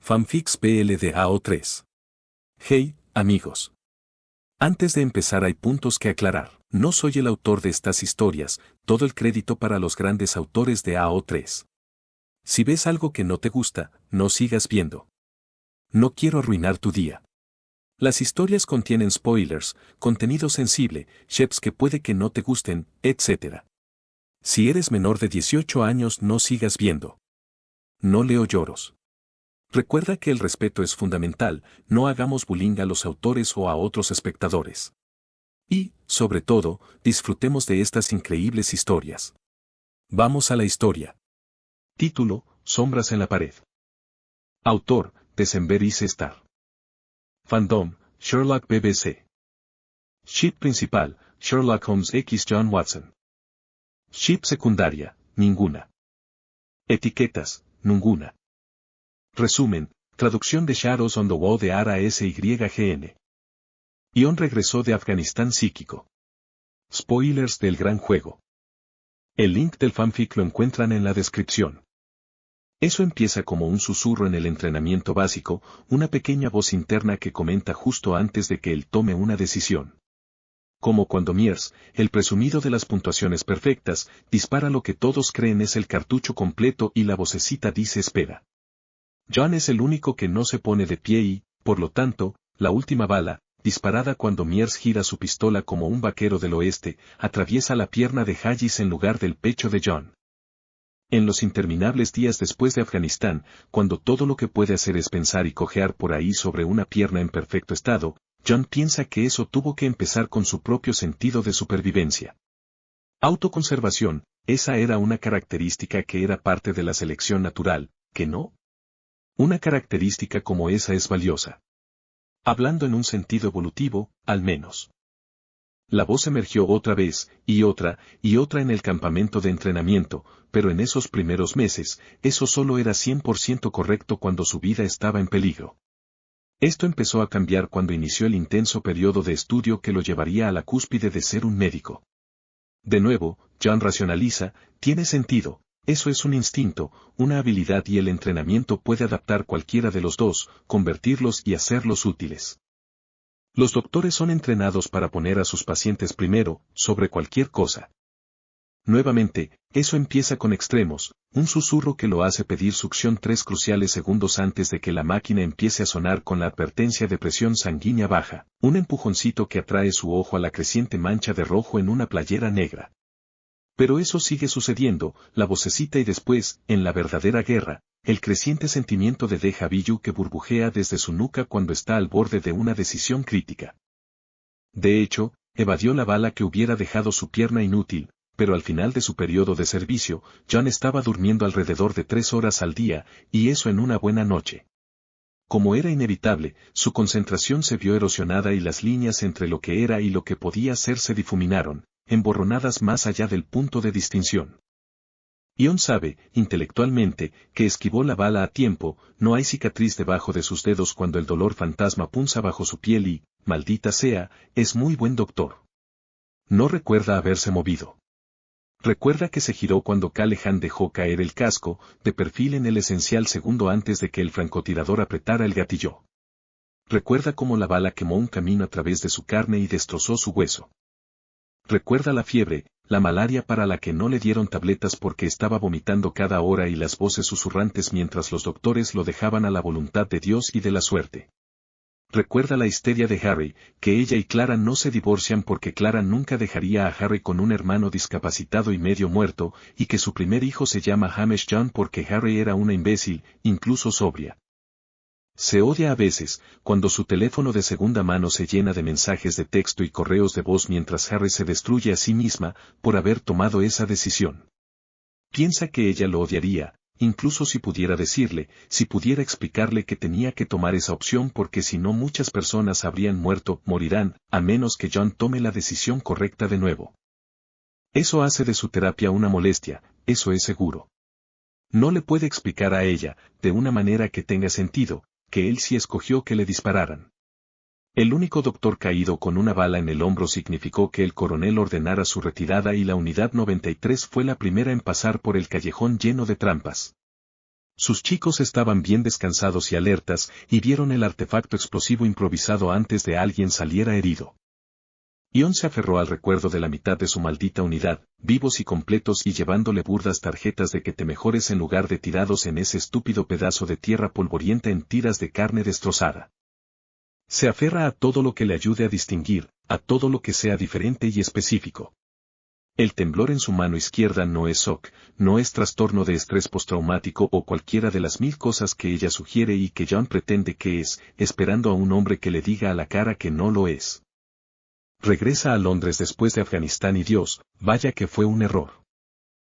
Fanfics PL de AO3. Hey, amigos. Antes de empezar hay puntos que aclarar. No soy el autor de estas historias, todo el crédito para los grandes autores de AO3. Si ves algo que no te gusta, no sigas viendo. No quiero arruinar tu día. Las historias contienen spoilers, contenido sensible, sheps que puede que no te gusten, etc. Si eres menor de 18 años no sigas viendo. No leo lloros. Recuerda que el respeto es fundamental, no hagamos bullying a los autores o a otros espectadores. Y, sobre todo, disfrutemos de estas increíbles historias. Vamos a la historia. Título, Sombras en la pared. Autor, December is Star. Fandom, Sherlock BBC. Ship principal, Sherlock Holmes x John Watson. Ship secundaria, ninguna. Etiquetas, ninguna. Resumen, traducción de Shadows on the Wall de Ara SYGN. Ion regresó de Afganistán psíquico. Spoilers del gran juego. El link del fanfic lo encuentran en la descripción. Eso empieza como un susurro en el entrenamiento básico, una pequeña voz interna que comenta justo antes de que él tome una decisión. Como cuando Miers, el presumido de las puntuaciones perfectas, dispara lo que todos creen es el cartucho completo y la vocecita dice espera. John es el único que no se pone de pie y, por lo tanto, la última bala, disparada cuando Miers gira su pistola como un vaquero del oeste, atraviesa la pierna de Hayes en lugar del pecho de John. En los interminables días después de Afganistán, cuando todo lo que puede hacer es pensar y cojear por ahí sobre una pierna en perfecto estado, John piensa que eso tuvo que empezar con su propio sentido de supervivencia. Autoconservación, esa era una característica que era parte de la selección natural, ¿que no? Una característica como esa es valiosa. Hablando en un sentido evolutivo, al menos. La voz emergió otra vez, y otra en el campamento de entrenamiento, pero en esos primeros meses, eso solo era 100% correcto cuando su vida estaba en peligro. Esto empezó a cambiar cuando inició el intenso periodo de estudio que lo llevaría a la cúspide de ser un médico. De nuevo, John racionaliza, tiene sentido. Eso es un instinto, una habilidad y el entrenamiento puede adaptar cualquiera de los dos, convertirlos y hacerlos útiles. Los doctores son entrenados para poner a sus pacientes primero, sobre cualquier cosa. Nuevamente, eso empieza con extremos, un susurro que lo hace pedir succión 3 cruciales segundos antes de que la máquina empiece a sonar con la advertencia de presión sanguínea baja, un empujoncito que atrae su ojo a la creciente mancha de rojo en una playera negra. Pero eso sigue sucediendo, la vocecita y después, en la verdadera guerra, el creciente sentimiento de déjà vu que burbujea desde su nuca cuando está al borde de una decisión crítica. De hecho, evadió la bala que hubiera dejado su pierna inútil, pero al final de su periodo de servicio, John estaba durmiendo alrededor de 3 horas al día, y eso en una buena noche. Como era inevitable, su concentración se vio erosionada y las líneas entre lo que era y lo que podía ser se difuminaron, emborronadas más allá del punto de distinción. Ion sabe, intelectualmente, que esquivó la bala a tiempo, no hay cicatriz debajo de sus dedos cuando el dolor fantasma punza bajo su piel y, maldita sea, es muy buen doctor. No recuerda haberse movido. Recuerda que se giró cuando Callahan dejó caer el casco, de perfil en el esencial segundo antes de que el francotirador apretara el gatillo. Recuerda cómo la bala quemó un camino a través de su carne y destrozó su hueso. Recuerda la fiebre, la malaria para la que no le dieron tabletas porque estaba vomitando cada hora y las voces susurrantes mientras los doctores lo dejaban a la voluntad de Dios y de la suerte. Recuerda la histeria de Harry, que ella y Clara no se divorcian porque Clara nunca dejaría a Harry con un hermano discapacitado y medio muerto, y que su primer hijo se llama Hamish John porque Harry era una imbécil, incluso sobria. Se odia a veces, cuando su teléfono de segunda mano se llena de mensajes de texto y correos de voz mientras Harry se destruye a sí misma, por haber tomado esa decisión. Piensa que ella lo odiaría, incluso si pudiera decirle, si pudiera explicarle que tenía que tomar esa opción porque si no muchas personas habrían muerto, morirán, a menos que John tome la decisión correcta de nuevo. Eso hace de su terapia una molestia, eso es seguro. No le puede explicar a ella, de una manera que tenga sentido, que él sí escogió que le dispararan. El único doctor caído con una bala en el hombro significó que el coronel ordenara su retirada y la unidad 93 fue la primera en pasar por el callejón lleno de trampas. Sus chicos estaban bien descansados y alertas, y vieron el artefacto explosivo improvisado antes de alguien saliera herido. Ion se aferró al recuerdo de la mitad de su maldita unidad, vivos y completos y llevándole burdas tarjetas de que te mejores en lugar de tirados en ese estúpido pedazo de tierra polvorienta en tiras de carne destrozada. Se aferra a todo lo que le ayude a distinguir, a todo lo que sea diferente y específico. El temblor en su mano izquierda no es shock, no es trastorno de estrés postraumático o cualquiera de las 1000 cosas que ella sugiere y que John pretende que es, esperando a un hombre que le diga a la cara que no lo es. Regresa a Londres después de Afganistán y Dios, vaya que fue un error.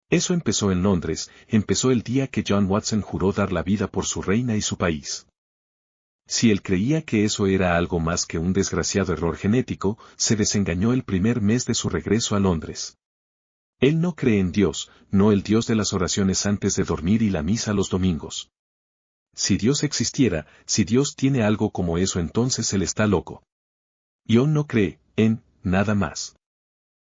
Eso empezó en Londres, empezó el día que John Watson juró dar la vida por su reina y su país. Si él creía que eso era algo más que un desgraciado error genético, se desengañó el primer mes de su regreso a Londres. Él no cree en Dios, no el Dios de las oraciones antes de dormir y la misa los domingos. Si Dios existiera, si Dios tiene algo como eso, entonces él está loco. Ion no cree en nada más.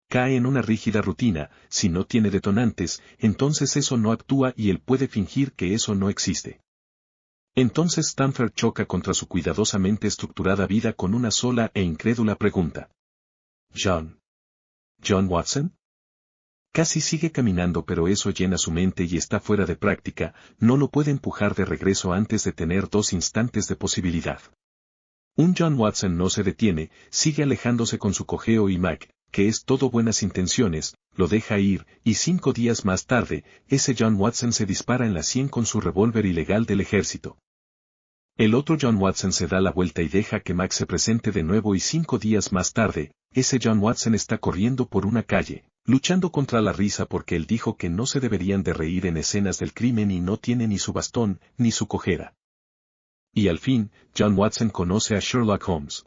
Cae en una rígida rutina, si no tiene detonantes, entonces eso no actúa y él puede fingir que eso no existe. Entonces Stanford choca contra su cuidadosamente estructurada vida con una sola e incrédula pregunta. ¿John Watson? Casi sigue caminando, pero eso llena su mente y está fuera de práctica, no lo puede empujar de regreso antes de tener 2 instantes de posibilidad. Un John Watson no se detiene, sigue alejándose con su cojeo y Mac, que es todo buenas intenciones, lo deja ir, y 5 días más tarde, ese John Watson se dispara en la sien con su revólver ilegal del ejército. El otro John Watson se da la vuelta y deja que Mac se presente de nuevo y 5 días más tarde, ese John Watson está corriendo por una calle, luchando contra la risa porque él dijo que no se deberían de reír en escenas del crimen y no tiene ni su bastón, ni su cojera. Y al fin, John Watson conoce a Sherlock Holmes.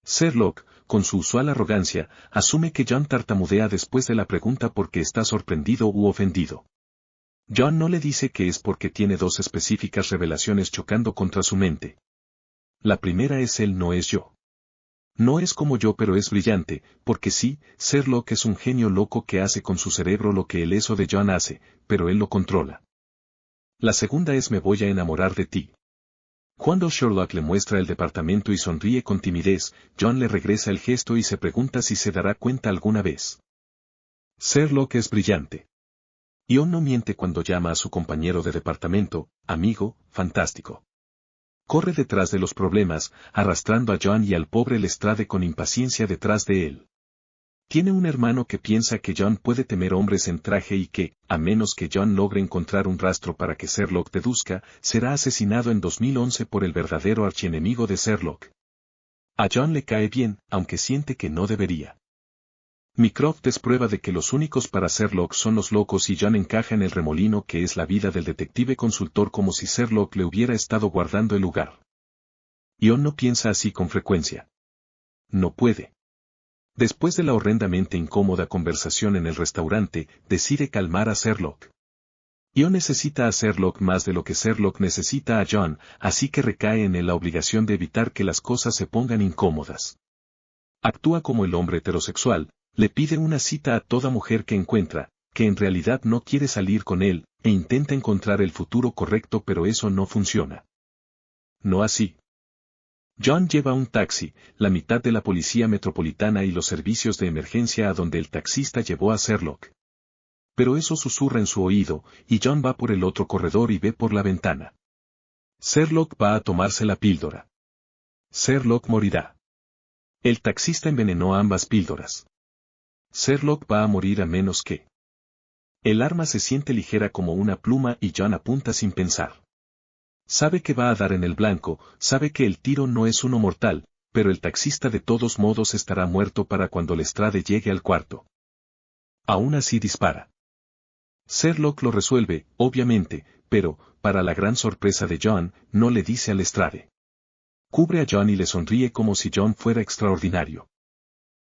Sherlock, con su usual arrogancia, asume que John tartamudea después de la pregunta porque está sorprendido u ofendido. John no le dice que es porque tiene 2 específicas revelaciones chocando contra su mente. La primera es él no es yo. No es como yo, pero es brillante, porque sí, Sherlock es un genio loco que hace con su cerebro lo que el eso de John hace, pero él lo controla. La segunda es me voy a enamorar de ti. Cuando Sherlock le muestra el departamento y sonríe con timidez, John le regresa el gesto y se pregunta si se dará cuenta alguna vez. Sherlock es brillante. Ion no miente cuando llama a su compañero de departamento, amigo, fantástico. Corre detrás de los problemas, arrastrando a John y al pobre Lestrade con impaciencia detrás de él. Tiene un hermano que piensa que John puede temer hombres en traje y que, a menos que John logre encontrar un rastro para que Sherlock deduzca, será asesinado en 2011 por el verdadero archienemigo de Sherlock. A John le cae bien, aunque siente que no debería. Mycroft es prueba de que los únicos para Sherlock son los locos y John encaja en el remolino que es la vida del detective consultor como si Sherlock le hubiera estado guardando el lugar. Ion no piensa así con frecuencia. No puede. Después de la horrendamente incómoda conversación en el restaurante, decide calmar a Sherlock. Ion necesita a Sherlock más de lo que Sherlock necesita a John, así que recae en él la obligación de evitar que las cosas se pongan incómodas. Actúa como el hombre heterosexual, le pide una cita a toda mujer que encuentra, que en realidad no quiere salir con él, e intenta encontrar el futuro correcto, pero eso no funciona. No así. John lleva un taxi, la mitad de la policía metropolitana y los servicios de emergencia a donde el taxista llevó a Sherlock. Pero eso susurra en su oído, y John va por el otro corredor y ve por la ventana. Sherlock va a tomarse la píldora. Sherlock morirá. El taxista envenenó ambas píldoras. Sherlock va a morir a menos que. El arma se siente ligera como una pluma y John apunta sin pensar. Sabe que va a dar en el blanco, sabe que el tiro no es uno mortal, pero el taxista de todos modos estará muerto para cuando Lestrade llegue al cuarto. Aún así dispara. Sherlock lo resuelve, obviamente, pero, para la gran sorpresa de John, no le dice a Lestrade. Cubre a John y le sonríe como si John fuera extraordinario.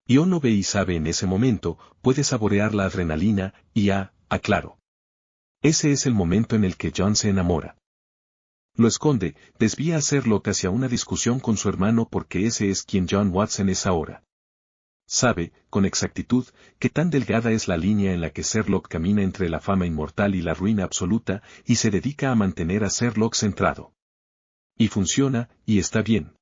Ion lo ve y sabe en ese momento, puede saborear la adrenalina, y claro. Ese es el momento en el que John se enamora. Lo esconde, desvía a Sherlock hacia una discusión con su hermano porque ese es quien John Watson es ahora. Sabe, con exactitud, que tan delgada es la línea en la que Sherlock camina entre la fama inmortal y la ruina absoluta, y se dedica a mantener a Sherlock centrado. Y funciona, y está bien.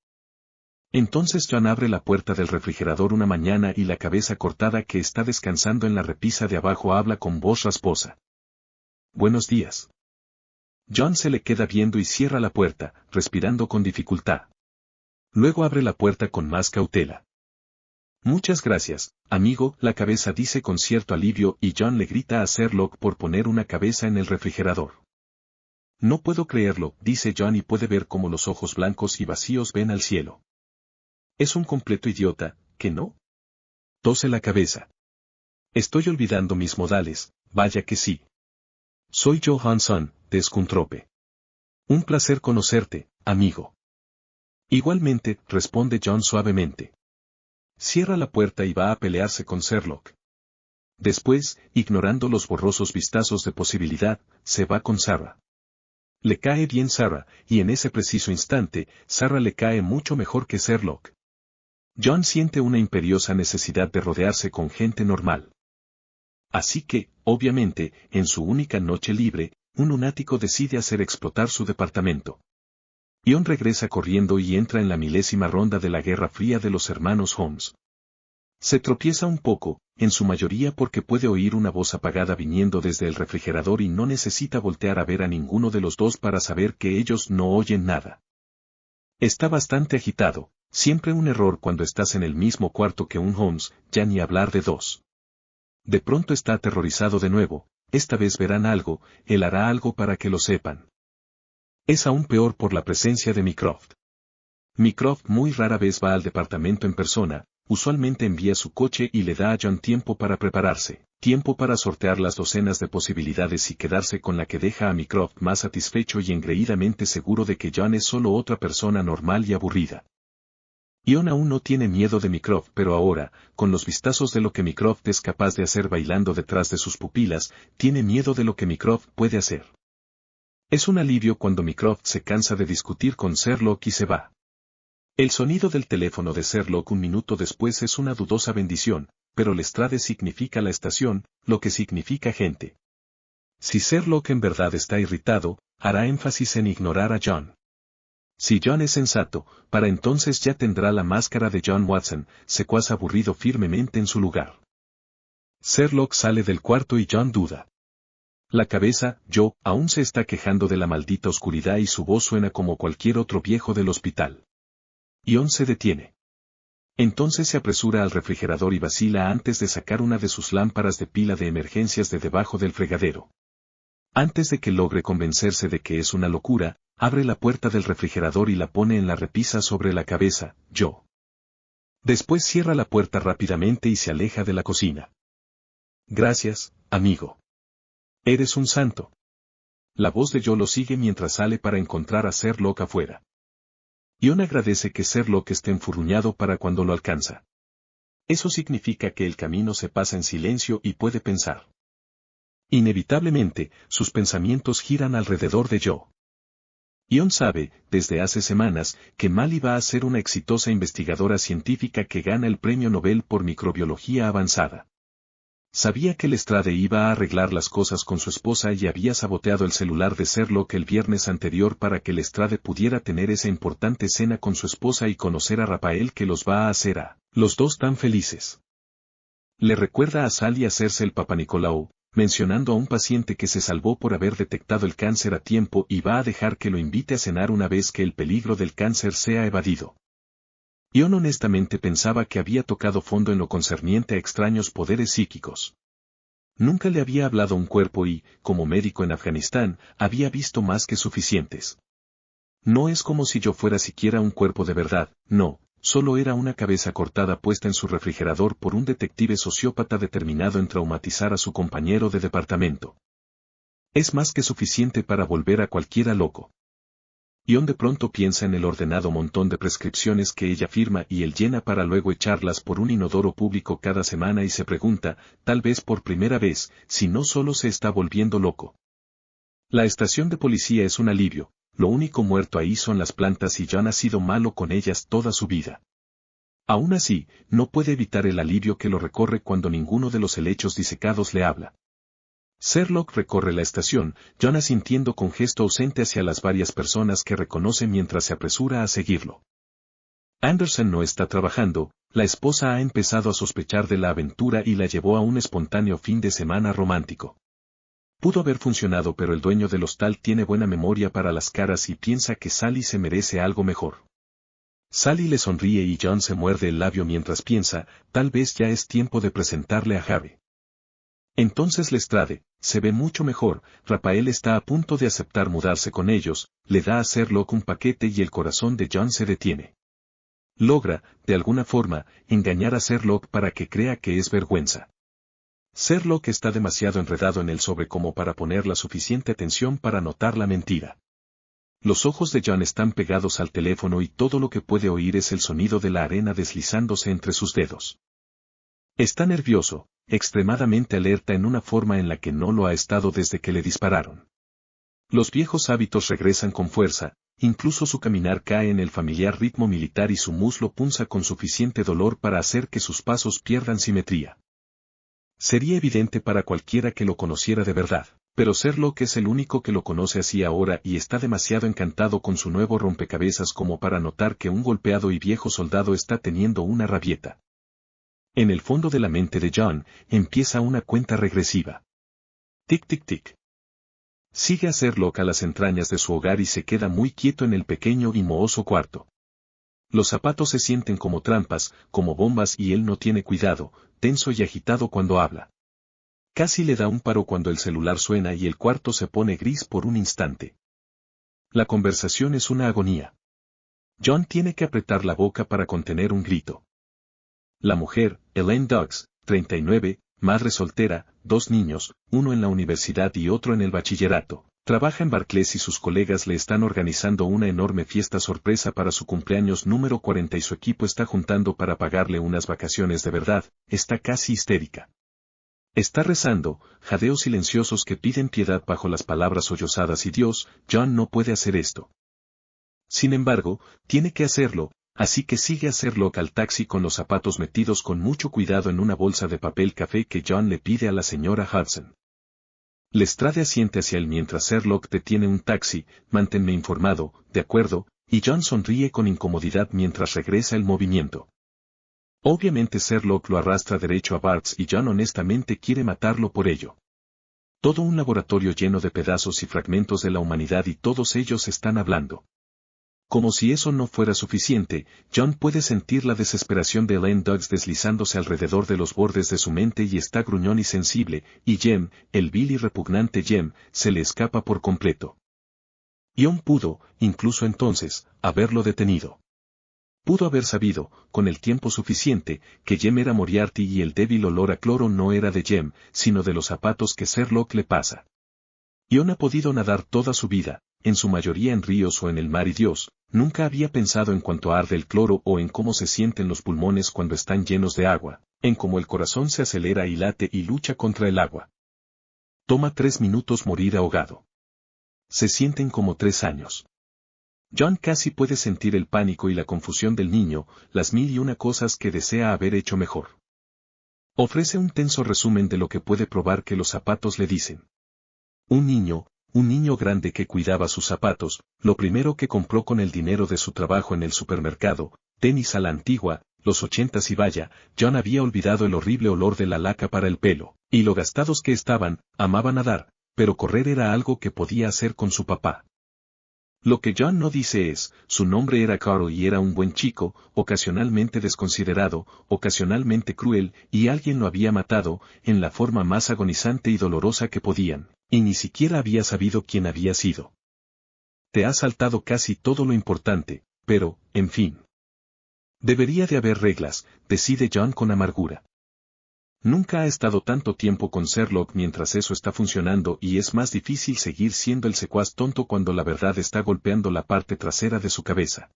Entonces John abre la puerta del refrigerador una mañana y la cabeza cortada que está descansando en la repisa de abajo habla con voz rasposa. Buenos días. John se le queda viendo y cierra la puerta, respirando con dificultad. Luego abre la puerta con más cautela. Muchas gracias, amigo, la cabeza dice con cierto alivio y John le grita a Sherlock por poner una cabeza en el refrigerador. No puedo creerlo, dice John y puede ver cómo los ojos blancos y vacíos ven al cielo. Es un completo idiota, ¿qué no? Tose la cabeza. Estoy olvidando mis modales, vaya que sí. Soy Johansson, de Scunthorpe. Un placer conocerte, amigo. Igualmente, responde John suavemente. Cierra la puerta y va a pelearse con Sherlock. Después, ignorando los borrosos vistazos de posibilidad, se va con Sarah. Le cae bien Sarah, y en ese preciso instante, Sarah le cae mucho mejor que Sherlock. John siente una imperiosa necesidad de rodearse con gente normal. Así que, obviamente, en su única noche libre, un lunático decide hacer explotar su departamento. Ion regresa corriendo y entra en la 10ª ronda de la Guerra Fría de los hermanos Holmes. Se tropieza un poco, en su mayoría porque puede oír una voz apagada viniendo desde el refrigerador y no necesita voltear a ver a ninguno de los dos para saber que ellos no oyen nada. Está bastante agitado, siempre un error cuando estás en el mismo cuarto que un Holmes, ya ni hablar de dos. De pronto está aterrorizado de nuevo, esta vez verán algo, él hará algo para que lo sepan. Es aún peor por la presencia de Mycroft. Mycroft muy rara vez va al departamento en persona, usualmente envía su coche y le da a John tiempo para prepararse, tiempo para sortear las docenas de posibilidades y quedarse con la que deja a Mycroft más satisfecho y engreídamente seguro de que John es solo otra persona normal y aburrida. Ion aún no tiene miedo de Mycroft, pero ahora, con los vistazos de lo que Mycroft es capaz de hacer bailando detrás de sus pupilas, tiene miedo de lo que Mycroft puede hacer. Es un alivio cuando Mycroft se cansa de discutir con Sherlock y se va. El sonido del teléfono de Sherlock un minuto después es una dudosa bendición, pero Lestrade significa la estación, lo que significa gente. Si Sherlock en verdad está irritado, hará énfasis en ignorar a John. Si John es sensato, para entonces ya tendrá la máscara de John Watson, secuaz aburrido firmemente en su lugar. Sherlock sale del cuarto y John duda. La cabeza, aún se está quejando de la maldita oscuridad y su voz suena como cualquier otro viejo del hospital. Ion se detiene. Entonces se apresura al refrigerador y vacila antes de sacar una de sus lámparas de pila de emergencias de debajo del fregadero. Antes de que logre convencerse de que es una locura, abre la puerta del refrigerador y la pone en la repisa sobre la cabeza, Después cierra la puerta rápidamente y se aleja de la cocina. Gracias, amigo. Eres un santo. La voz de lo sigue mientras sale para encontrar a Sherlock afuera. Ion agradece que Sherlock esté enfurruñado para cuando lo alcanza. Eso significa que el camino se pasa en silencio y puede pensar. Inevitablemente, sus pensamientos giran alrededor de Ion sabe, desde hace semanas, que Mali va a ser una exitosa investigadora científica que gana el premio Nobel por microbiología avanzada. Sabía que Lestrade iba a arreglar las cosas con su esposa y había saboteado el celular de Sherlock el viernes anterior para que Lestrade pudiera tener esa importante cena con su esposa y conocer a Rafael que los va a hacer a los dos tan felices. Le recuerda a Sally hacerse el Papanicolau, mencionando a un paciente que se salvó por haber detectado el cáncer a tiempo y va a dejar que lo invite a cenar una vez que el peligro del cáncer sea evadido. Ion honestamente pensaba que había tocado fondo en lo concerniente a extraños poderes psíquicos. Nunca le había hablado un cuerpo y, como médico en Afganistán, había visto más que suficientes. No es como si yo fuera siquiera un cuerpo de verdad, no, solo era una cabeza cortada puesta en su refrigerador por un detective sociópata determinado en traumatizar a su compañero de departamento. Es más que suficiente para volver a cualquiera loco. Ion de pronto piensa en el ordenado montón de prescripciones que ella firma y él llena para luego echarlas por un inodoro público cada semana y se pregunta, tal vez por primera vez, si no solo se está volviendo loco. La estación de policía es un alivio, lo único muerto ahí son las plantas y John ha sido malo con ellas toda su vida. Aún así, no puede evitar el alivio que lo recorre cuando ninguno de los helechos disecados le habla. Sherlock recorre la estación, John asintiendo con gesto ausente hacia las varias personas que reconoce mientras se apresura a seguirlo. Anderson no está trabajando, la esposa ha empezado a sospechar de la aventura y la llevó a un espontáneo fin de semana romántico. Pudo haber funcionado, pero el dueño del hostal tiene buena memoria para las caras y piensa que Sally se merece algo mejor. Sally le sonríe y John se muerde el labio mientras piensa, tal vez ya es tiempo de presentarle a Harry. Entonces Lestrade, se ve mucho mejor, Rafael está a punto de aceptar mudarse con ellos, le da a Sherlock un paquete y el corazón de John se detiene. Logra, de alguna forma, engañar a Sherlock para que crea que es vergüenza. Sherlock está demasiado enredado en el sobre como para poner la suficiente atención para notar la mentira. Los ojos de John están pegados al teléfono y todo lo que puede oír es el sonido de la arena deslizándose entre sus dedos. Está nervioso, extremadamente alerta en una forma en la que no lo ha estado desde que le dispararon. Los viejos hábitos regresan con fuerza, incluso su caminar cae en el familiar ritmo militar y su muslo punza con suficiente dolor para hacer que sus pasos pierdan simetría. Sería evidente para cualquiera que lo conociera de verdad, pero Sherlock es el único que lo conoce así ahora y está demasiado encantado con su nuevo rompecabezas como para notar que un golpeado y viejo soldado está teniendo una rabieta. En el fondo de la mente de John, empieza una cuenta regresiva. Tic tic tic. Sigue a Sherlock a las entrañas de su hogar y se queda muy quieto en el pequeño y mohoso cuarto. Los zapatos se sienten como trampas, como bombas y él no tiene cuidado, tenso y agitado cuando habla. Casi le da un paro cuando el celular suena y el cuarto se pone gris por un instante. La conversación es una agonía. John tiene que apretar la boca para contener un grito. La mujer, Elaine Duggs, 39, madre soltera, 2 niños, uno en la universidad y otro en el bachillerato. Trabaja en Barclays y sus colegas le están organizando una enorme fiesta sorpresa para su cumpleaños número 40 y su equipo está juntando para pagarle unas vacaciones de verdad, está casi histérica. Está rezando, jadeos silenciosos que piden piedad bajo las palabras sollozadas y Dios, John no puede hacer esto. Sin embargo, tiene que hacerlo, así que sigue a Sherlock al taxi con los zapatos metidos con mucho cuidado en una bolsa de papel café que John le pide a la señora Hudson. Lestrade asiente hacia él mientras Sherlock detiene un taxi, manténme informado, de acuerdo, y John sonríe con incomodidad mientras regresa el movimiento. Obviamente Sherlock lo arrastra derecho a Barks y John honestamente quiere matarlo por ello. Todo un laboratorio lleno de pedazos y fragmentos de la humanidad y todos ellos están hablando. Como si eso no fuera suficiente, John puede sentir la desesperación de Elaine Duggs deslizándose alrededor de los bordes de su mente y está gruñón y sensible, y Jem, el vil y repugnante Jem, se le escapa por completo. John pudo, incluso entonces, haberlo detenido. Pudo haber sabido, con el tiempo suficiente, que Jem era Moriarty y el débil olor a cloro no era de Jem, sino de los zapatos que Sherlock le pasa. John ha podido nadar toda su vida, en su mayoría en ríos o en el mar y Dios, nunca había pensado en cuánto arde el cloro o en cómo se sienten los pulmones cuando están llenos de agua, en cómo el corazón se acelera y late y lucha contra el agua. Toma 3 minutos morir ahogado. Se sienten como 3 años. John casi puede sentir el pánico y la confusión del niño, las 1001 cosas que desea haber hecho mejor. Ofrece un tenso resumen de lo que puede probar que los zapatos le dicen. Un niño grande que cuidaba sus zapatos, lo primero que compró con el dinero de su trabajo en el supermercado, tenis a la antigua, los 80s y vaya, John había olvidado el horrible olor de la laca para el pelo, y lo gastados que estaban, amaba nadar, pero correr era algo que podía hacer con su papá. Lo que John no dice es, su nombre era Carl y era un buen chico, ocasionalmente desconsiderado, ocasionalmente cruel, y alguien lo había matado, en la forma más agonizante y dolorosa que podían, y ni siquiera había sabido quién había sido. Te ha saltado casi todo lo importante, pero, en fin. Debería de haber reglas, decide John con amargura. Nunca ha estado tanto tiempo con Sherlock mientras eso está funcionando y es más difícil seguir siendo el secuaz tonto cuando la verdad está golpeando la parte trasera de su cabeza.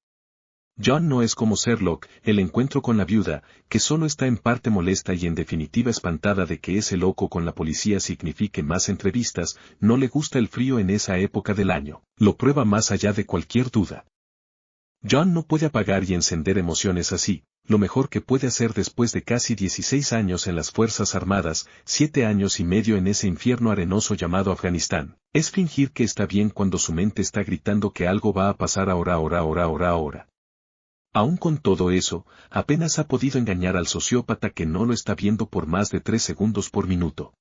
John no es como Sherlock, el encuentro con la viuda, que solo está en parte molesta y en definitiva espantada de que ese loco con la policía signifique más entrevistas, no le gusta el frío en esa época del año, lo prueba más allá de cualquier duda. John no puede apagar y encender emociones así. Lo mejor que puede hacer después de casi 16 años en las Fuerzas Armadas, 7 años y medio en ese infierno arenoso llamado Afganistán, es fingir que está bien cuando su mente está gritando que algo va a pasar ahora. Aún con todo eso, apenas ha podido engañar al sociópata que no lo está viendo por más de 3 segundos por minuto.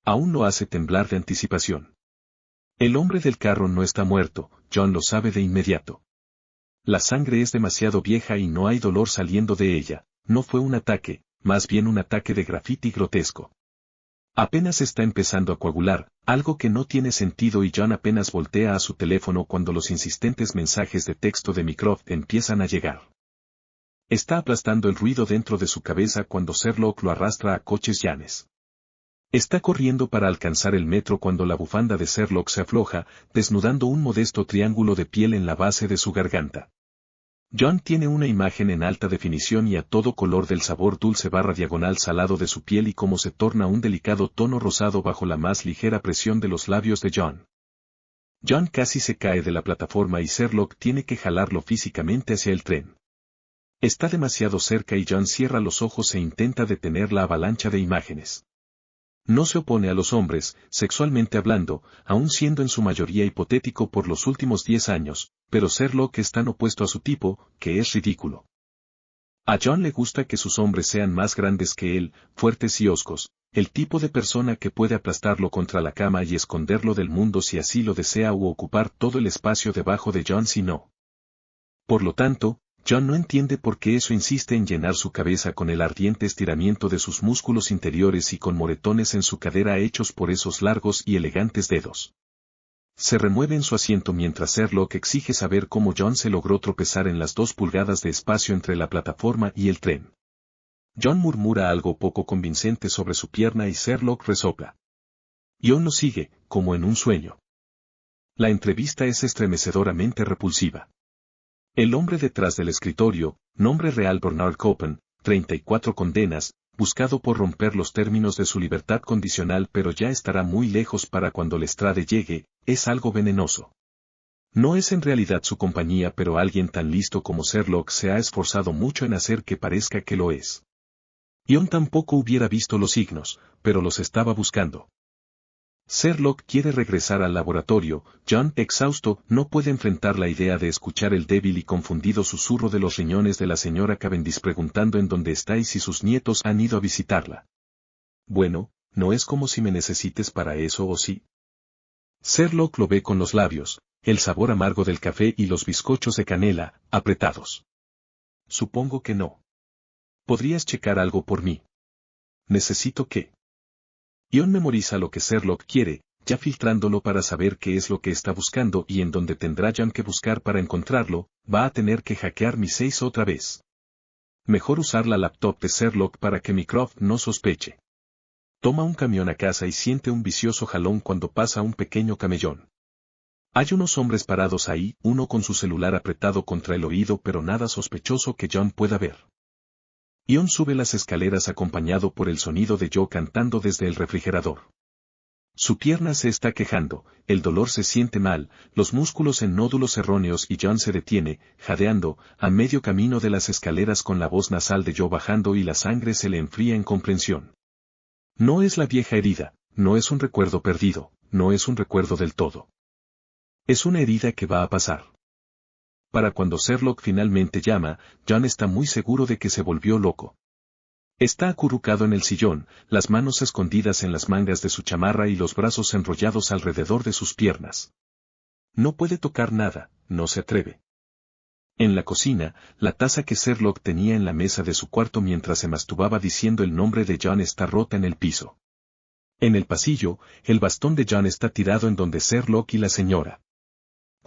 Aún lo hace temblar de anticipación. El hombre del carro no está muerto, John lo sabe de inmediato. La sangre es demasiado vieja y no hay dolor saliendo de ella, no fue un ataque, más bien un ataque de grafiti grotesco. Apenas está empezando a coagular, algo que no tiene sentido y John apenas voltea a su teléfono cuando los insistentes mensajes de texto de Mycroft empiezan a llegar. Está aplastando el ruido dentro de su cabeza cuando Sherlock lo arrastra a coches llanes. Está corriendo para alcanzar el metro cuando la bufanda de Sherlock se afloja, desnudando un modesto triángulo de piel en la base de su garganta. John tiene una imagen en alta definición y a todo color del sabor dulce / diagonal salado de su piel y cómo se torna un delicado tono rosado bajo la más ligera presión de los labios de John. John casi se cae de la plataforma y Sherlock tiene que jalarlo físicamente hacia el tren. Está demasiado cerca y John cierra los ojos e intenta detener la avalancha de imágenes. No se opone a los hombres, sexualmente hablando, aun siendo en su mayoría hipotético por los últimos 10 años, pero Sherlock es tan opuesto a su tipo, que es ridículo. A John le gusta que sus hombres sean más grandes que él, fuertes y hoscos, el tipo de persona que puede aplastarlo contra la cama y esconderlo del mundo si así lo desea u ocupar todo el espacio debajo de John si no. Por lo tanto, John no entiende por qué eso insiste en llenar su cabeza con el ardiente estiramiento de sus músculos interiores y con moretones en su cadera hechos por esos largos y elegantes dedos. Se remueve en su asiento mientras Sherlock exige saber cómo John se logró tropezar en las 2 pulgadas de espacio entre la plataforma y el tren. John murmura algo poco convincente sobre su pierna y Sherlock resopla. John lo sigue, como en un sueño. La entrevista es estremecedoramente repulsiva. El hombre detrás del escritorio, nombre real Bernard Copen, 34 condenas, buscado por romper los términos de su libertad condicional pero ya estará muy lejos para cuando Lestrade llegue, es algo venenoso. No es en realidad su compañía pero alguien tan listo como Sherlock se ha esforzado mucho en hacer que parezca que lo es. John tampoco hubiera visto los signos, pero los estaba buscando. Sherlock quiere regresar al laboratorio. John, exhausto, no puede enfrentar la idea de escuchar el débil y confundido susurro de los riñones de la señora Cavendish preguntando en dónde está y si sus nietos han ido a visitarla. Bueno, no es como si me necesites para eso o sí. Sherlock lo ve con los labios, el sabor amargo del café y los bizcochos de canela, apretados. Supongo que no. ¿Podrías checar algo por mí? Necesito que... John memoriza lo que Sherlock quiere, ya filtrándolo para saber qué es lo que está buscando y en dónde tendrá John que buscar para encontrarlo, va a tener que hackear mi 6 otra vez. Mejor usar la laptop de Sherlock para que Mycroft no sospeche. Toma un camión a casa y siente un vicioso jalón cuando pasa un pequeño camellón. Hay unos hombres parados ahí, uno con su celular apretado contra el oído pero nada sospechoso que John pueda ver. John sube las escaleras acompañado por el sonido de Joe cantando desde el refrigerador. Su pierna se está quejando, el dolor se siente mal, los músculos en nódulos erróneos y John se detiene, jadeando, a medio camino de las escaleras con la voz nasal de Joe bajando y la sangre se le enfría en comprensión. No es la vieja herida, no es un recuerdo perdido, no es un recuerdo del todo. Es una herida que va a pasar. Para cuando Sherlock finalmente llama, John está muy seguro de que se volvió loco. Está acurrucado en el sillón, las manos escondidas en las mangas de su chamarra y los brazos enrollados alrededor de sus piernas. No puede tocar nada, no se atreve. En la cocina, la taza que Sherlock tenía en la mesa de su cuarto mientras se masturbaba diciendo el nombre de John está rota en el piso. En el pasillo, el bastón de John está tirado en donde Sherlock y la señora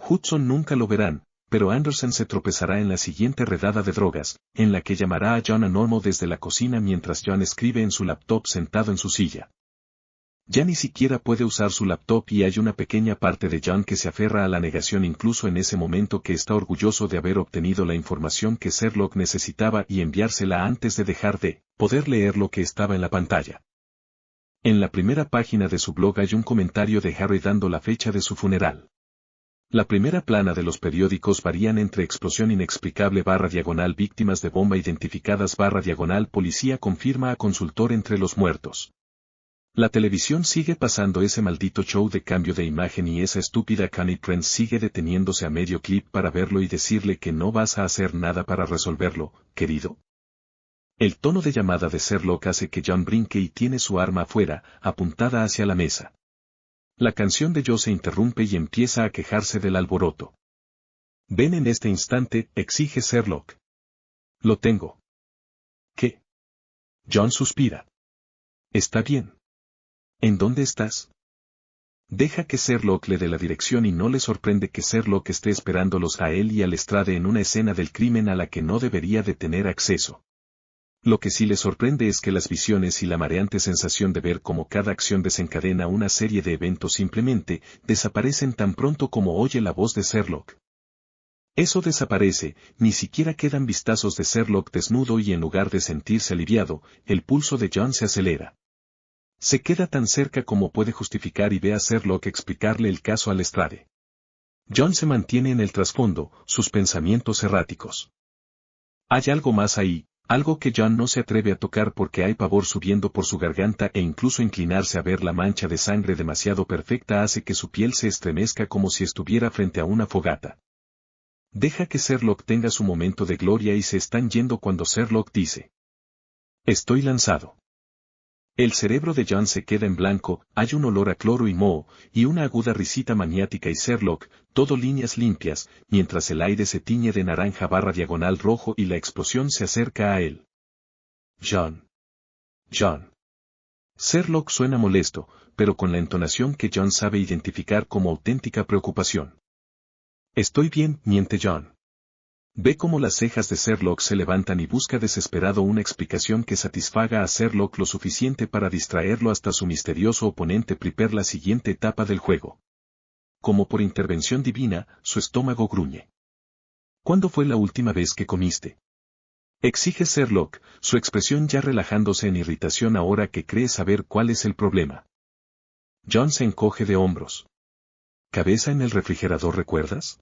Hudson nunca lo verán, pero Anderson se tropezará en la siguiente redada de drogas, en la que llamará a John anónimo desde la cocina mientras John escribe en su laptop sentado en su silla. Ya ni siquiera puede usar su laptop y hay una pequeña parte de John que se aferra a la negación incluso en ese momento que está orgulloso de haber obtenido la información que Sherlock necesitaba y enviársela antes de dejar de poder leer lo que estaba en la pantalla. En la primera página de su blog hay un comentario de Harry dando la fecha de su funeral. La primera plana de los periódicos varían entre explosión inexplicable / víctimas de bomba identificadas / policía confirma a consultor entre los muertos. La televisión sigue pasando ese maldito show de cambio de imagen y esa estúpida Connie Prince sigue deteniéndose a medio clip para verlo y decirle que no vas a hacer nada para resolverlo, querido. El tono de llamada de Sherlock hace que John brinque y tiene su arma afuera, apuntada hacia la mesa. La canción de Joe se interrumpe y empieza a quejarse del alboroto. Ven en este instante, exige Sherlock. Lo tengo. ¿Qué? John suspira. Está bien. ¿En dónde estás? Deja que Sherlock le dé la dirección y no le sorprende que Sherlock esté esperándolos a él y a Lestrade en una escena del crimen a la que no debería de tener acceso. Lo que sí le sorprende es que las visiones y la mareante sensación de ver cómo cada acción desencadena una serie de eventos simplemente desaparecen tan pronto como oye la voz de Sherlock. Eso desaparece, ni siquiera quedan vistazos de Sherlock desnudo y en lugar de sentirse aliviado, el pulso de John se acelera. Se queda tan cerca como puede justificar y ve a Sherlock explicarle el caso a Lestrade. John se mantiene en el trasfondo, sus pensamientos erráticos. Hay algo más ahí, algo que John no se atreve a tocar porque hay pavor subiendo por su garganta e incluso inclinarse a ver la mancha de sangre demasiado perfecta hace que su piel se estremezca como si estuviera frente a una fogata. Deja que Sherlock tenga su momento de gloria y se están yendo cuando Sherlock dice: Estoy lanzado. El cerebro de John se queda en blanco, hay un olor a cloro y moho, y una aguda risita maniática y Sherlock, todo líneas limpias, mientras el aire se tiñe de naranja / rojo y la explosión se acerca a él. John. John. Sherlock suena molesto, pero con la entonación que John sabe identificar como auténtica preocupación. Estoy bien, miente John. Ve cómo las cejas de Sherlock se levantan y busca desesperado una explicación que satisfaga a Sherlock lo suficiente para distraerlo hasta su misterioso oponente prepara la siguiente etapa del juego. Como por intervención divina, su estómago gruñe. ¿Cuándo fue la última vez que comiste? Exige Sherlock, su expresión ya relajándose en irritación ahora que cree saber cuál es el problema. John se encoge de hombros. ¿Cabeza en el refrigerador recuerdas?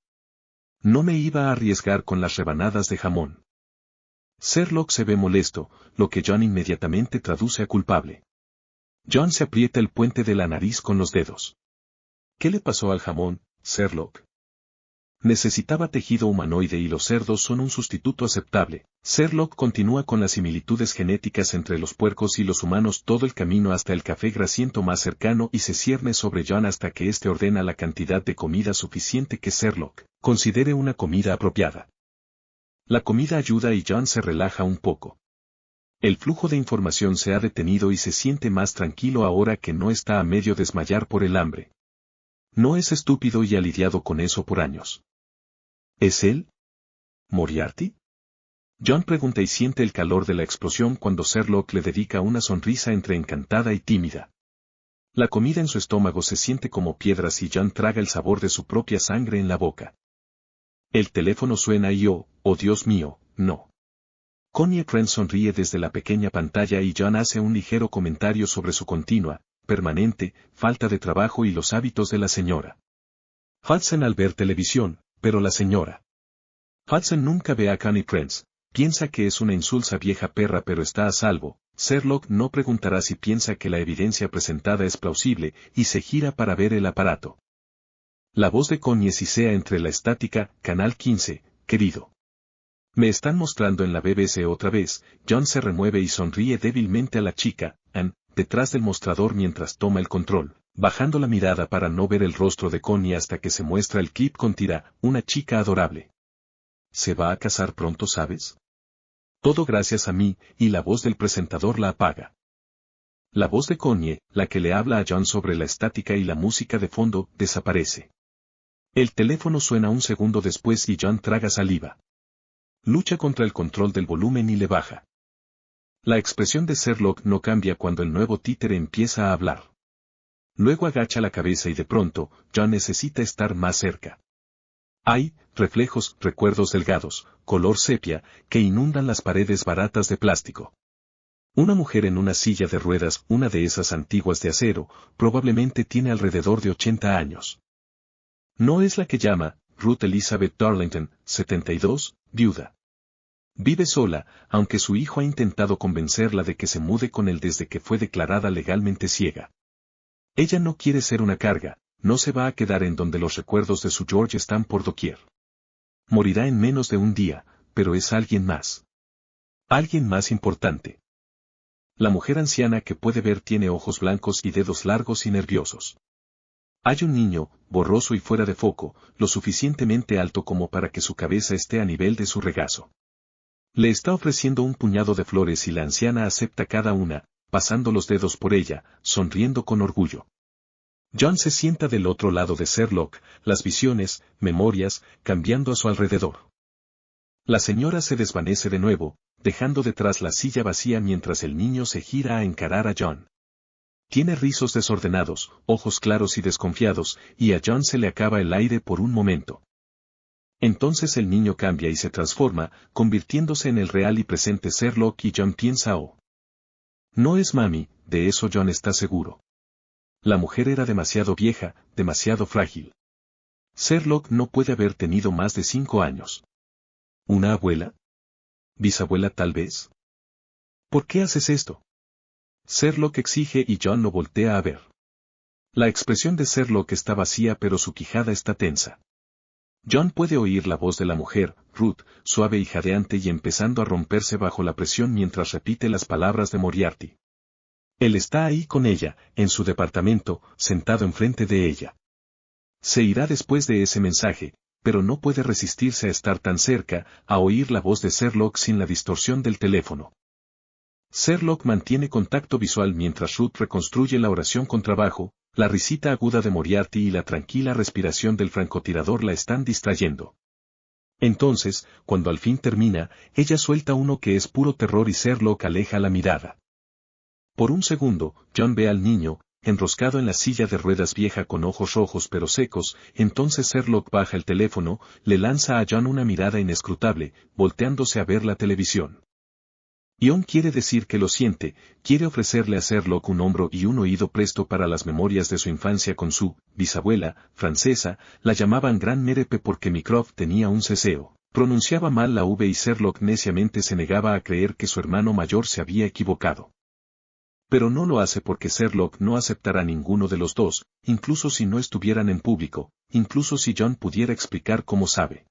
No me iba a arriesgar con las rebanadas de jamón. Sherlock se ve molesto, lo que John inmediatamente traduce a culpable. John se aprieta el puente de la nariz con los dedos. ¿Qué le pasó al jamón, Sherlock? Necesitaba tejido humanoide y los cerdos son un sustituto aceptable. Sherlock continúa con las similitudes genéticas entre los puercos y los humanos todo el camino hasta el café grasiento más cercano y se cierne sobre John hasta que éste ordena la cantidad de comida suficiente que Sherlock considere una comida apropiada. La comida ayuda y John se relaja un poco. El flujo de información se ha detenido y se siente más tranquilo ahora que no está a medio desmayar por el hambre. No es estúpido y ha lidiado con eso por años. ¿Es él? ¿Moriarty? John pregunta y siente el calor de la explosión cuando Sherlock le dedica una sonrisa entre encantada y tímida. La comida en su estómago se siente como piedras y John traga el sabor de su propia sangre en la boca. El teléfono suena y oh Dios mío, no. Connie Prince sonríe desde la pequeña pantalla y John hace un ligero comentario sobre su continua, permanente, falta de trabajo y los hábitos de la señora Hudson al ver televisión, pero la señora Hudson nunca ve a Connie Prince, piensa que es una insulsa vieja perra pero está a salvo. Sherlock no preguntará si piensa que la evidencia presentada es plausible y se gira para ver el aparato. La voz de Connie sisea entre la estática, Canal 15, querido. Me están mostrando en la BBC otra vez. John se remueve y sonríe débilmente a la chica, Anne, detrás del mostrador mientras toma el control, bajando la mirada para no ver el rostro de Connie hasta que se muestra el clip con Tira, una chica adorable. ¿Se va a casar pronto, sabes? Todo gracias a mí, y la voz del presentador la apaga. La voz de Connie, la que le habla a John sobre la estática y la música de fondo, desaparece. El teléfono suena un segundo después y John traga saliva. Lucha contra el control del volumen y le baja. La expresión de Sherlock no cambia cuando el nuevo títere empieza a hablar. Luego agacha la cabeza y de pronto, John necesita estar más cerca. Hay reflejos, recuerdos delgados, color sepia, que inundan las paredes baratas de plástico. Una mujer en una silla de ruedas, una de esas antiguas de acero, probablemente tiene alrededor de 80 años. No es la que llama, Ruth Elizabeth Darlington, 72, viuda. Vive sola, aunque su hijo ha intentado convencerla de que se mude con él desde que fue declarada legalmente ciega. Ella no quiere ser una carga, no se va a quedar en donde los recuerdos de su George están por doquier. Morirá en menos de un día, pero es alguien más. Alguien más importante. La mujer anciana que puede ver tiene ojos blancos y dedos largos y nerviosos. Hay un niño, borroso y fuera de foco, lo suficientemente alto como para que su cabeza esté a nivel de su regazo. Le está ofreciendo un puñado de flores y la anciana acepta cada una, pasando los dedos por ella, sonriendo con orgullo. John se sienta del otro lado de Sherlock, las visiones, memorias, cambiando a su alrededor. La señora se desvanece de nuevo, dejando detrás la silla vacía mientras el niño se gira a encarar a John. Tiene rizos desordenados, ojos claros y desconfiados, y a John se le acaba el aire por un momento. Entonces el niño cambia y se transforma, convirtiéndose en el real y presente Sherlock y John piensa no es mami, de eso John está seguro. La mujer era demasiado vieja, demasiado frágil. Sherlock no puede haber tenido más de 5 años. ¿Una abuela? ¿Bisabuela tal vez? ¿Por qué haces esto? Sherlock exige y John lo voltea a ver. La expresión de Sherlock está vacía pero su quijada está tensa. John puede oír la voz de la mujer, Ruth, suave y jadeante y empezando a romperse bajo la presión mientras repite las palabras de Moriarty. Él está ahí con ella, en su departamento, sentado enfrente de ella. Se irá después de ese mensaje, pero no puede resistirse a estar tan cerca, a oír la voz de Sherlock sin la distorsión del teléfono. Sherlock mantiene contacto visual mientras Ruth reconstruye la oración con trabajo, la risita aguda de Moriarty y la tranquila respiración del francotirador la están distrayendo. Entonces, cuando al fin termina, ella suelta uno que es puro terror y Sherlock aleja la mirada. Por un segundo, John ve al niño, enroscado en la silla de ruedas vieja con ojos rojos pero secos, entonces Sherlock baja el teléfono, le lanza a John una mirada inescrutable, volteándose a ver la televisión. John quiere decir que lo siente, quiere ofrecerle a Sherlock un hombro y un oído presto para las memorias de su infancia con su bisabuela, francesa, la llamaban Gran Merepe porque Mycroft tenía un ceseo. Pronunciaba mal la V y Sherlock neciamente se negaba a creer que su hermano mayor se había equivocado. Pero no lo hace porque Sherlock no aceptará ninguno de los dos, incluso si no estuvieran en público, incluso si John pudiera explicar cómo sabe.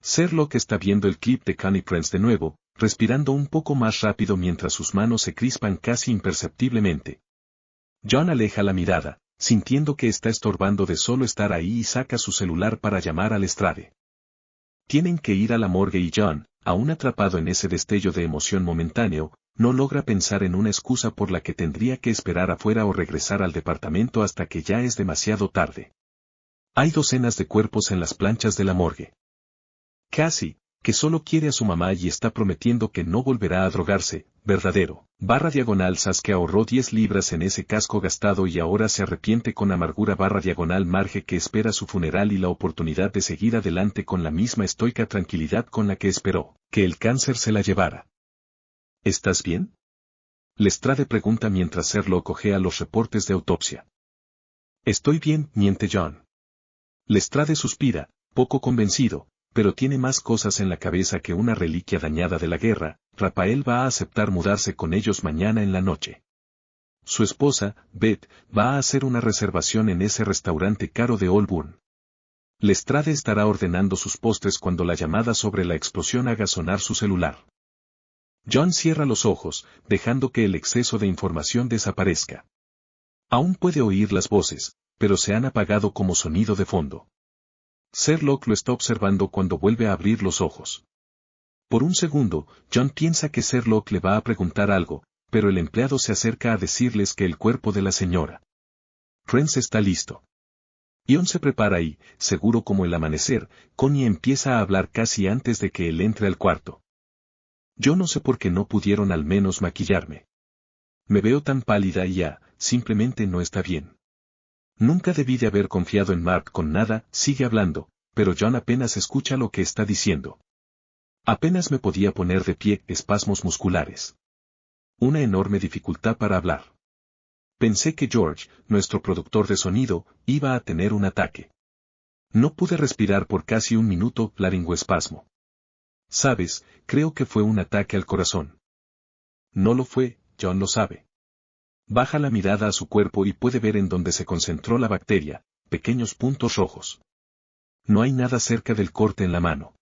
Sherlock está viendo el clip de Connie Prince de nuevo, respirando un poco más rápido mientras sus manos se crispan casi imperceptiblemente. John aleja la mirada, sintiendo que está estorbando de solo estar ahí y saca su celular para llamar al Lestrade. Tienen que ir a la morgue y John, aún atrapado en ese destello de emoción momentáneo, no logra pensar en una excusa por la que tendría que esperar afuera o regresar al departamento hasta que ya es demasiado tarde. Hay docenas de cuerpos en las planchas de la morgue. Cassie, que solo quiere a su mamá y está prometiendo que no volverá a drogarse, verdadero, /Sas que ahorró 10 libras en ese casco gastado y ahora se arrepiente con amargura /Marge que espera su funeral y la oportunidad de seguir adelante con la misma estoica tranquilidad con la que esperó, que el cáncer se la llevara. ¿Estás bien? Lestrade pregunta mientras Sherlock ojea los reportes de autopsia. Estoy bien, miente John. Lestrade suspira, poco convencido, pero tiene más cosas en la cabeza que una reliquia dañada de la guerra. Rafael va a aceptar mudarse con ellos mañana en la noche. Su esposa, Beth, va a hacer una reservación en ese restaurante caro de Holborn. Lestrade estará ordenando sus postres cuando la llamada sobre la explosión haga sonar su celular. John cierra los ojos, dejando que el exceso de información desaparezca. Aún puede oír las voces, pero se han apagado como sonido de fondo. Sherlock lo está observando cuando vuelve a abrir los ojos. Por un segundo, John piensa que Sherlock le va a preguntar algo, pero el empleado se acerca a decirles que el cuerpo de la señora Prince está listo. John se prepara y, seguro como el amanecer, Connie empieza a hablar casi antes de que él entre al cuarto. Yo no sé por qué no pudieron al menos maquillarme. Me veo tan pálida y simplemente no está bien. Nunca debí de haber confiado en Mark con nada, sigue hablando, pero John apenas escucha lo que está diciendo. Apenas me podía poner de pie, espasmos musculares. Una enorme dificultad para hablar. Pensé que George, nuestro productor de sonido, iba a tener un ataque. No pude respirar por casi un minuto, laringoespasmo. Sabes, creo que fue un ataque al corazón. No lo fue, John lo sabe. Baja la mirada a su cuerpo y puede ver en donde se concentró la bacteria, pequeños puntos rojos. No hay nada cerca del corte en la mano.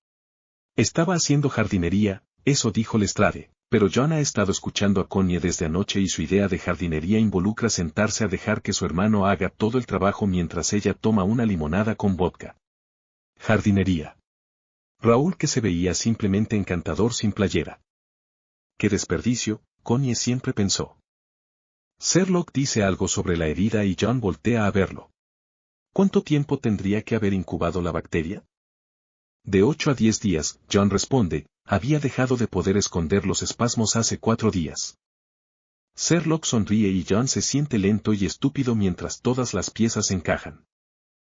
Estaba haciendo jardinería, eso dijo Lestrade, pero John ha estado escuchando a Connie desde anoche y su idea de jardinería involucra sentarse a dejar que su hermano haga todo el trabajo mientras ella toma una limonada con vodka. Jardinería. Raúl, que se veía simplemente encantador sin playera. ¡Qué desperdicio!, Connie siempre pensó. Sherlock dice algo sobre la herida y John voltea a verlo. ¿Cuánto tiempo tendría que haber incubado la bacteria? De 8 a 10 días, John responde, había dejado de poder esconder los espasmos hace 4 días. Sherlock sonríe y John se siente lento y estúpido mientras todas las piezas encajan.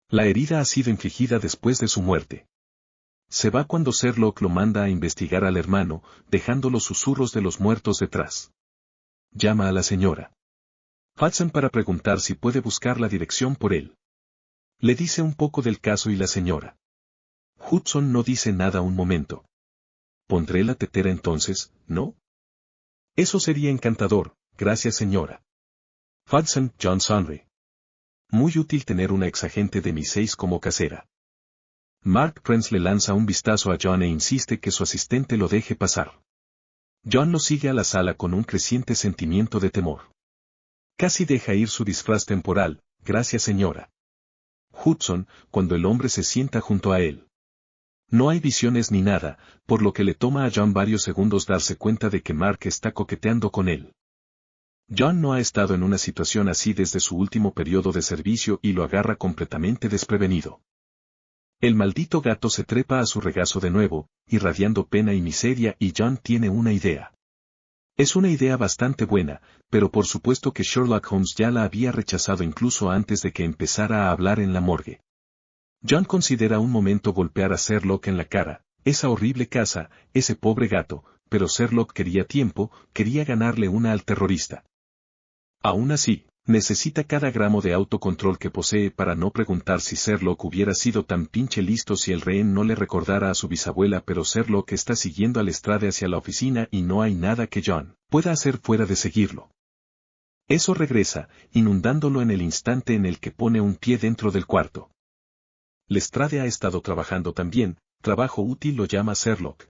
La herida ha sido infligida después de su muerte. Se va cuando Sherlock lo manda a investigar al hermano, dejando los susurros de los muertos detrás. Llama a la señora Hudson para preguntar si puede buscar la dirección por él. Le dice un poco del caso y la señora Hudson no dice nada un momento. ¿Pondré la tetera entonces, no? Eso sería encantador, gracias señora Hudson. John sonríe. Muy útil tener una exagente de Mi-6 como casera. Mark Prince le lanza un vistazo a John e insiste que su asistente lo deje pasar. John lo sigue a la sala con un creciente sentimiento de temor. Casi deja ir su disfraz temporal, gracias señora Hudson, cuando el hombre se sienta junto a él. No hay visiones ni nada, por lo que le toma a John varios segundos darse cuenta de que Mark está coqueteando con él. John no ha estado en una situación así desde su último periodo de servicio y lo agarra completamente desprevenido. El maldito gato se trepa a su regazo de nuevo, irradiando pena y miseria, y John tiene una idea. Es una idea bastante buena, pero por supuesto que Sherlock Holmes ya la había rechazado incluso antes de que empezara a hablar en la morgue. John considera un momento golpear a Sherlock en la cara, esa horrible casa, ese pobre gato, pero Sherlock quería tiempo, quería ganarle una al terrorista. Aún así, necesita cada gramo de autocontrol que posee para no preguntar si Sherlock hubiera sido tan pinche listo si el rehén no le recordara a su bisabuela, pero Sherlock está siguiendo a Lestrade hacia la oficina y no hay nada que John pueda hacer fuera de seguirlo. Eso regresa, inundándolo en el instante en el que pone un pie dentro del cuarto. Lestrade ha estado trabajando también, trabajo útil lo llama Sherlock.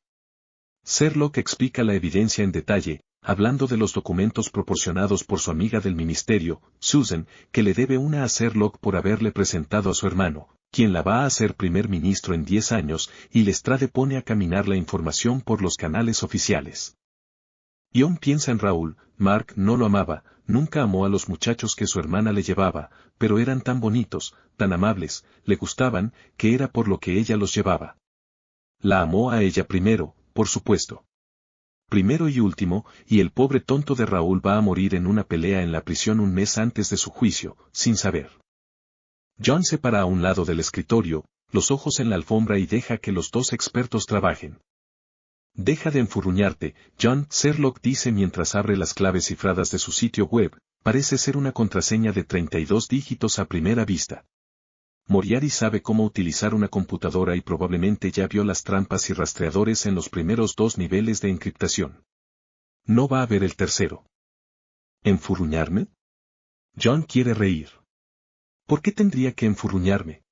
Sherlock explica la evidencia en detalle, hablando de los documentos proporcionados por su amiga del ministerio, Susan, que le debe una a Sherlock por haberle presentado a su hermano, quien la va a hacer primer ministro en 10 años, y Lestrade pone a caminar la información por los canales oficiales. John piensa en Raúl. Mark no lo amaba, nunca amó a los muchachos que su hermana le llevaba, pero eran tan bonitos, tan amables, le gustaban, que era por lo que ella los llevaba. La amó a ella primero, por supuesto. Primero y último, y el pobre tonto de Raúl va a morir en una pelea en la prisión un mes antes de su juicio, sin saber. John se para a un lado del escritorio, los ojos en la alfombra y deja que los dos expertos trabajen. Deja de enfurruñarte, John, Sherlock dice mientras abre las claves cifradas de su sitio web, parece ser una contraseña de 32 dígitos a primera vista. Moriarty sabe cómo utilizar una computadora y probablemente ya vio las trampas y rastreadores en los primeros 2 niveles de encriptación. No va a ver el tercero. ¿Enfurruñarme? John quiere reír. ¿Por qué tendría que enfurruñarme?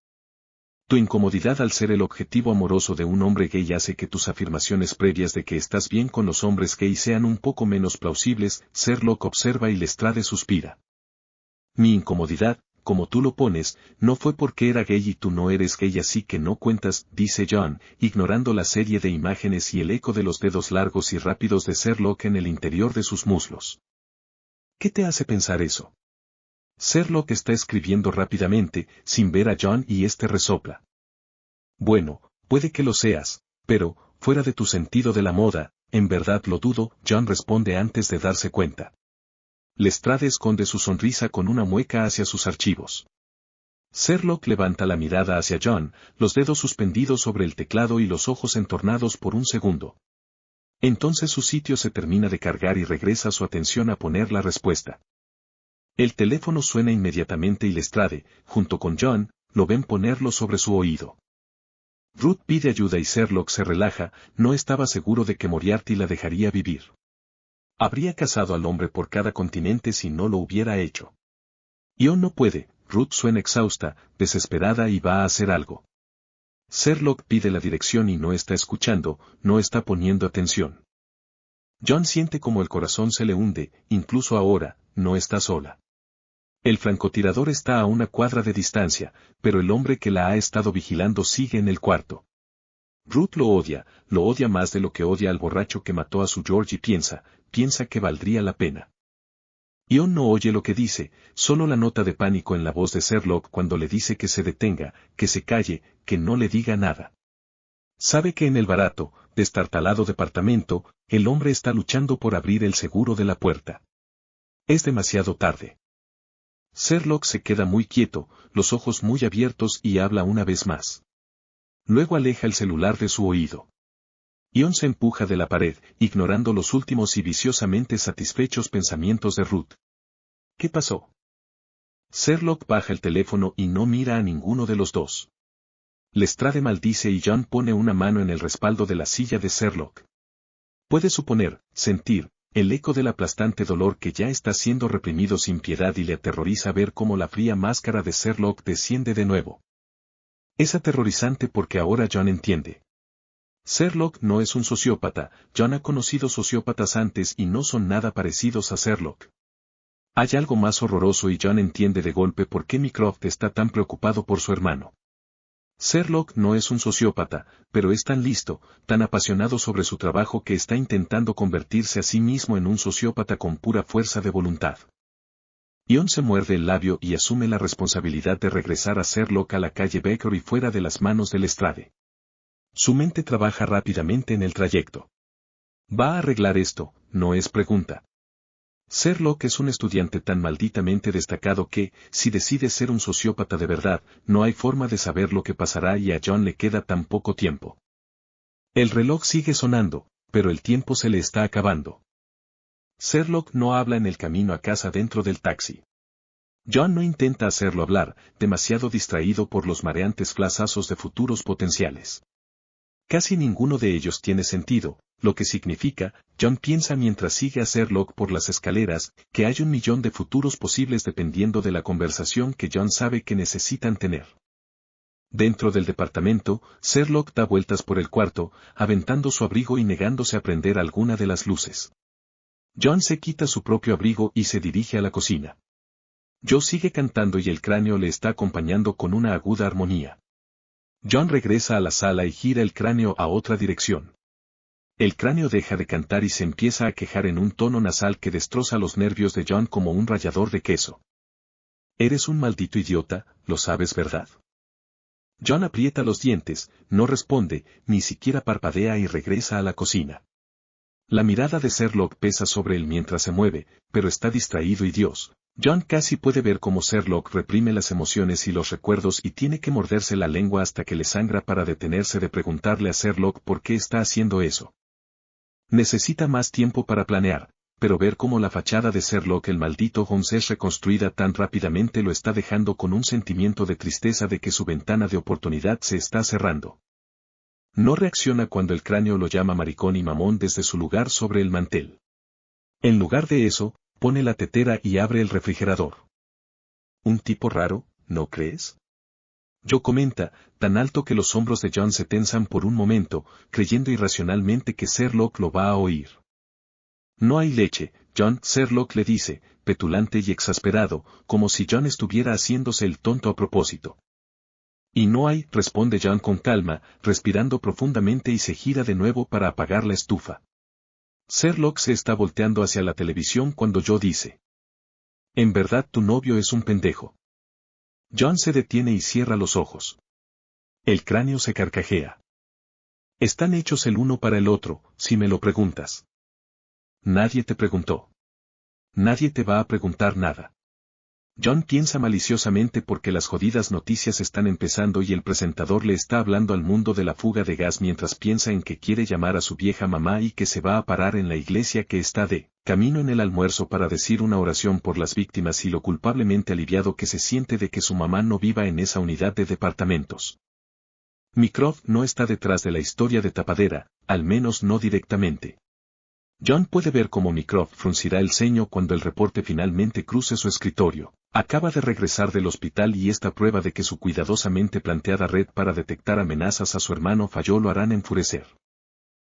Tu incomodidad al ser el objetivo amoroso de un hombre gay hace que tus afirmaciones previas de que estás bien con los hombres gay sean un poco menos plausibles. Sherlock observa y Lestrade suspira. Mi incomodidad, como tú lo pones, no fue porque era gay y tú no eres gay, así que no cuentas, dice John, ignorando la serie de imágenes y el eco de los dedos largos y rápidos de Sherlock en el interior de sus muslos. ¿Qué te hace pensar eso? Sherlock está escribiendo rápidamente, sin ver a John, y este resopla. Bueno, puede que lo seas, pero, fuera de tu sentido de la moda, en verdad lo dudo, John responde antes de darse cuenta. Lestrade esconde su sonrisa con una mueca hacia sus archivos. Sherlock levanta la mirada hacia John, los dedos suspendidos sobre el teclado y los ojos entornados por un segundo. Entonces su sitio se termina de cargar y regresa su atención a poner la respuesta. El teléfono suena inmediatamente y Lestrade, junto con John, lo ven ponerlo sobre su oído. Ruth pide ayuda y Sherlock se relaja, no estaba seguro de que Moriarty la dejaría vivir. Habría cazado al hombre por cada continente si no lo hubiera hecho. Ion no puede, Ruth suena exhausta, desesperada y va a hacer algo. Sherlock pide la dirección y no está escuchando, no está poniendo atención. John siente como el corazón se le hunde, incluso ahora, no está sola. El francotirador está a una cuadra de distancia, pero el hombre que la ha estado vigilando sigue en el cuarto. Ruth lo odia más de lo que odia al borracho que mató a su George y piensa que valdría la pena. Ion no oye lo que dice, solo la nota de pánico en la voz de Sherlock cuando le dice que se detenga, que se calle, que no le diga nada. Sabe que en el barato, destartalado departamento, el hombre está luchando por abrir el seguro de la puerta. Es demasiado tarde. Sherlock se queda muy quieto, los ojos muy abiertos y habla una vez más. Luego aleja el celular de su oído. Ion se empuja de la pared, ignorando los últimos y viciosamente satisfechos pensamientos de Ruth. ¿Qué pasó? Sherlock baja el teléfono y no mira a ninguno de los dos. Lestrade maldice y John pone una mano en el respaldo de la silla de Sherlock. Puede suponer, sentir, el eco del aplastante dolor que ya está siendo reprimido sin piedad y le aterroriza ver cómo la fría máscara de Sherlock desciende de nuevo. Es aterrorizante porque ahora John entiende. Sherlock no es un sociópata, John ha conocido sociópatas antes y no son nada parecidos a Sherlock. Hay algo más horroroso y John entiende de golpe por qué Mycroft está tan preocupado por su hermano. Sherlock no es un sociópata, pero es tan listo, tan apasionado sobre su trabajo que está intentando convertirse a sí mismo en un sociópata con pura fuerza de voluntad. Ion se muerde el labio y asume la responsabilidad de regresar a Sherlock a la calle Baker y fuera de las manos de Lestrade. Su mente trabaja rápidamente en el trayecto. ¿Va a arreglar esto? No es pregunta. Sherlock es un estudiante tan malditamente destacado que, si decide ser un sociópata de verdad, no hay forma de saber lo que pasará y a John le queda tan poco tiempo. El reloj sigue sonando, pero el tiempo se le está acabando. Sherlock no habla en el camino a casa dentro del taxi. John no intenta hacerlo hablar, demasiado distraído por los mareantes flashazos de futuros potenciales. Casi ninguno de ellos tiene sentido, lo que significa, John piensa mientras sigue a Sherlock por las escaleras, que hay 1.000.000 de futuros posibles dependiendo de la conversación que John sabe que necesitan tener. Dentro del departamento, Sherlock da vueltas por el cuarto, aventando su abrigo y negándose a prender alguna de las luces. John se quita su propio abrigo y se dirige a la cocina. Joe sigue cantando y el cráneo le está acompañando con una aguda armonía. John regresa a la sala y gira el cráneo a otra dirección. El cráneo deja de cantar y se empieza a quejar en un tono nasal que destroza los nervios de John como un rallador de queso. Eres un maldito idiota, lo sabes, ¿verdad? John aprieta los dientes, no responde, ni siquiera parpadea y regresa a la cocina. La mirada de Sherlock pesa sobre él mientras se mueve, pero está distraído y John casi puede ver cómo Sherlock reprime las emociones y los recuerdos y tiene que morderse la lengua hasta que le sangra para detenerse de preguntarle a Sherlock por qué está haciendo eso. Necesita más tiempo para planear, pero ver cómo la fachada de Sherlock el maldito Holmes es reconstruida tan rápidamente lo está dejando con un sentimiento de tristeza de que su ventana de oportunidad se está cerrando. No reacciona cuando el cráneo lo llama maricón y mamón desde su lugar sobre el mantel. En lugar de eso, pone la tetera y abre el refrigerador. Un tipo raro, ¿no crees? Joe comenta, tan alto que los hombros de John se tensan por un momento, creyendo irracionalmente que Sherlock lo va a oír. No hay leche, John, Sherlock le dice, petulante y exasperado, como si John estuviera haciéndose el tonto a propósito. Y no hay, responde John con calma, respirando profundamente y se gira de nuevo para apagar la estufa. Sherlock se está volteando hacia la televisión cuando Joe dice: En verdad tu novio es un pendejo. John se detiene y cierra los ojos. El cráneo se carcajea. Están hechos el uno para el otro, si me lo preguntas. Nadie te preguntó. Nadie te va a preguntar nada. John piensa maliciosamente porque las jodidas noticias están empezando y el presentador le está hablando al mundo de la fuga de gas mientras piensa en que quiere llamar a su vieja mamá y que se va a parar en la iglesia que está de camino en el almuerzo para decir una oración por las víctimas y lo culpablemente aliviado que se siente de que su mamá no viva en esa unidad de departamentos. Mycroft no está detrás de la historia de Tapadera, al menos no directamente. John puede ver cómo Mycroft fruncirá el ceño cuando el reporte finalmente cruce su escritorio. Acaba de regresar del hospital y esta prueba de que su cuidadosamente planteada red para detectar amenazas a su hermano falló lo harán enfurecer.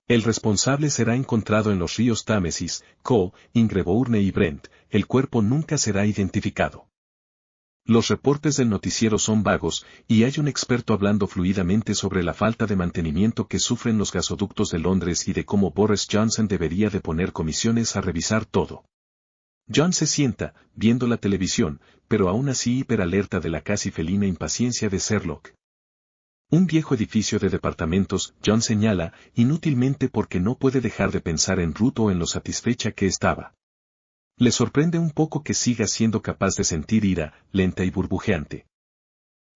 El responsable será encontrado en los ríos Támesis, Co, Ingrebourne y Brent, el cuerpo nunca será identificado. Los reportes del noticiero son vagos, y hay un experto hablando fluidamente sobre la falta de mantenimiento que sufren los gasoductos de Londres y de cómo Boris Johnson debería de poner comisiones a revisar todo. John se sienta, viendo la televisión, pero aún así hiperalerta de la casi felina impaciencia de Sherlock. Un viejo edificio de departamentos, John señala, inútilmente porque no puede dejar de pensar en Ruth o en lo satisfecha que estaba. Le sorprende un poco que siga siendo capaz de sentir ira, lenta y burbujeante.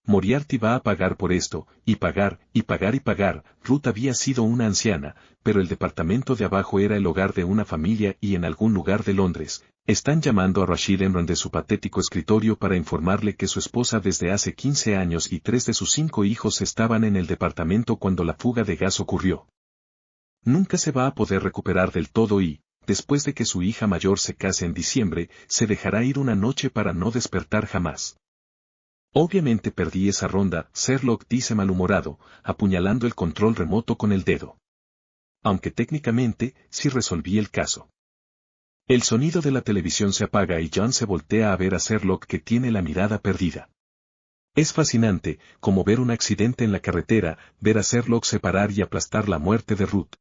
Moriarty va a pagar por esto, y pagar, y pagar y pagar. Ruth había sido una anciana, pero el departamento de abajo era el hogar de una familia y en algún lugar de Londres. Están llamando a Rashid Emran de su patético escritorio para informarle que su esposa desde hace 15 años y 3 de sus 5 hijos estaban en el departamento cuando la fuga de gas ocurrió. Nunca se va a poder recuperar del todo y, después de que su hija mayor se case en diciembre, se dejará ir una noche para no despertar jamás. Obviamente perdí esa ronda, Sherlock dice malhumorado, apuñalando el control remoto con el dedo. Aunque técnicamente, sí resolví el caso. El sonido de la televisión se apaga y John se voltea a ver a Sherlock que tiene la mirada perdida. Es fascinante, como ver un accidente en la carretera, ver a Sherlock separar y aplastar la muerte de Ruth.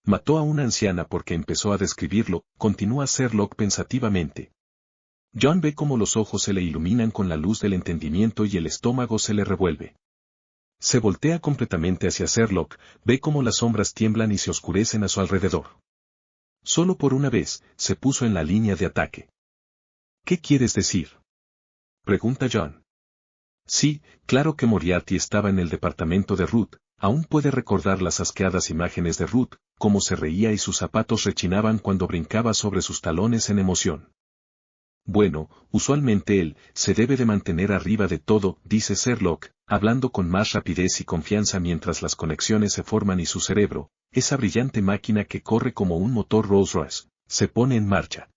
Mató a una anciana porque empezó a describirlo, continúa Sherlock pensativamente. John ve cómo los ojos se le iluminan con la luz del entendimiento y el estómago se le revuelve. Se voltea completamente hacia Sherlock, ve cómo las sombras tiemblan y se oscurecen a su alrededor. Solo por una vez, se puso en la línea de ataque. ¿Qué quieres decir?, pregunta John. Sí, claro que Moriarty estaba en el departamento de Ruth, aún puede recordar las asqueadas imágenes de Ruth, cómo se reía y sus zapatos rechinaban cuando brincaba sobre sus talones en emoción. Bueno, usualmente él se debe de mantener arriba de todo, dice Sherlock, hablando con más rapidez y confianza mientras las conexiones se forman y su cerebro, esa brillante máquina que corre como un motor Rolls-Royce, se pone en marcha.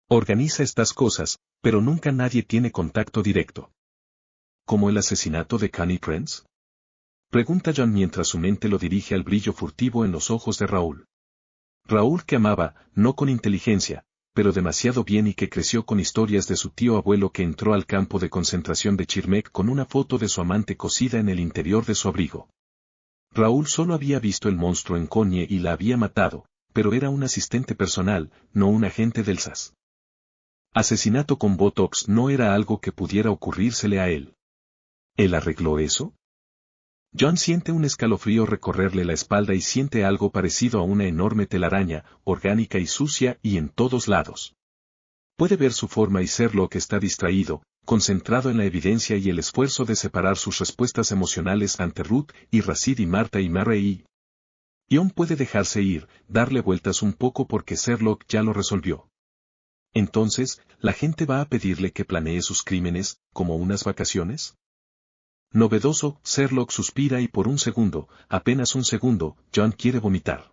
Organiza estas cosas, pero nunca nadie tiene contacto directo. ¿Como el asesinato de Connie Prince?, pregunta John mientras su mente lo dirige al brillo furtivo en los ojos de Raúl. Raúl que amaba, no con inteligencia, pero demasiado bien y que creció con historias de su tío abuelo que entró al campo de concentración de Chirmec con una foto de su amante cosida en el interior de su abrigo. Raúl solo había visto el monstruo en Cogne y la había matado, pero era un asistente personal, no un agente del SAS. Asesinato con Botox no era algo que pudiera ocurrírsele a él. ¿Él arregló eso? John siente un escalofrío recorrerle la espalda y siente algo parecido a una enorme telaraña, orgánica y sucia y en todos lados. Puede ver su forma y Sherlock está distraído, concentrado en la evidencia y el esfuerzo de separar sus respuestas emocionales ante Ruth y Rashid y Marta y Mary. John puede dejarse ir, darle vueltas un poco porque Sherlock ya lo resolvió. Entonces, ¿la gente va a pedirle que planee sus crímenes, como unas vacaciones? Novedoso, Sherlock suspira y por un segundo, apenas un segundo, John quiere vomitar.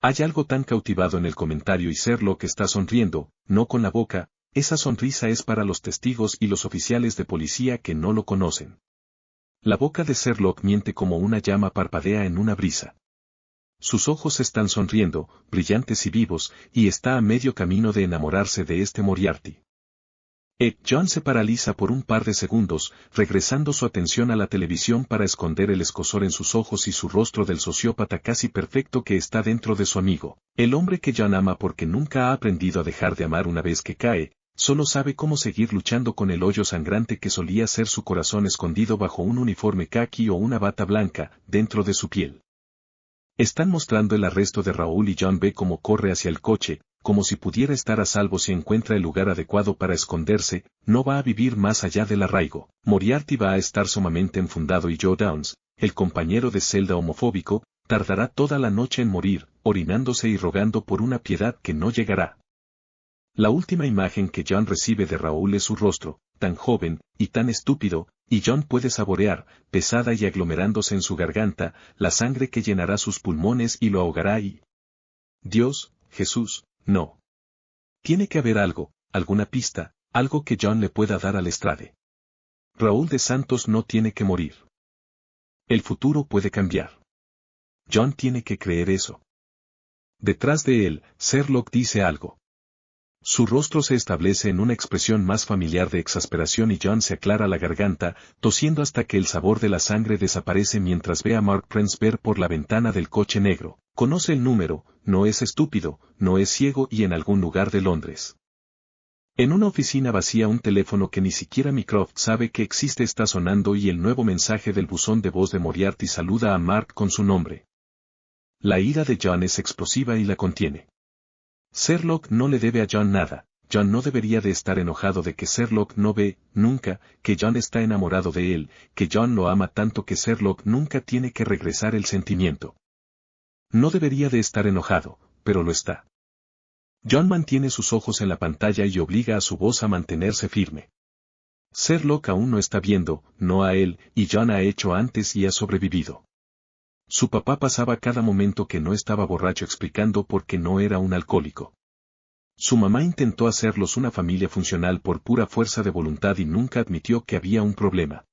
Hay algo tan cautivado en el comentario y Sherlock está sonriendo, no con la boca, esa sonrisa es para los testigos y los oficiales de policía que no lo conocen. La boca de Sherlock miente como una llama parpadea en una brisa. Sus ojos están sonriendo, brillantes y vivos, y está a medio camino de enamorarse de este Moriarty. John se paraliza por un par de segundos, regresando su atención a la televisión para esconder el escozor en sus ojos y su rostro del sociópata casi perfecto que está dentro de su amigo. El hombre que John ama porque nunca ha aprendido a dejar de amar una vez que cae, solo sabe cómo seguir luchando con el hoyo sangrante que solía ser su corazón escondido bajo un uniforme caqui o una bata blanca, dentro de su piel. Están mostrando el arresto de Raúl y John ve cómo corre hacia el coche, como si pudiera estar a salvo si encuentra el lugar adecuado para esconderse, no va a vivir más allá del arraigo. Moriarty va a estar sumamente enfundado y Joe Downs, el compañero de celda homofóbico, tardará toda la noche en morir, orinándose y rogando por una piedad que no llegará. La última imagen que John recibe de Raúl es su rostro, tan joven, y tan estúpido, y John puede saborear, pesada y aglomerándose en su garganta, la sangre que llenará sus pulmones y lo ahogará y... Dios, Jesús, no. Tiene que haber algo, alguna pista, algo que John le pueda dar al Lestrade. Raúl de Santos no tiene que morir. El futuro puede cambiar. John tiene que creer eso. Detrás de él, Sherlock dice algo. Su rostro se establece en una expresión más familiar de exasperación y John se aclara la garganta, tosiendo hasta que el sabor de la sangre desaparece mientras ve a Mark Prince ver por la ventana del coche negro. Conoce el número, no es estúpido, no es ciego y en algún lugar de Londres. En una oficina vacía un teléfono que ni siquiera Mycroft sabe que existe está sonando y el nuevo mensaje del buzón de voz de Moriarty saluda a Mark con su nombre. La ira de John es explosiva y la contiene. Sherlock no le debe a John nada, John no debería de estar enojado de que Sherlock no ve, nunca, que John está enamorado de él, que John lo ama tanto que Sherlock nunca tiene que regresar el sentimiento. No debería de estar enojado, pero lo está. John mantiene sus ojos en la pantalla y obliga a su voz a mantenerse firme. Sherlock aún no está viendo, no a él, y John ha hecho antes y ha sobrevivido. Su papá pasaba cada momento que no estaba borracho explicando por qué no era un alcohólico. Su mamá intentó hacerlos una familia funcional por pura fuerza de voluntad y nunca admitió que había un problema.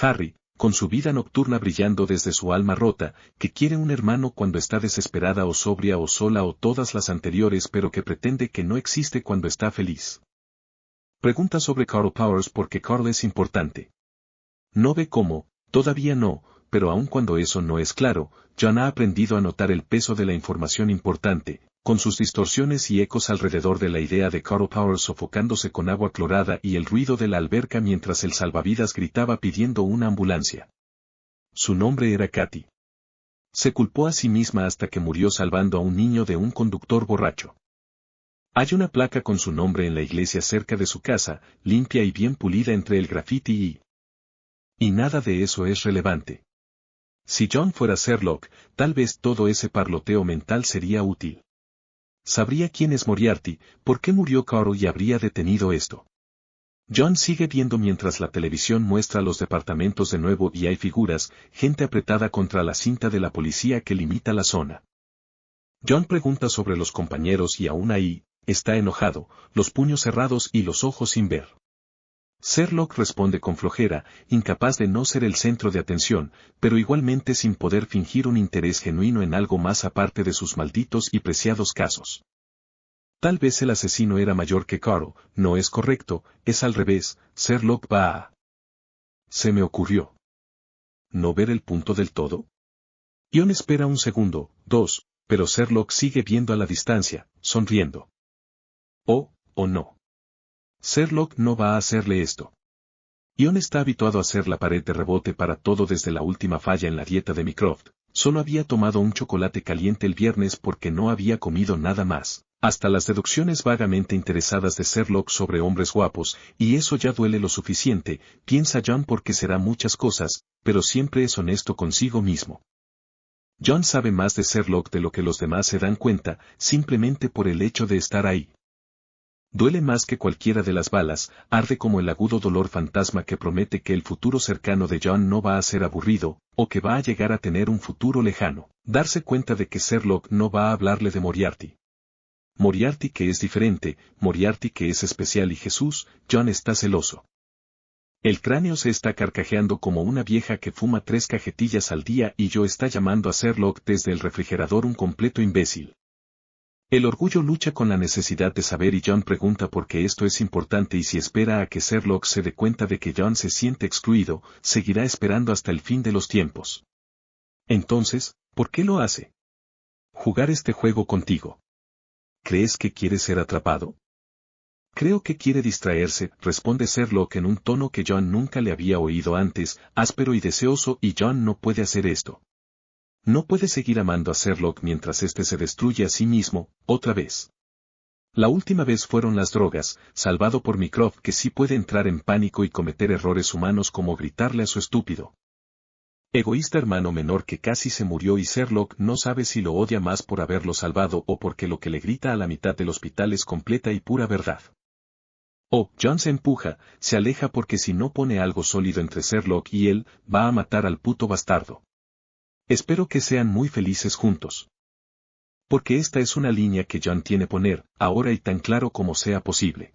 Harry, con su vida nocturna brillando desde su alma rota, que quiere un hermano cuando está desesperada o sobria o sola o todas las anteriores pero que pretende que no existe cuando está feliz. Pregunta sobre Carl Powers porque Carl es importante. No ve cómo, todavía no, pero aun cuando eso no es claro, John ha aprendido a notar el peso de la información importante, con sus distorsiones y ecos alrededor de la idea de Carl Powers sofocándose con agua clorada y el ruido de la alberca mientras el salvavidas gritaba pidiendo una ambulancia. Su nombre era Katy. Se culpó a sí misma hasta que murió salvando a un niño de un conductor borracho. Hay una placa con su nombre en la iglesia cerca de su casa, limpia y bien pulida entre el graffiti y nada de eso es relevante. Si John fuera Sherlock, tal vez todo ese parloteo mental sería útil. Sabría quién es Moriarty, por qué murió Carl y habría detenido esto. John sigue viendo mientras la televisión muestra los departamentos de nuevo y hay figuras, gente apretada contra la cinta de la policía que limita la zona. John pregunta sobre los compañeros y aún ahí, está enojado, los puños cerrados y los ojos sin ver. Sherlock responde con flojera, incapaz de no ser el centro de atención, pero igualmente sin poder fingir un interés genuino en algo más aparte de sus malditos y preciados casos. Tal vez el asesino era mayor que Carl, no es correcto, es al revés, Sherlock va a... Se me ocurrió. ¿No ver el punto del todo? John espera un segundo, dos, pero Sherlock sigue viendo a la distancia, sonriendo. ¿O no? Sherlock no va a hacerle esto. John está habituado a ser la pared de rebote para todo desde la última falla en la dieta de Mycroft. Solo había tomado un chocolate caliente el viernes porque no había comido nada más. Hasta las deducciones vagamente interesadas de Sherlock sobre hombres guapos, y eso ya duele lo suficiente, piensa John porque será muchas cosas, pero siempre es honesto consigo mismo. John sabe más de Sherlock de lo que los demás se dan cuenta, simplemente por el hecho de estar ahí. Duele más que cualquiera de las balas, arde como el agudo dolor fantasma que promete que el futuro cercano de John no va a ser aburrido, o que va a llegar a tener un futuro lejano. Darse cuenta de que Sherlock no va a hablarle de Moriarty. Moriarty que es diferente, Moriarty que es especial y Jesús, John está celoso. El cráneo se está carcajeando como una vieja que fuma 3 cajetillas al día y yo está llamando a Sherlock desde el refrigerador un completo imbécil. El orgullo lucha con la necesidad de saber y John pregunta por qué esto es importante y si espera a que Sherlock se dé cuenta de que John se siente excluido, seguirá esperando hasta el fin de los tiempos. Entonces, ¿por qué lo hace? Jugar este juego contigo. ¿Crees que quiere ser atrapado? Creo que quiere distraerse, responde Sherlock en un tono que John nunca le había oído antes, áspero y deseoso y John no puede hacer esto. No puede seguir amando a Sherlock mientras éste se destruye a sí mismo, otra vez. La última vez fueron las drogas, salvado por Mycroft, que sí puede entrar en pánico y cometer errores humanos como gritarle a su estúpido, egoísta hermano menor que casi se murió, y Sherlock no sabe si lo odia más por haberlo salvado o porque lo que le grita a la mitad del hospital es completa y pura verdad. John se empuja, se aleja, porque si no pone algo sólido entre Sherlock y él, va a matar al puto bastardo. Espero que sean muy felices juntos. Porque esta es una línea que John tiene poner, ahora y tan claro como sea posible.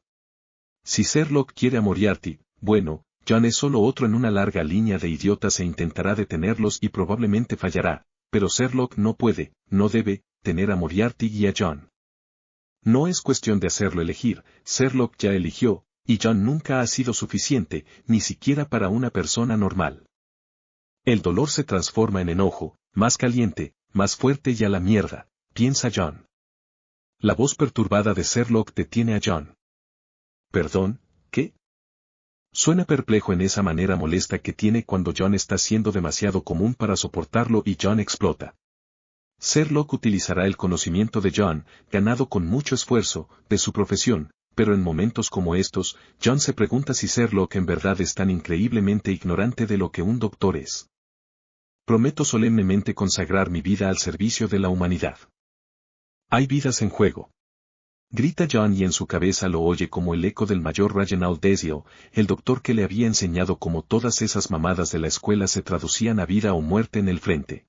Si Sherlock quiere a Moriarty, bueno, John es solo otro en una larga línea de idiotas e intentará detenerlos y probablemente fallará, pero Sherlock no puede, no debe, tener a Moriarty y a John. No es cuestión de hacerlo elegir, Sherlock ya eligió, y John nunca ha sido suficiente, ni siquiera para una persona normal. El dolor se transforma en enojo, más caliente, más fuerte, y a la mierda, piensa John. La voz perturbada de Sherlock detiene a John. ¿Perdón? ¿Qué? Suena perplejo en esa manera molesta que tiene cuando John está siendo demasiado común para soportarlo y John explota. Sherlock utilizará el conocimiento de John, ganado con mucho esfuerzo, de su profesión, pero en momentos como estos, John se pregunta si Sherlock en verdad es tan increíblemente ignorante de lo que un doctor es. Prometo solemnemente consagrar mi vida al servicio de la humanidad. Hay vidas en juego. Grita John, y en su cabeza lo oye como el eco del mayor Reginald Desiel, el doctor que le había enseñado cómo todas esas mamadas de la escuela se traducían a vida o muerte en el frente.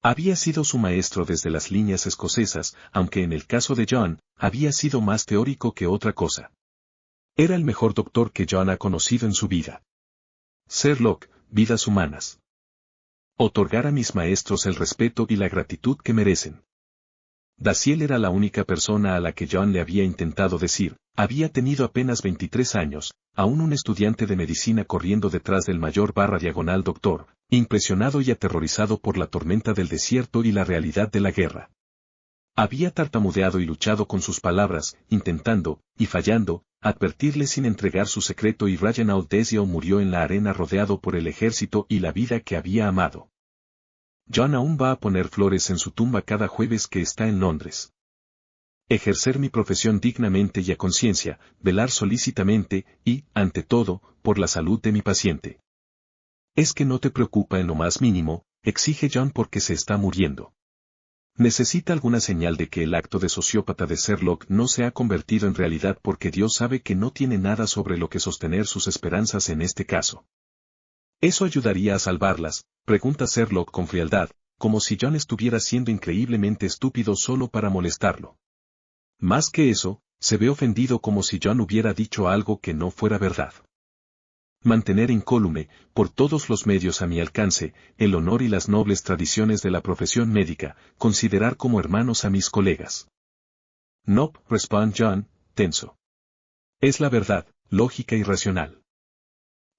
Había sido su maestro desde las líneas escocesas, aunque en el caso de John, había sido más teórico que otra cosa. Era el mejor doctor que John ha conocido en su vida. Sherlock, vidas humanas. Otorgar a mis maestros el respeto y la gratitud que merecen. Dasiel era la única persona a la que John le había intentado decir, había tenido apenas 23 años, aún un estudiante de medicina corriendo detrás del mayor / doctor, impresionado y aterrorizado por la tormenta del desierto y la realidad de la guerra. Había tartamudeado y luchado con sus palabras, intentando, y fallando, advertirle sin entregar su secreto, y Reginald Desiel murió en la arena rodeado por el ejército y la vida que había amado. John aún va a poner flores en su tumba cada jueves que está en Londres. Ejercer mi profesión dignamente y a conciencia, velar solícitamente, y, ante todo, por la salud de mi paciente. ¿Es que no te preocupa en lo más mínimo?, exige John, porque se está muriendo. Necesita alguna señal de que el acto de sociópata de Sherlock no se ha convertido en realidad, porque Dios sabe que no tiene nada sobre lo que sostener sus esperanzas en este caso. ¿Eso ayudaría a salvarlas?, pregunta Sherlock con frialdad, como si John estuviera siendo increíblemente estúpido solo para molestarlo. Más que eso, se ve ofendido, como si John hubiera dicho algo que no fuera verdad. Mantener incólume, por todos los medios a mi alcance, el honor y las nobles tradiciones de la profesión médica, considerar como hermanos a mis colegas. No, responde John, tenso. Es la verdad, lógica y racional.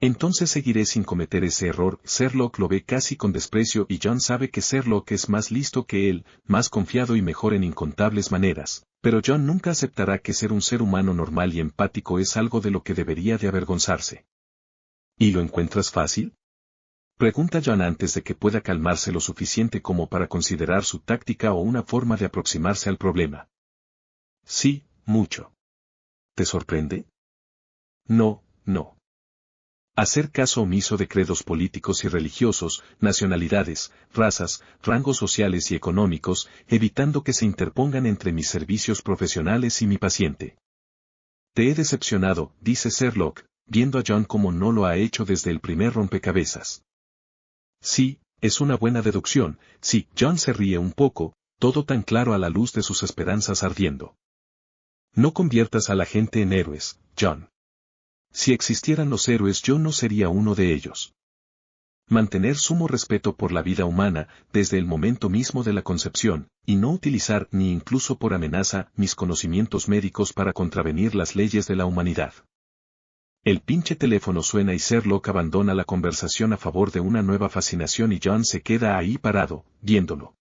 Entonces seguiré sin cometer ese error. Sherlock lo ve casi con desprecio, y John sabe que Sherlock es más listo que él, más confiado y mejor en incontables maneras, pero John nunca aceptará que ser un ser humano normal y empático es algo de lo que debería de avergonzarse. ¿Y lo encuentras fácil?, pregunta John antes de que pueda calmarse lo suficiente como para considerar su táctica o una forma de aproximarse al problema. Sí, mucho. ¿Te sorprende? No, no. Hacer caso omiso de credos políticos y religiosos, nacionalidades, razas, rangos sociales y económicos, evitando que se interpongan entre mis servicios profesionales y mi paciente. Te he decepcionado, dice Sherlock, viendo a John como no lo ha hecho desde el primer rompecabezas. Sí, es una buena deducción. Sí, John se ríe un poco, todo tan claro a la luz de sus esperanzas ardiendo. No conviertas a la gente en héroes, John. Si existieran los héroes, yo no sería uno de ellos. Mantener sumo respeto por la vida humana, desde el momento mismo de la concepción, y no utilizar ni incluso por amenaza mis conocimientos médicos para contravenir las leyes de la humanidad. El pinche teléfono suena y Sherlock abandona la conversación a favor de una nueva fascinación, y John se queda ahí parado, viéndolo.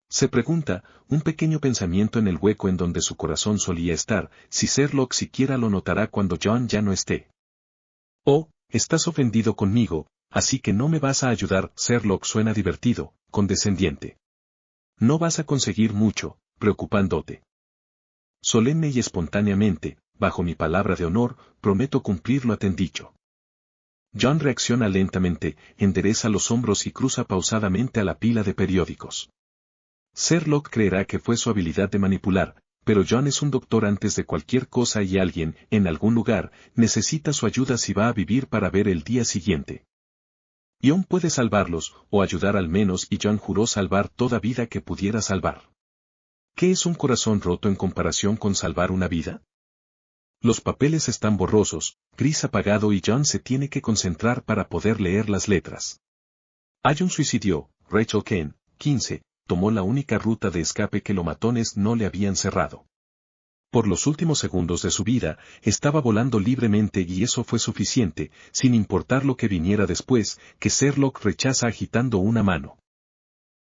Se pregunta, un pequeño pensamiento en el hueco en donde su corazón solía estar, si Sherlock siquiera lo notará cuando John ya no esté. Oh, estás ofendido conmigo, así que no me vas a ayudar. Sherlock suena divertido, condescendiente. No vas a conseguir mucho, preocupándote. Solemne y espontáneamente, bajo mi palabra de honor, prometo cumplir lo dicho. John reacciona lentamente, endereza los hombros y cruza pausadamente a la pila de periódicos. Sherlock creerá que fue su habilidad de manipular, pero John es un doctor antes de cualquier cosa y alguien, en algún lugar, necesita su ayuda si va a vivir para ver el día siguiente. Ion puede salvarlos, o ayudar al menos, y John juró salvar toda vida que pudiera salvar. ¿Qué es un corazón roto en comparación con salvar una vida? Los papeles están borrosos, gris apagado y John se tiene que concentrar para poder leer las letras. Hay un suicidio, Rachel Kane, 15, tomó la única ruta de escape que los matones no le habían cerrado. Por los últimos segundos de su vida, estaba volando libremente y eso fue suficiente, sin importar lo que viniera después, que Sherlock rechaza agitando una mano.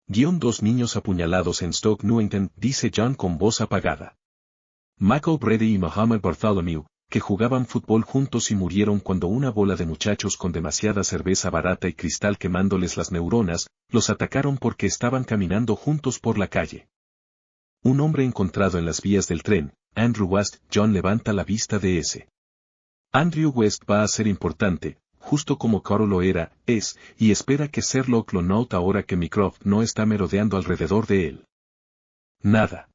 Dos niños apuñalados en Stoke Newington, dice John con voz apagada. Michael Brady y Mohammed Bartholomew, que jugaban fútbol juntos y murieron cuando una bola de muchachos con demasiada cerveza barata y cristal quemándoles las neuronas, los atacaron porque estaban caminando juntos por la calle. Un hombre encontrado en las vías del tren, Andrew West. John levanta la vista de ese. Andrew West va a ser importante, justo como Carol lo era, y espera que Sherlock lo note ahora que Mycroft no está merodeando alrededor de él. Nada.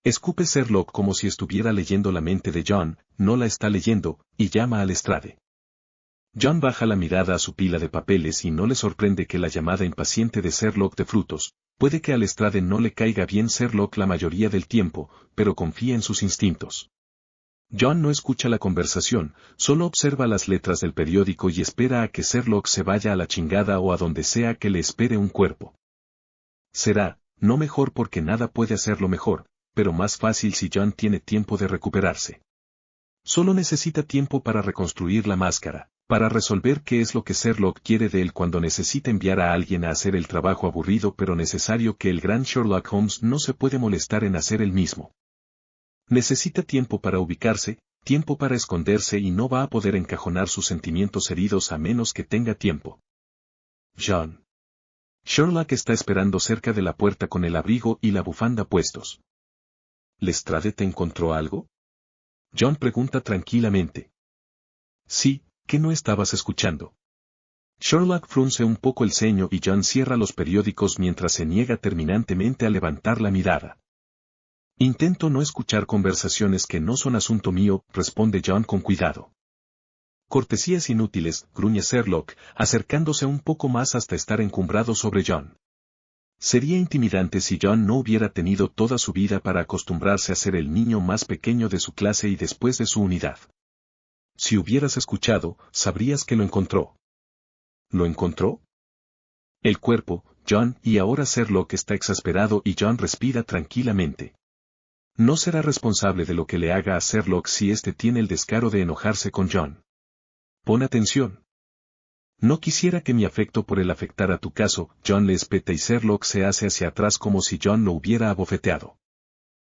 Escupe Sherlock como si estuviera leyendo la mente de John, no la está leyendo, y llama a Lestrade. John baja la mirada a su pila de papeles y no le sorprende que la llamada impaciente de Sherlock de frutos. Puede que a Lestrade no le caiga bien Sherlock la mayoría del tiempo, pero confía en sus instintos. John no escucha la conversación, solo observa las letras del periódico y espera a que Sherlock se vaya a la chingada o a donde sea que le espere un cuerpo. Será, no mejor porque nada puede hacerlo mejor, pero más fácil si John tiene tiempo de recuperarse. Solo necesita tiempo para reconstruir la máscara, para resolver qué es lo que Sherlock quiere de él cuando necesita enviar a alguien a hacer el trabajo aburrido pero necesario que el gran Sherlock Holmes no se puede molestar en hacer él mismo. Necesita tiempo para ubicarse, tiempo para esconderse y no va a poder encajonar sus sentimientos heridos a menos que tenga tiempo. John. Sherlock está esperando cerca de la puerta con el abrigo y la bufanda puestos. ¿Lestrade te encontró algo? John pregunta tranquilamente. Sí, ¿qué no estabas escuchando? Sherlock frunce un poco el ceño y John cierra los periódicos mientras se niega terminantemente a levantar la mirada. Intento no escuchar conversaciones que no son asunto mío, responde John con cuidado. Cortesías inútiles, gruñe Sherlock, acercándose un poco más hasta estar encumbrado sobre John. Sería intimidante si John no hubiera tenido toda su vida para acostumbrarse a ser el niño más pequeño de su clase y después de su unidad. Si hubieras escuchado, sabrías que lo encontró. ¿Lo encontró? El cuerpo, John, y ahora Sherlock está exasperado y John respira tranquilamente. No será responsable de lo que le haga a Sherlock si éste tiene el descaro de enojarse con John. Pon atención. No quisiera que mi afecto por él afectara tu caso, John le espeta y Sherlock se hace hacia atrás como si John lo hubiera abofeteado.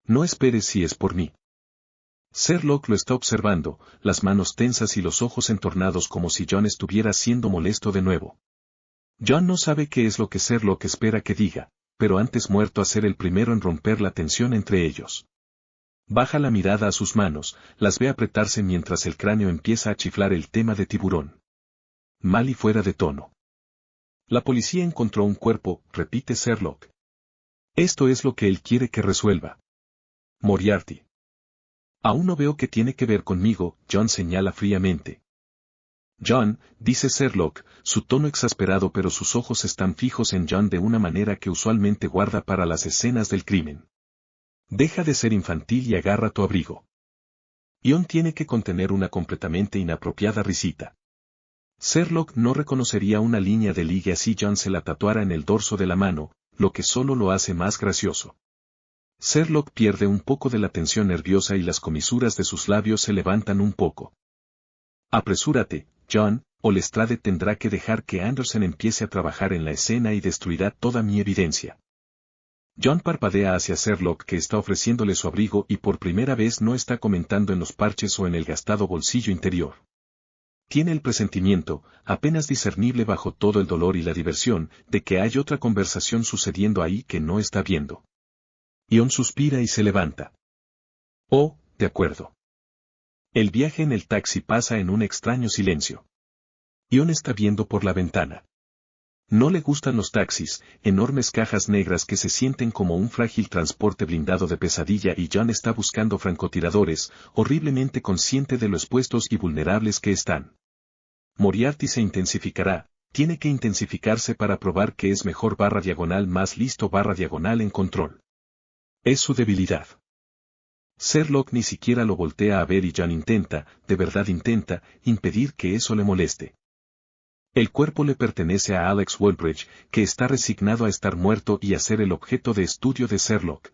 No esperes si es por mí. Sherlock lo está observando, las manos tensas y los ojos entornados como si John estuviera siendo molesto de nuevo. John no sabe qué es lo que Sherlock espera que diga, pero antes muerto a ser el primero en romper la tensión entre ellos. Baja la mirada a sus manos, las ve apretarse mientras el cráneo empieza a chiflar el tema de tiburón. Mal y fuera de tono. La policía encontró un cuerpo, repite Sherlock. Esto es lo que él quiere que resuelva. Moriarty. Aún no veo qué tiene que ver conmigo, John señala fríamente. John, dice Sherlock, su tono exasperado pero sus ojos están fijos en John de una manera que usualmente guarda para las escenas del crimen. Deja de ser infantil y agarra tu abrigo. John tiene que contener una completamente inapropiada risita. Sherlock no reconocería una línea de ligue si John se la tatuara en el dorso de la mano, lo que solo lo hace más gracioso. Sherlock pierde un poco de la tensión nerviosa y las comisuras de sus labios se levantan un poco. Apresúrate, John, o Lestrade tendrá que dejar que Anderson empiece a trabajar en la escena y destruirá toda mi evidencia. John parpadea hacia Sherlock que está ofreciéndole su abrigo y por primera vez no está comentando en los parches o en el gastado bolsillo interior. Tiene el presentimiento, apenas discernible bajo todo el dolor y la diversión, de que hay otra conversación sucediendo ahí que no está viendo. John suspira y se levanta. Oh, de acuerdo. El viaje en el taxi pasa en un extraño silencio. Ion está viendo por la ventana. No le gustan los taxis, enormes cajas negras que se sienten como un frágil transporte blindado de pesadilla, y John está buscando francotiradores, horriblemente consciente de lo expuestos y vulnerables que están. Moriarty se intensificará, tiene que intensificarse para probar que es mejor /diagonal más listo /diagonal en control. Es su debilidad. Sherlock ni siquiera lo voltea a ver y John intenta, de verdad intenta, impedir que eso le moleste. El cuerpo le pertenece a Alex Wallbridge, que está resignado a estar muerto y a ser el objeto de estudio de Sherlock.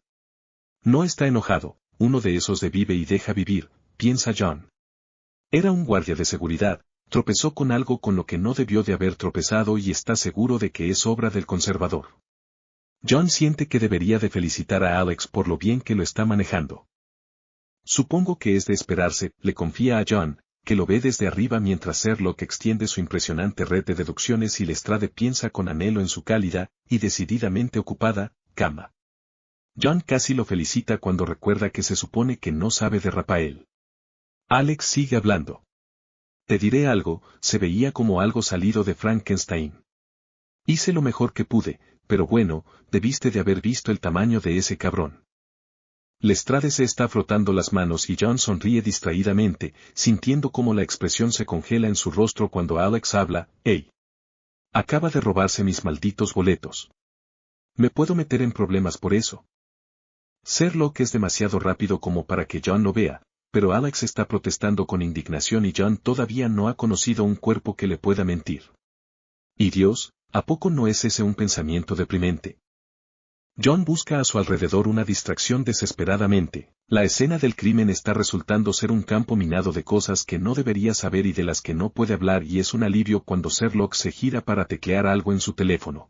No está enojado, uno de esos de vive y deja vivir, piensa John. Era un guardia de seguridad, tropezó con algo con lo que no debió de haber tropezado y está seguro de que es obra del conservador. John siente que debería de felicitar a Alex por lo bien que lo está manejando. Supongo que es de esperarse, le confía a John, que lo ve desde arriba mientras Sherlock extiende su impresionante red de deducciones y Lestrade piensa con anhelo en su cálida, y decididamente ocupada, cama. John casi lo felicita cuando recuerda que se supone que no sabe de Rafael. Alex sigue hablando. Te diré algo, se veía como algo salido de Frankenstein. Hice lo mejor que pude, pero bueno, debiste de haber visto el tamaño de ese cabrón. Lestrade se está frotando las manos y John sonríe distraídamente, sintiendo cómo la expresión se congela en su rostro cuando Alex habla. «Hey. Acaba de robarse mis malditos boletos. ¿Me puedo meter en problemas por eso?» Sherlock es demasiado rápido como para que John lo vea, pero Alex está protestando con indignación y John todavía no ha conocido un cuerpo que le pueda mentir. ¿Y Dios, a poco no es ese un pensamiento deprimente? John busca a su alrededor una distracción desesperadamente. La escena del crimen está resultando ser un campo minado de cosas que no debería saber y de las que no puede hablar, y es un alivio cuando Sherlock se gira para teclear algo en su teléfono.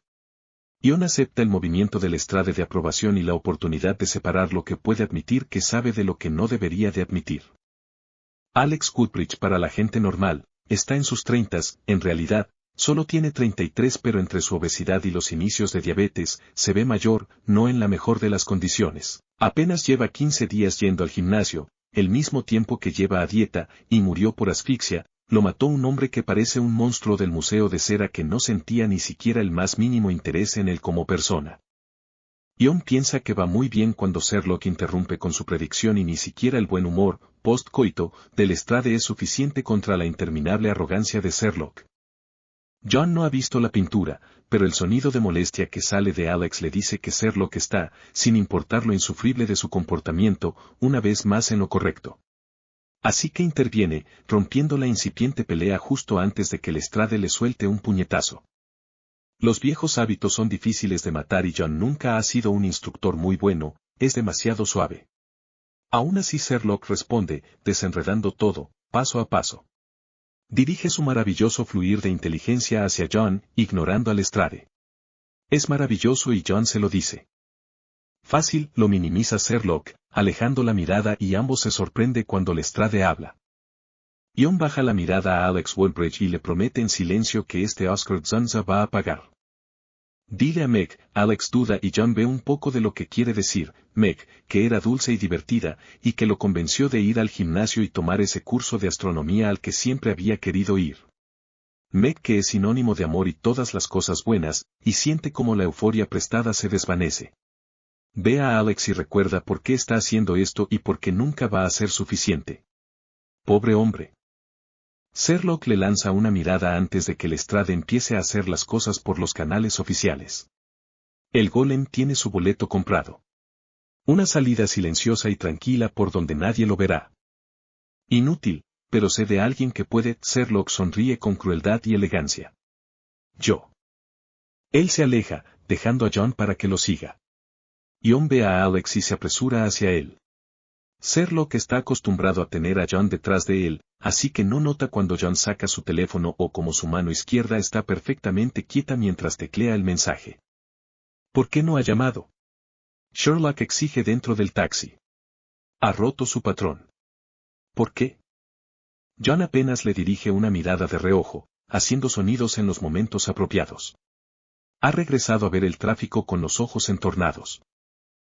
Ion acepta el movimiento del Lestrade de aprobación y la oportunidad de separar lo que puede admitir que sabe de lo que no debería de admitir. Alex Woodbridge, para la gente normal, está en sus 30s, en realidad, solo tiene 33, pero entre su obesidad y los inicios de diabetes, se ve mayor, no en la mejor de las condiciones. Apenas lleva 15 días yendo al gimnasio, el mismo tiempo que lleva a dieta, y murió por asfixia. Lo mató un hombre que parece un monstruo del museo de cera que no sentía ni siquiera el más mínimo interés en él como persona. Ion piensa que va muy bien cuando Sherlock interrumpe con su predicción y ni siquiera el buen humor, post-coito, de Lestrade es suficiente contra la interminable arrogancia de Sherlock. John no ha visto la pintura, pero el sonido de molestia que sale de Alex le dice que Sherlock está, sin importar lo insufrible de su comportamiento, una vez más en lo correcto. Así que interviene, rompiendo la incipiente pelea justo antes de que Lestrade le suelte un puñetazo. Los viejos hábitos son difíciles de matar y John nunca ha sido un instructor muy bueno, es demasiado suave. Aún así Sherlock responde, desenredando todo, paso a paso. Dirige su maravilloso fluir de inteligencia hacia John, ignorando a Lestrade. Es maravilloso y John se lo dice. Fácil, lo minimiza Sherlock, alejando la mirada, y ambos se sorprende cuando Lestrade habla. Ion baja la mirada a Alex Wallbridge y le promete en silencio que este Oscar Zanza va a pagar. Dile a Meg. Alex duda y John ve un poco de lo que quiere decir. Meg, que era dulce y divertida, y que lo convenció de ir al gimnasio y tomar ese curso de astronomía al que siempre había querido ir. Meg, que es sinónimo de amor y todas las cosas buenas, y siente como la euforia prestada se desvanece. Ve a Alex y recuerda por qué está haciendo esto y por qué nunca va a ser suficiente. Pobre hombre. Sherlock le lanza una mirada antes de que Lestrade empiece a hacer las cosas por los canales oficiales. El golem tiene su boleto comprado. Una salida silenciosa y tranquila por donde nadie lo verá. Inútil, pero sé de alguien que puede. Sherlock sonríe con crueldad y elegancia. Yo. Él se aleja, dejando a John para que lo siga. Ion ve a Alex y se apresura hacia él. Sherlock está acostumbrado a tener a John detrás de él, así que no nota cuando John saca su teléfono o como su mano izquierda está perfectamente quieta mientras teclea el mensaje. ¿Por qué no ha llamado? Sherlock exige dentro del taxi. Ha roto su patrón. ¿Por qué? John apenas le dirige una mirada de reojo, haciendo sonidos en los momentos apropiados. Ha regresado a ver el tráfico con los ojos entornados.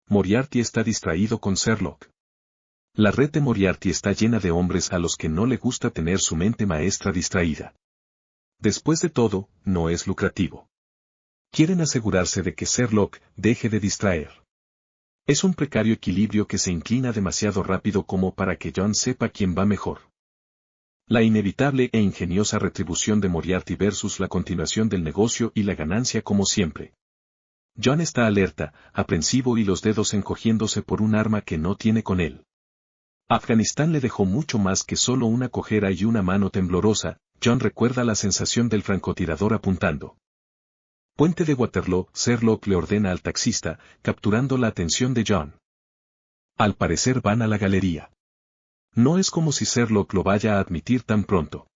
Moriarty está distraído con Sherlock. La red de Moriarty está llena de hombres a los que no le gusta tener su mente maestra distraída. Después de todo, no es lucrativo. Quieren asegurarse de que Sherlock deje de distraer. Es un precario equilibrio que se inclina demasiado rápido como para que John sepa quién va mejor. La inevitable e ingeniosa retribución de Moriarty versus la continuación del negocio y la ganancia como siempre. John está alerta, aprensivo y los dedos encogiéndose por un arma que no tiene con él. Afganistán le dejó mucho más que solo una cojera y una mano temblorosa. John recuerda la sensación del francotirador apuntando. Puente de Waterloo, Sherlock le ordena al taxista, capturando la atención de John. Al parecer van a la galería. No es como si Sherlock lo vaya a admitir tan pronto.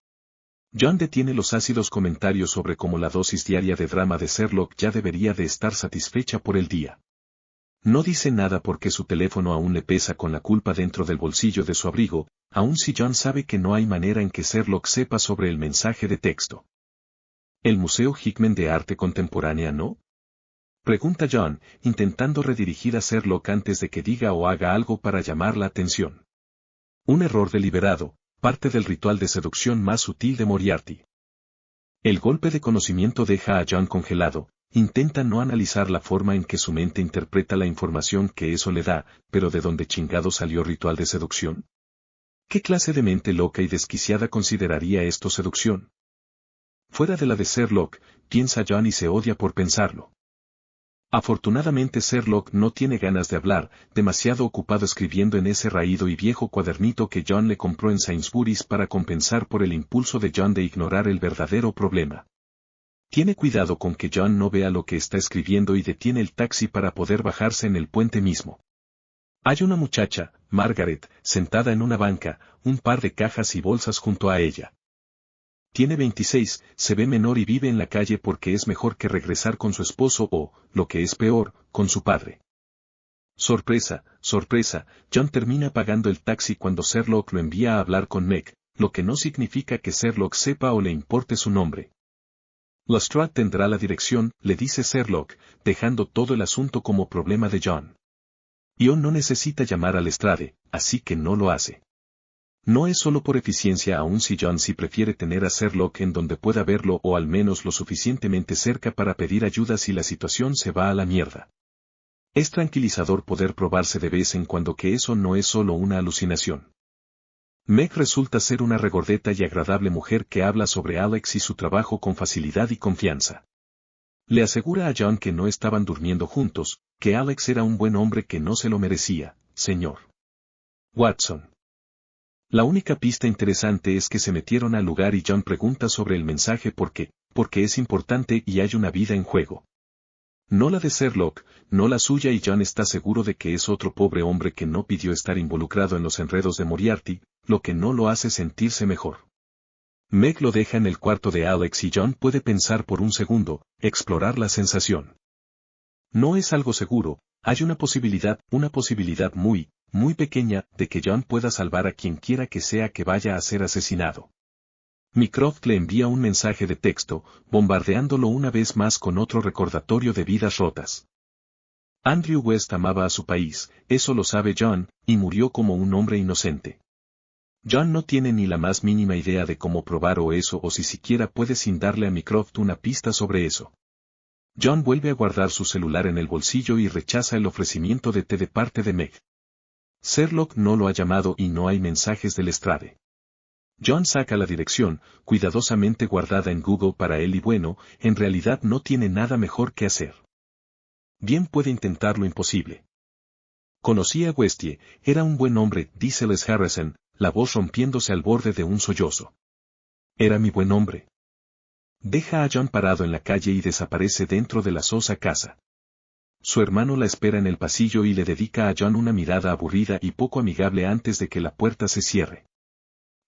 John detiene los ácidos comentarios sobre cómo la dosis diaria de drama de Sherlock ya debería de estar satisfecha por el día. No dice nada porque su teléfono aún le pesa con la culpa dentro del bolsillo de su abrigo, aun si John sabe que no hay manera en que Sherlock sepa sobre el mensaje de texto. ¿El Museo Hickman de Arte Contemporánea no? Pregunta John, intentando redirigir a Sherlock antes de que diga o haga algo para llamar la atención. Un error deliberado, parte del ritual de seducción más sutil de Moriarty. El golpe de conocimiento deja a John congelado. Intenta no analizar la forma en que su mente interpreta la información que eso le da, pero ¿de dónde chingado salió ritual de seducción? ¿Qué clase de mente loca y desquiciada consideraría esto seducción? Fuera de la de Sherlock, piensa John y se odia por pensarlo. Afortunadamente Sherlock no tiene ganas de hablar, demasiado ocupado escribiendo en ese raído y viejo cuadernito que John le compró en Sainsbury's para compensar por el impulso de John de ignorar el verdadero problema. Tiene cuidado con que John no vea lo que está escribiendo y detiene el taxi para poder bajarse en el puente mismo. Hay una muchacha, Margaret, sentada en una banca, un par de cajas y bolsas junto a ella. Tiene 26, se ve menor y vive en la calle porque es mejor que regresar con su esposo o, lo que es peor, con su padre. Sorpresa, sorpresa, John termina pagando el taxi cuando Sherlock lo envía a hablar con Meg, lo que no significa que Sherlock sepa o le importe su nombre. Lestrade tendrá la dirección, le dice Sherlock, dejando todo el asunto como problema de John. John no necesita llamar a Lestrade, así que no lo hace. No es solo por eficiencia aun si John sí prefiere tener a Sherlock en donde pueda verlo o al menos lo suficientemente cerca para pedir ayuda si la situación se va a la mierda. Es tranquilizador poder probarse de vez en cuando que eso no es solo una alucinación. Meg resulta ser una regordeta y agradable mujer que habla sobre Alex y su trabajo con facilidad y confianza. Le asegura a John que no estaban durmiendo juntos, que Alex era un buen hombre que no se lo merecía, señor Watson. La única pista interesante es que se metieron al lugar y John pregunta sobre el mensaje porque es importante y hay una vida en juego. No la de Sherlock, no la suya y John está seguro de que es otro pobre hombre que no pidió estar involucrado en los enredos de Moriarty, lo que no lo hace sentirse mejor. Meg lo deja en el cuarto de Alex y John puede pensar por un segundo, explorar la sensación. No es algo seguro, hay una posibilidad muy, muy pequeña de que John pueda salvar a quien quiera que sea que vaya a ser asesinado. Mycroft le envía un mensaje de texto, bombardeándolo una vez más con otro recordatorio de vidas rotas. Andrew West amaba a su país, eso lo sabe John, y murió como un hombre inocente. John no tiene ni la más mínima idea de cómo probar o eso o si siquiera puede sin darle a Mycroft una pista sobre eso. John vuelve a guardar su celular en el bolsillo y rechaza el ofrecimiento de té de parte de Meg. Sherlock no lo ha llamado y no hay mensajes del Lestrade. John saca la dirección, cuidadosamente guardada en Google para él y bueno, en realidad no tiene nada mejor que hacer. Bien puede intentar lo imposible. Conocí a Westie, era un buen hombre, dice Les Harrison, la voz rompiéndose al borde de un sollozo. Era mi buen hombre. Deja a John parado en la calle y desaparece dentro de la sosa casa. Su hermano la espera en el pasillo y le dedica a John una mirada aburrida y poco amigable antes de que la puerta se cierre.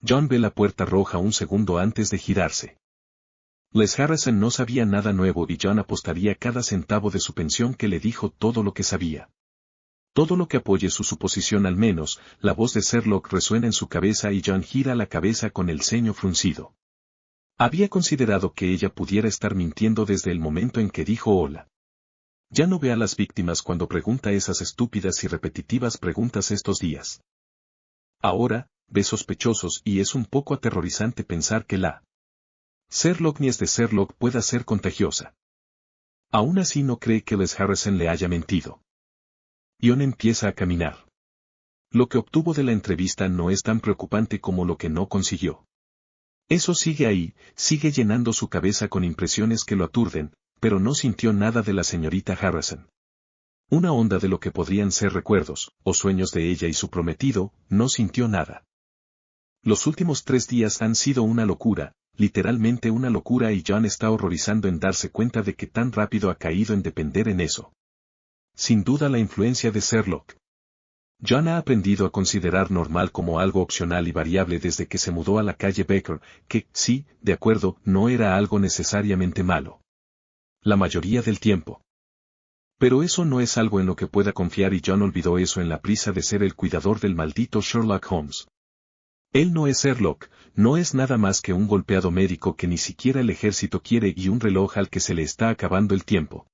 John ve la puerta roja un segundo antes de girarse. Les Harrison no sabía nada nuevo y John apostaría cada centavo de su pensión que le dijo todo lo que sabía. Todo lo que apoye su suposición al menos, la voz de Sherlock resuena en su cabeza y John gira la cabeza con el ceño fruncido. Había considerado que ella pudiera estar mintiendo desde el momento en que dijo hola. Ya no ve a las víctimas cuando pregunta esas estúpidas y repetitivas preguntas estos días. Ahora, ve sospechosos y es un poco aterrorizante pensar que la Sherlockness de Sherlock pueda ser contagiosa. Aún así no cree que Les Harrison le haya mentido. John empieza a caminar. Lo que obtuvo de la entrevista no es tan preocupante como lo que no consiguió. Eso sigue ahí, sigue llenando su cabeza con impresiones que lo aturden, pero no sintió nada de la señorita Harrison. Una onda de lo que podrían ser recuerdos, o sueños de ella y su prometido, no sintió nada. Los últimos 3 días han sido una locura, literalmente una locura, y John está horrorizando en darse cuenta de que tan rápido ha caído en depender en eso. Sin duda la influencia de Sherlock. John ha aprendido a considerar normal como algo opcional y variable desde que se mudó a la calle Baker, que, sí, de acuerdo, no era algo necesariamente malo. La mayoría del tiempo. Pero eso no es algo en lo que pueda confiar, y John olvidó eso en la prisa de ser el cuidador del maldito Sherlock Holmes. Él no es Sherlock, no es nada más que un golpeado médico que ni siquiera el ejército quiere y un reloj al que se le está acabando el tiempo.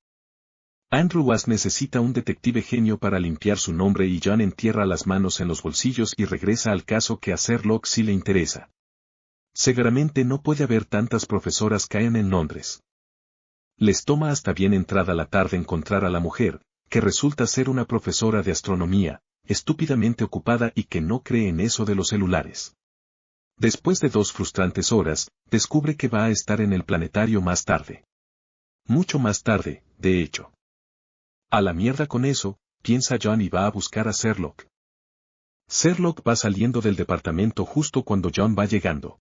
Andrew Wass necesita un detective genio para limpiar su nombre, y John entierra las manos en los bolsillos y regresa al caso que a Sherlock sí le interesa. Seguramente no puede haber tantas profesoras caen en Londres. Les toma hasta bien entrada la tarde encontrar a la mujer, que resulta ser una profesora de astronomía, estúpidamente ocupada y que no cree en eso de los celulares. Después de 2 frustrantes horas, descubre que va a estar en el planetario más tarde. Mucho más tarde, de hecho. A la mierda con eso, piensa John, y va a buscar a Sherlock. Sherlock va saliendo del departamento justo cuando John va llegando.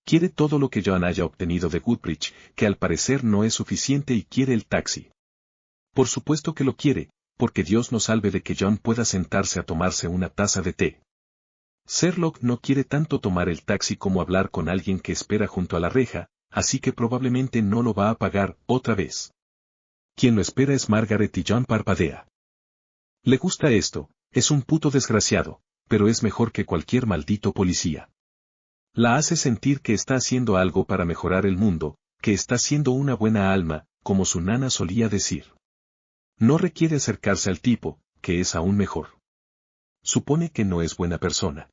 Quiere todo lo que John haya obtenido de Goodrich, que al parecer no es suficiente, y quiere el taxi. Por supuesto que lo quiere, porque Dios nos salve de que John pueda sentarse a tomarse una taza de té. Sherlock no quiere tanto tomar el taxi como hablar con alguien que espera junto a la reja, así que probablemente no lo va a pagar otra vez. Quien lo espera es Margaret, y John parpadea. Le gusta esto, es un puto desgraciado, pero es mejor que cualquier maldito policía. La hace sentir que está haciendo algo para mejorar el mundo, que está siendo una buena alma, como su nana solía decir. No requiere acercarse al tipo, que es aún mejor. Supone que no es buena persona.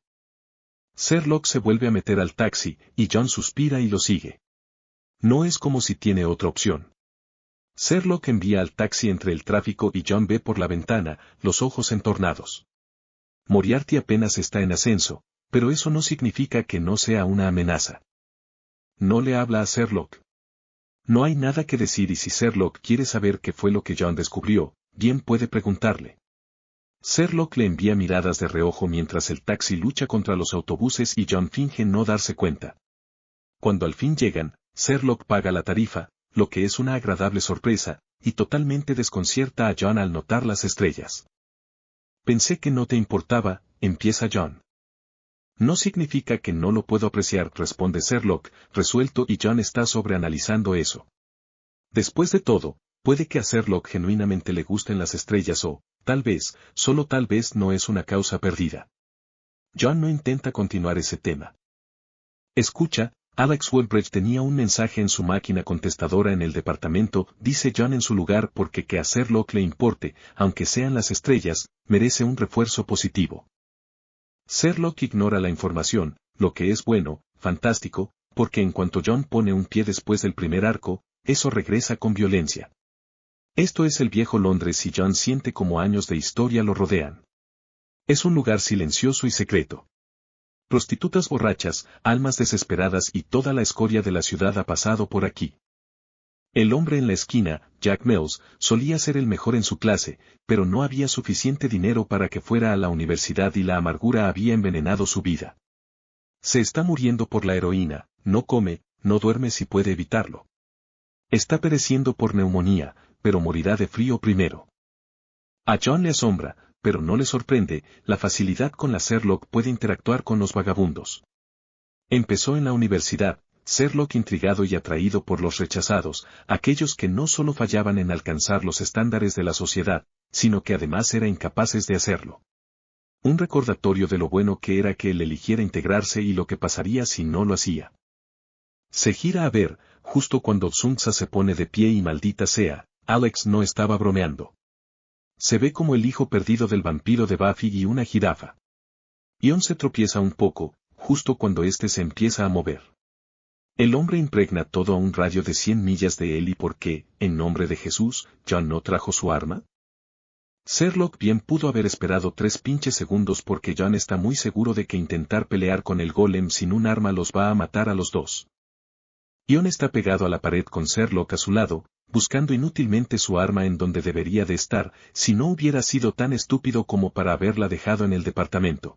Sherlock se vuelve a meter al taxi, y John suspira y lo sigue. No es como si tiene otra opción. Sherlock envía al taxi entre el tráfico y John ve por la ventana, los ojos entornados. Moriarty apenas está en ascenso, pero eso no significa que no sea una amenaza. No le habla a Sherlock. No hay nada que decir, y si Sherlock quiere saber qué fue lo que John descubrió, bien puede preguntarle. Sherlock le envía miradas de reojo mientras el taxi lucha contra los autobuses y John finge no darse cuenta. Cuando al fin llegan, Sherlock paga la tarifa, lo que es una agradable sorpresa, y totalmente desconcierta a John al notar las estrellas. Pensé que no te importaba, empieza John. No significa que no lo puedo apreciar, responde Sherlock, resuelto, y John está sobreanalizando eso. Después de todo, puede que a Sherlock genuinamente le gusten las estrellas o, tal vez, solo tal vez no es una causa perdida. John no intenta continuar ese tema. Escucha, Alex Woolbridge tenía un mensaje en su máquina contestadora en el departamento, dice John en su lugar, porque que a Sherlock le importe, aunque sean las estrellas, merece un refuerzo positivo. Sherlock ignora la información, lo que es bueno, fantástico, porque en cuanto John pone un pie después del primer arco, eso regresa con violencia. Esto es el viejo Londres, y John siente como años de historia lo rodean. Es un lugar silencioso y secreto. Prostitutas borrachas, almas desesperadas y toda la escoria de la ciudad ha pasado por aquí. El hombre en la esquina, Jack Mills, solía ser el mejor en su clase, pero no había suficiente dinero para que fuera a la universidad y la amargura había envenenado su vida. Se está muriendo por la heroína, no come, no duerme si puede evitarlo. Está pereciendo por neumonía, pero morirá de frío primero. A John le asombra, pero no le sorprende, la facilidad con la Sherlock puede interactuar con los vagabundos. Empezó en la universidad, Sherlock intrigado y atraído por los rechazados, aquellos que no solo fallaban en alcanzar los estándares de la sociedad, sino que además eran incapaces de hacerlo. Un recordatorio de lo bueno que era que él eligiera integrarse y lo que pasaría si no lo hacía. Se gira a ver, justo cuando Tsunza se pone de pie y maldita sea, Alex no estaba bromeando. Se ve como el hijo perdido del vampiro de Buffy y una jirafa. Ion se tropieza un poco, justo cuando éste se empieza a mover. El hombre impregna todo a un radio de 100 millas de él. ¿Y por qué, en nombre de Jesús, John no trajo su arma? Sherlock bien pudo haber esperado 3 pinches segundos porque John está muy seguro de que intentar pelear con el golem sin un arma los va a matar a los dos. Ion está pegado a la pared con Sherlock a su lado, buscando inútilmente su arma en donde debería de estar, si no hubiera sido tan estúpido como para haberla dejado en el departamento.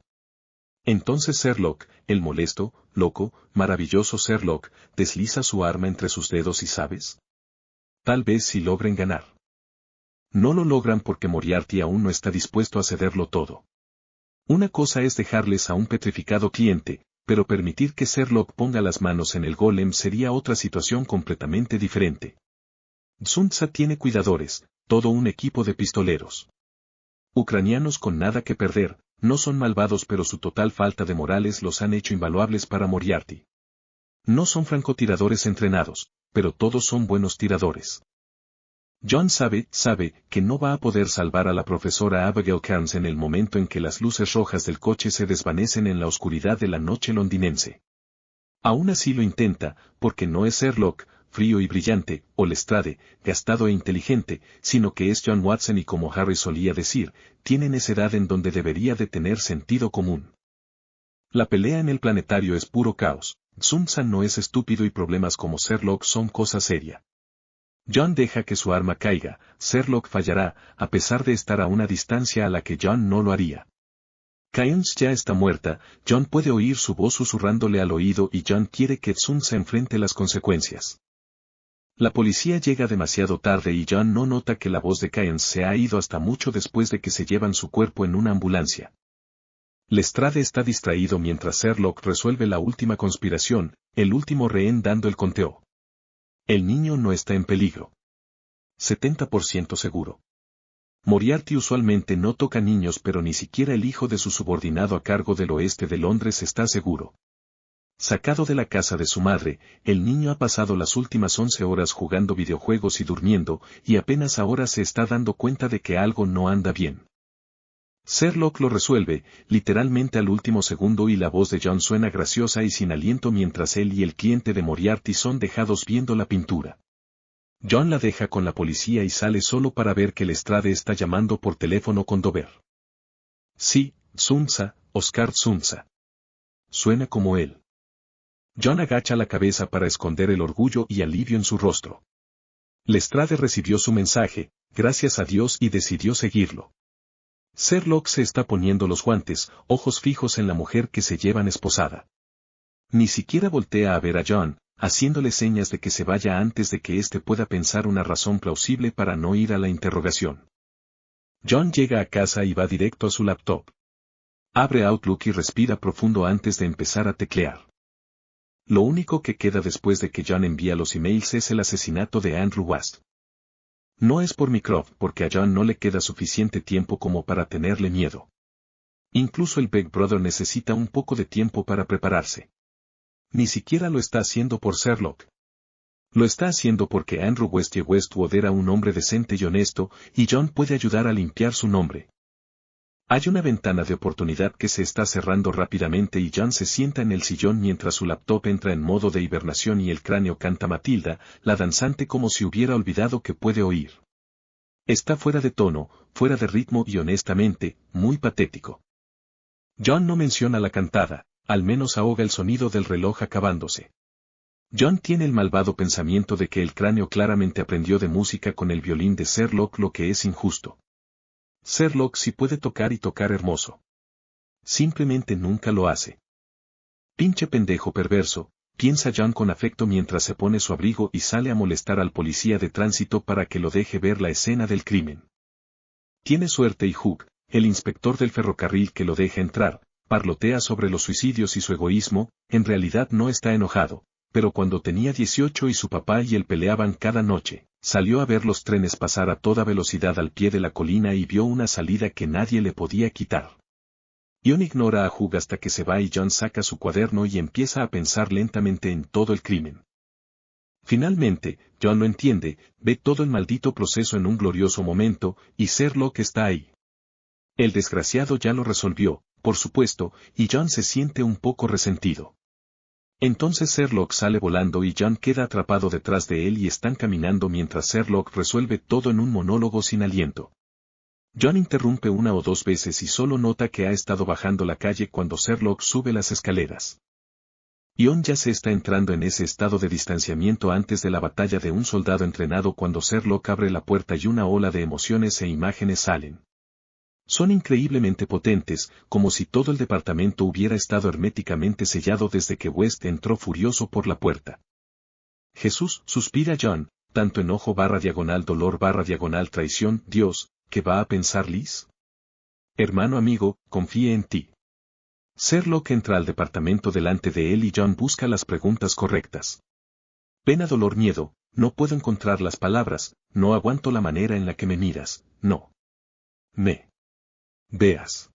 Entonces Sherlock, el molesto, loco, maravilloso Sherlock, desliza su arma entre sus dedos y ¿sabes? Tal vez si logren ganar. No lo logran porque Moriarty aún no está dispuesto a cederlo todo. Una cosa es dejarles a un petrificado cliente, pero permitir que Sherlock ponga las manos en el golem sería otra situación completamente diferente. Tsunza tiene cuidadores, todo un equipo de pistoleros. Ucranianos con nada que perder, no son malvados pero su total falta de morales los han hecho invaluables para Moriarty. No son francotiradores entrenados, pero todos son buenos tiradores. John sabe que no va a poder salvar a la profesora Abigail Cairns en el momento en que las luces rojas del coche se desvanecen en la oscuridad de la noche londinense. Aún así lo intenta, porque no es Sherlock, frío y brillante, o Lestrade, gastado e inteligente, sino que es John Watson y como Harry solía decir, tiene necedad en donde debería de tener sentido común. La pelea en el planetario es puro caos, Tsunza no es estúpido y problemas como Sherlock son cosa seria. John deja que su arma caiga, Sherlock fallará, a pesar de estar a una distancia a la que John no lo haría. Cairns ya está muerta, John puede oír su voz susurrándole al oído y John quiere que Tsunza enfrente las consecuencias. La policía llega demasiado tarde y John no nota que la voz de Cairns se ha ido hasta mucho después de que se llevan su cuerpo en una ambulancia. Lestrade está distraído mientras Sherlock resuelve la última conspiración, el último rehén dando el conteo. El niño no está en peligro. 70% seguro. Moriarty usualmente no toca niños pero ni siquiera el hijo de su subordinado a cargo del oeste de Londres está seguro. Sacado de la casa de su madre, el niño ha pasado las últimas 11 horas jugando videojuegos y durmiendo, y apenas ahora se está dando cuenta de que algo no anda bien. Sherlock lo resuelve, literalmente al último segundo y la voz de John suena graciosa y sin aliento mientras él y el cliente de Moriarty son dejados viendo la pintura. John la deja con la policía y sale solo para ver que Lestrade está llamando por teléfono con Dover. Sí, Tsunza, Oscar Tsunza. Suena como él. John agacha la cabeza para esconder el orgullo y alivio en su rostro. Lestrade recibió su mensaje, gracias a Dios y decidió seguirlo. Sherlock se está poniendo los guantes, ojos fijos en la mujer que se llevan esposada. Ni siquiera voltea a ver a John, haciéndole señas de que se vaya antes de que éste pueda pensar una razón plausible para no ir a la interrogación. John llega a casa y va directo a su laptop. Abre Outlook y respira profundo antes de empezar a teclear. Lo único que queda después de que John envía los emails es el asesinato de Andrew West. No es por Mycroft porque a John no le queda suficiente tiempo como para tenerle miedo. Incluso el Big Brother necesita un poco de tiempo para prepararse. Ni siquiera lo está haciendo por Sherlock. Lo está haciendo porque Andrew Westwood era un hombre decente y honesto, y John puede ayudar a limpiar su nombre. Hay una ventana de oportunidad que se está cerrando rápidamente y John se sienta en el sillón mientras su laptop entra en modo de hibernación y el cráneo canta Matilda, la danzante como si hubiera olvidado que puede oír. Está fuera de tono, fuera de ritmo y honestamente, muy patético. John no menciona la cantada, al menos ahoga el sonido del reloj acabándose. John tiene el malvado pensamiento de que el cráneo claramente aprendió de música con el violín de Sherlock, lo que es injusto. Sherlock sí puede tocar y tocar hermoso. Simplemente nunca lo hace. Pinche pendejo perverso, piensa John con afecto mientras se pone su abrigo y sale a molestar al policía de tránsito para que lo deje ver la escena del crimen. Tiene suerte y Hugh, el inspector del ferrocarril que lo deja entrar, parlotea sobre los suicidios y su egoísmo, en realidad no está enojado, pero cuando tenía 18 y su papá y él peleaban cada noche, salió a ver los trenes pasar a toda velocidad al pie de la colina y vio una salida que nadie le podía quitar. John ignora a Hugh hasta que se va y John saca su cuaderno y empieza a pensar lentamente en todo el crimen. Finalmente, John lo entiende, ve todo el maldito proceso en un glorioso momento, y Sherlock está ahí. El desgraciado ya lo resolvió, por supuesto, y John se siente un poco resentido. Entonces Sherlock sale volando y John queda atrapado detrás de él y están caminando mientras Sherlock resuelve todo en un monólogo sin aliento. John interrumpe una o dos veces y solo nota que ha estado bajando la calle cuando Sherlock sube las escaleras. Ion ya se está entrando en ese estado de distanciamiento antes de la batalla de un soldado entrenado cuando Sherlock abre la puerta y una ola de emociones e imágenes salen. Son increíblemente potentes, como si todo el departamento hubiera estado herméticamente sellado desde que West entró furioso por la puerta. Jesús, suspira John, tanto enojo / dolor / traición, Dios, ¿qué va a pensar Liz? Hermano amigo, confíe en ti. Sherlock entra al departamento delante de él y John busca las preguntas correctas. Pena, dolor, miedo, no puedo encontrar las palabras, no aguanto la manera en la que me miras, no. Me veas.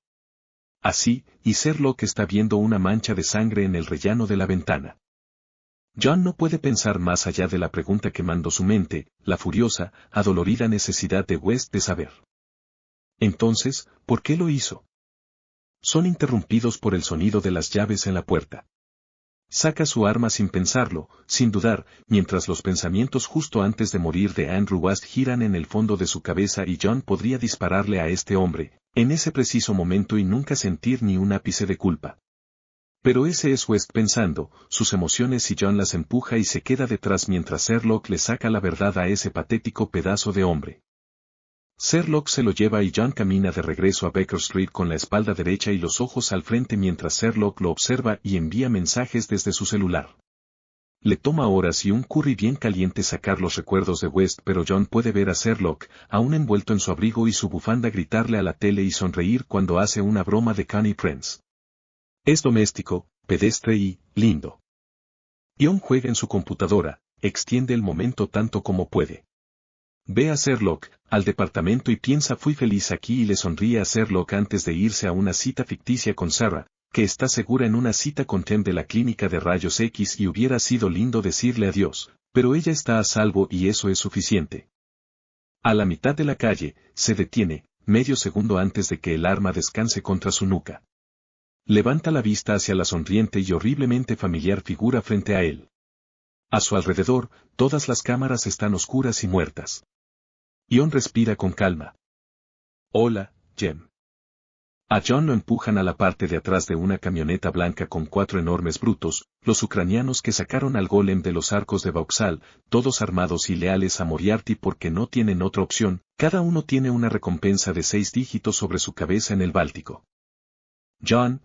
Así, y Sherlock está viendo una mancha de sangre en el rellano de la ventana. John no puede pensar más allá de la pregunta que mandó su mente, la furiosa, adolorida necesidad de West de saber. Entonces, ¿por qué lo hizo? Son interrumpidos por el sonido de las llaves en la puerta. Saca su arma sin pensarlo, sin dudar, mientras los pensamientos justo antes de morir de Andrew West giran en el fondo de su cabeza y John podría dispararle a este hombre, en ese preciso momento y nunca sentir ni un ápice de culpa. Pero ese es West pensando, sus emociones y John las empuja y se queda detrás mientras Sherlock le saca la verdad a ese patético pedazo de hombre. Sherlock se lo lleva y John camina de regreso a Baker Street con la espalda derecha y los ojos al frente mientras Sherlock lo observa y envía mensajes desde su celular. Le toma horas y un curry bien caliente sacar los recuerdos de West, pero John puede ver a Sherlock, aún envuelto en su abrigo y su bufanda, gritarle a la tele y sonreír cuando hace una broma de Connie Prince. Es doméstico, pedestre y lindo. John juega en su computadora, extiende el momento tanto como puede. Ve a Sherlock, al departamento y piensa fui feliz aquí y le sonríe a Sherlock antes de irse a una cita ficticia con Sarah, que está segura en una cita con Tim de la clínica de rayos X y hubiera sido lindo decirle adiós, pero ella está a salvo y eso es suficiente. A la mitad de la calle, se detiene, medio segundo antes de que el arma descanse contra su nuca. Levanta la vista hacia la sonriente y horriblemente familiar figura frente a él. A su alrededor, todas las cámaras están oscuras y muertas. Ion respira con calma. Hola, Jem. A John lo empujan a la parte de atrás de una camioneta blanca con 4 enormes brutos, los ucranianos que sacaron al golem de los arcos de Vauxhall, todos armados y leales a Moriarty porque no tienen otra opción, cada uno tiene una recompensa de 6 dígitos sobre su cabeza en el Báltico. John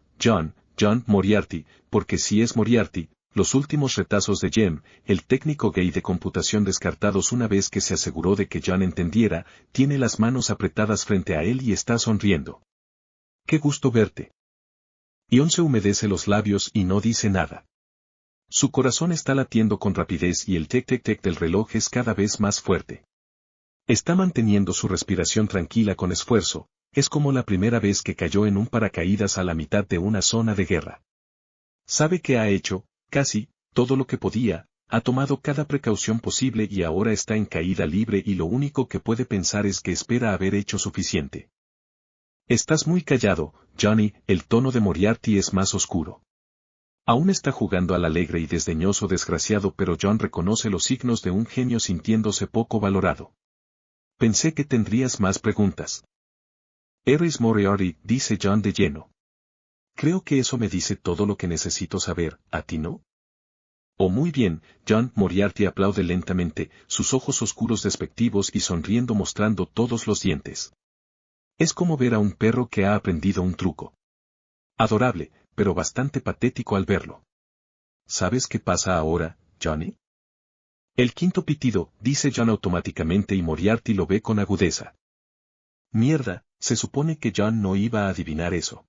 Moriarty, porque si es Moriarty, los últimos retazos de Jem, el técnico gay de computación descartados una vez que se aseguró de que John entendiera, tiene las manos apretadas frente a él y está sonriendo. ¡Qué gusto verte! Ion se humedece los labios y no dice nada. Su corazón está latiendo con rapidez y el tic-tic-tic del reloj es cada vez más fuerte. Está manteniendo su respiración tranquila con esfuerzo, es como la primera vez que cayó en un paracaídas a la mitad de una zona de guerra. Sabe que ha hecho, casi, todo lo que podía, ha tomado cada precaución posible y ahora está en caída libre y lo único que puede pensar es que espera haber hecho suficiente. Estás muy callado, Johnny, el tono de Moriarty es más oscuro. Aún está jugando al alegre y desdeñoso desgraciado, pero John reconoce los signos de un genio sintiéndose poco valorado. Pensé que tendrías más preguntas. Eres Moriarty, dice John de lleno. Creo que eso me dice todo lo que necesito saber, ¿a ti no? Oh, muy bien, John. Moriarty aplaude lentamente, sus ojos oscuros despectivos y sonriendo mostrando todos los dientes. Es como ver a un perro que ha aprendido un truco. Adorable, pero bastante patético al verlo. ¿Sabes qué pasa ahora, Johnny? El quinto pitido, dice John automáticamente y Moriarty lo ve con agudeza. Mierda, se supone que John no iba a adivinar eso.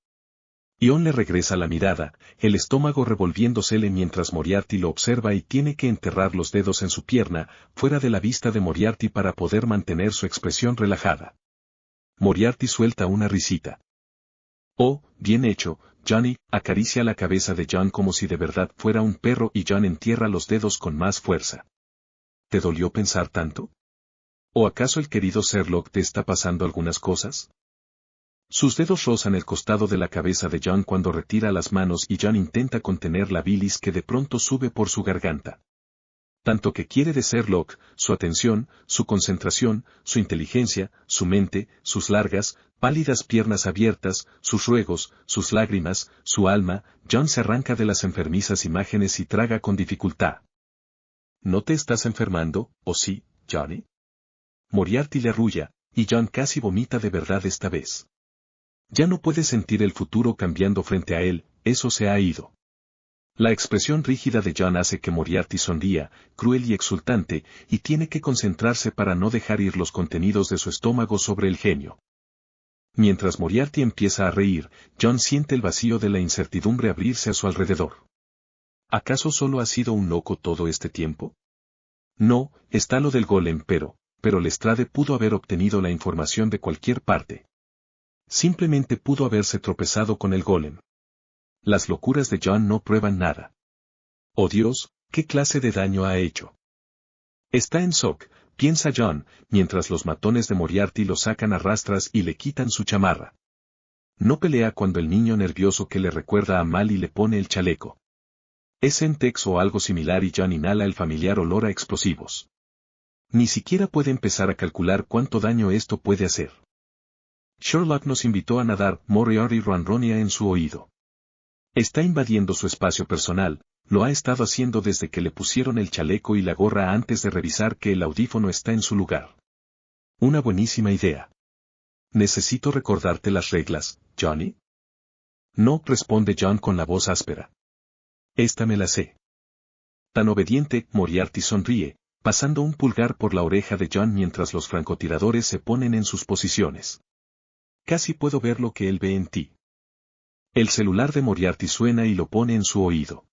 Ion le regresa la mirada, el estómago revolviéndosele mientras Moriarty lo observa y tiene que enterrar los dedos en su pierna, fuera de la vista de Moriarty para poder mantener su expresión relajada. Moriarty suelta una risita. Oh, bien hecho, Johnny, acaricia la cabeza de John como si de verdad fuera un perro y John entierra los dedos con más fuerza. ¿Te dolió pensar tanto? ¿O acaso el querido Sherlock te está pasando algunas cosas? Sus dedos rozan el costado de la cabeza de John cuando retira las manos y John intenta contener la bilis que de pronto sube por su garganta. Tanto que quiere de Sherlock, su atención, su concentración, su inteligencia, su mente, sus largas, pálidas piernas abiertas, sus ruegos, sus lágrimas, su alma, John se arranca de las enfermizas imágenes y traga con dificultad. ¿No te estás enfermando, o sí, Johnny? Moriarty le arrulla, y John casi vomita de verdad esta vez. Ya no puede sentir el futuro cambiando frente a él, eso se ha ido. La expresión rígida de John hace que Moriarty sonría, cruel y exultante, y tiene que concentrarse para no dejar ir los contenidos de su estómago sobre el genio. Mientras Moriarty empieza a reír, John siente el vacío de la incertidumbre abrirse a su alrededor. ¿Acaso solo ha sido un loco todo este tiempo? No, está lo del golem, pero Lestrade pudo haber obtenido la información de cualquier parte. Simplemente pudo haberse tropezado con el golem. Las locuras de John no prueban nada. Oh Dios, ¿qué clase de daño ha hecho? Está en shock, piensa John, mientras los matones de Moriarty lo sacan a rastras y le quitan su chamarra. No pelea cuando el niño nervioso que le recuerda a Mal y le pone el chaleco. Es Semtex o algo similar y John inhala el familiar olor a explosivos. Ni siquiera puede empezar a calcular cuánto daño esto puede hacer. Sherlock nos invitó a nadar, Moriarty ronronea en su oído. Está invadiendo su espacio personal, lo ha estado haciendo desde que le pusieron el chaleco y la gorra antes de revisar que el audífono está en su lugar. Una buenísima idea. ¿Necesito recordarte las reglas, Johnny? No, responde John con la voz áspera. Esta me la sé. Tan obediente, Moriarty sonríe, pasando un pulgar por la oreja de John mientras los francotiradores se ponen en sus posiciones. Casi puedo ver lo que él ve en ti. El celular de Moriarty suena y lo pone en su oído.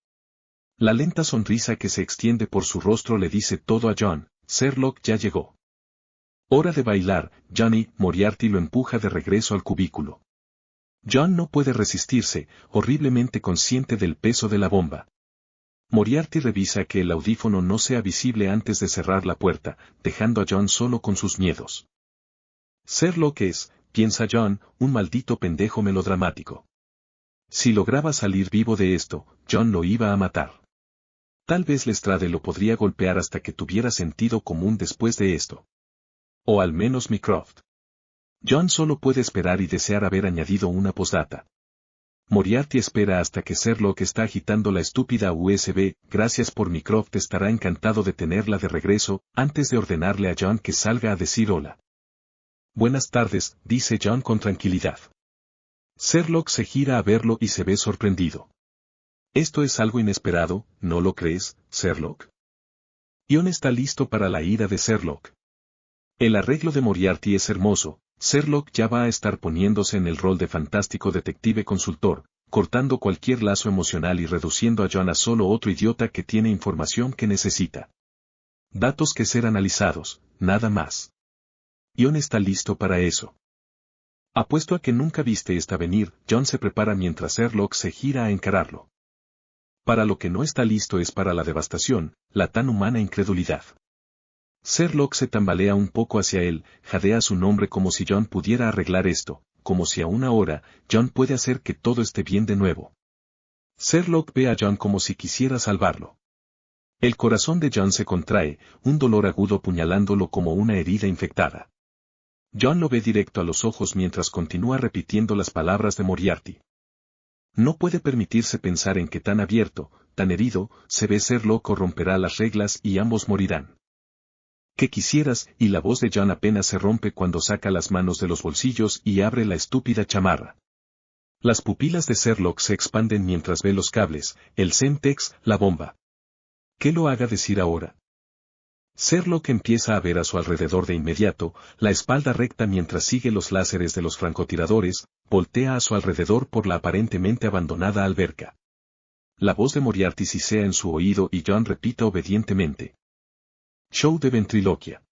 La lenta sonrisa que se extiende por su rostro le dice todo a John, Sherlock ya llegó. Hora de bailar, Johnny. Moriarty lo empuja de regreso al cubículo. John no puede resistirse, horriblemente consciente del peso de la bomba. Moriarty revisa que el audífono no sea visible antes de cerrar la puerta, dejando a John solo con sus miedos. Sherlock es, piensa John, un maldito pendejo melodramático. Si lograba salir vivo de esto, John lo iba a matar. Tal vez Lestrade lo podría golpear hasta que tuviera sentido común después de esto. O al menos Mycroft. John solo puede esperar y desear haber añadido una postdata. Moriarty espera hasta que Sherlock está agitando la estúpida USB, gracias por Mycroft estará encantado de tenerla de regreso, antes de ordenarle a John que salga a decir hola. Buenas tardes, dice John con tranquilidad. Sherlock se gira a verlo y se ve sorprendido. Esto es algo inesperado, ¿no lo crees, Sherlock? John está listo para la ira de Sherlock. El arreglo de Moriarty es hermoso, Sherlock ya va a estar poniéndose en el rol de fantástico detective consultor, cortando cualquier lazo emocional y reduciendo a John a solo otro idiota que tiene información que necesita. Datos que ser analizados, nada más. John está listo para eso. Apuesto a que nunca viste esta venir, John se prepara mientras Sherlock se gira a encararlo. Para lo que no está listo es para la devastación, la tan humana incredulidad. Sherlock se tambalea un poco hacia él, jadea su nombre como si John pudiera arreglar esto, como si aún ahora, John puede hacer que todo esté bien de nuevo. Sherlock ve a John como si quisiera salvarlo. El corazón de John se contrae, un dolor agudo puñalándolo como una herida infectada. John lo ve directo a los ojos mientras continúa repitiendo las palabras de Moriarty. No puede permitirse pensar en que tan abierto, tan herido, se ve Sherlock o romperá las reglas y ambos morirán. ¿Qué quisieras? Y la voz de John apenas se rompe cuando saca las manos de los bolsillos y abre la estúpida chamarra. Las pupilas de Sherlock se expanden mientras ve los cables, el Semtex, la bomba. ¿Qué lo haga decir ahora? Sherlock empieza a ver a su alrededor de inmediato, la espalda recta mientras sigue los láseres de los francotiradores, voltea a su alrededor por la aparentemente abandonada alberca. La voz de Moriarty sisea en su oído y John repite obedientemente. Show de ventriloquia.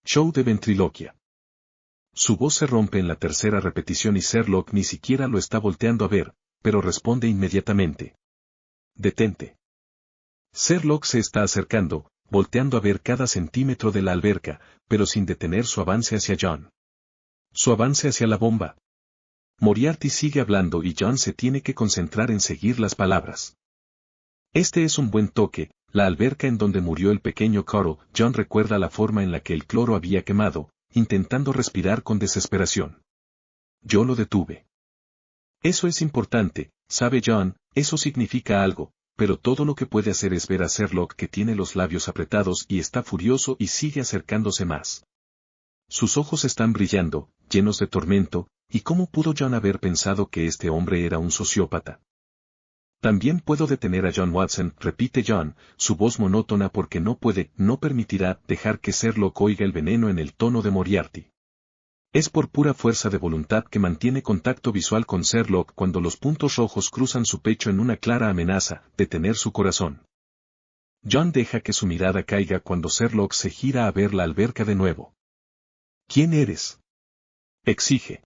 Show de ventriloquia. Su voz se rompe en la tercera repetición y Sherlock ni siquiera lo está volteando a ver, pero responde inmediatamente. Detente. Sherlock se está acercando, volteando a ver cada centímetro de la alberca, pero sin detener su avance hacia John. Su avance hacia la bomba. Moriarty sigue hablando y John se tiene que concentrar en seguir las palabras. Este es un buen toque, la alberca en donde murió el pequeño Coro. John recuerda la forma en la que el cloro había quemado, intentando respirar con desesperación. Yo lo detuve. Eso es importante, sabe John, eso significa algo, pero todo lo que puede hacer es ver a Sherlock que tiene los labios apretados y está furioso y sigue acercándose más. Sus ojos están brillando, llenos de tormento, ¿y cómo pudo John haber pensado que este hombre era un sociópata? También puedo detener a John Watson, repite John, su voz monótona porque no permitirá dejar que Sherlock oiga el veneno en el tono de Moriarty. Es por pura fuerza de voluntad que mantiene contacto visual con Sherlock cuando los puntos rojos cruzan su pecho en una clara amenaza, detener su corazón. John deja que su mirada caiga cuando Sherlock se gira a ver la alberca de nuevo. ¿Quién eres?, exige.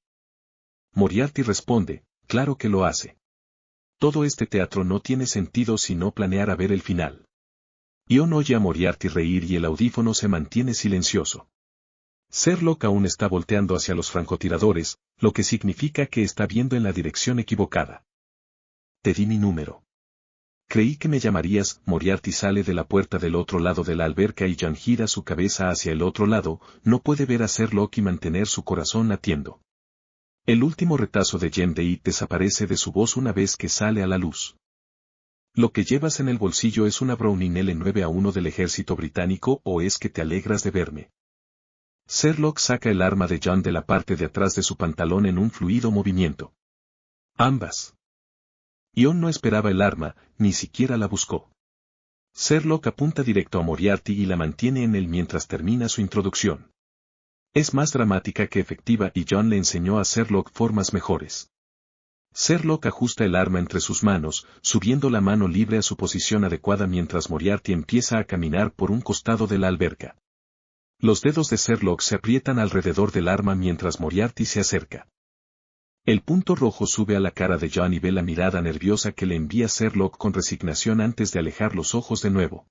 Moriarty responde, claro que lo hace. Todo este teatro no tiene sentido si no planeara ver el final. Ion oye a Moriarty reír y el audífono se mantiene silencioso. Sherlock aún está volteando hacia los francotiradores, lo que significa que está viendo en la dirección equivocada. Te di mi número. Creí que me llamarías. Moriarty sale de la puerta del otro lado de la alberca y John gira su cabeza hacia el otro lado, no puede ver a Sherlock y mantener su corazón latiendo. El último retazo de Gem de desaparece de su voz una vez que sale a la luz. ¿Lo que llevas en el bolsillo es una Browning L9A1 del ejército británico o es que te alegras de verme? Sherlock saca el arma de John de la parte de atrás de su pantalón en un fluido movimiento. Ambas. Ion no esperaba el arma, ni siquiera la buscó. Sherlock apunta directo a Moriarty y la mantiene en él mientras termina su introducción. Es más dramática que efectiva y John le enseñó a Sherlock formas mejores. Sherlock ajusta el arma entre sus manos, subiendo la mano libre a su posición adecuada mientras Moriarty empieza a caminar por un costado de la alberca. Los dedos de Sherlock se aprietan alrededor del arma mientras Moriarty se acerca. El punto rojo sube a la cara de John y ve la mirada nerviosa que le envía Sherlock con resignación antes de alejar los ojos de nuevo.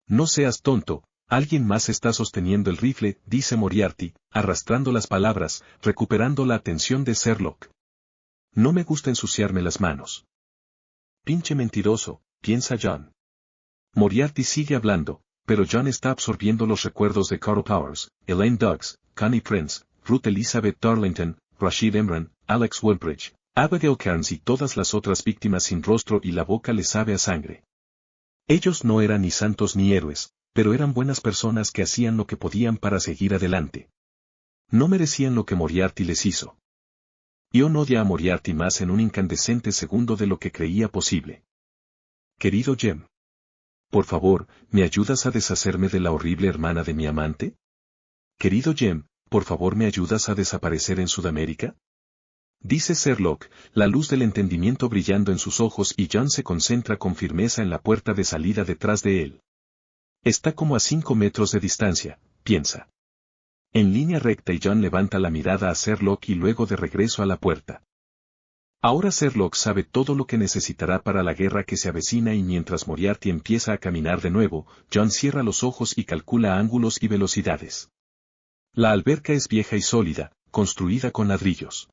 No seas tonto, alguien más está sosteniendo el rifle, dice Moriarty, arrastrando las palabras, recuperando la atención de Sherlock. No me gusta ensuciarme las manos. Pinche mentiroso, piensa John. Moriarty sigue hablando, pero John está absorbiendo los recuerdos de Carl Powers, Elaine Duggs, Connie Prince, Ruth Elizabeth Darlington, Rashid Emran, Alex Woodbridge, Abigail Cairns y todas las otras víctimas sin rostro y la boca le sabe a sangre. Ellos no eran ni santos ni héroes, pero eran buenas personas que hacían lo que podían para seguir adelante. No merecían lo que Moriarty les hizo. Ion odia a Moriarty más en un incandescente segundo de lo que creía posible. Querido Jem. Por favor, ¿me ayudas a deshacerme de la horrible hermana de mi amante? Querido Jem, ¿por favor me ayudas a desaparecer en Sudamérica? Dice Sherlock, la luz del entendimiento brillando en sus ojos y John se concentra con firmeza en la puerta de salida detrás de él. Está como a 5 metros de distancia, piensa. En línea recta y John levanta la mirada a Sherlock y luego de regreso a la puerta. Ahora Sherlock sabe todo lo que necesitará para la guerra que se avecina y mientras Moriarty empieza a caminar de nuevo, John cierra los ojos y calcula ángulos y velocidades. La alberca es vieja y sólida, construida con ladrillos.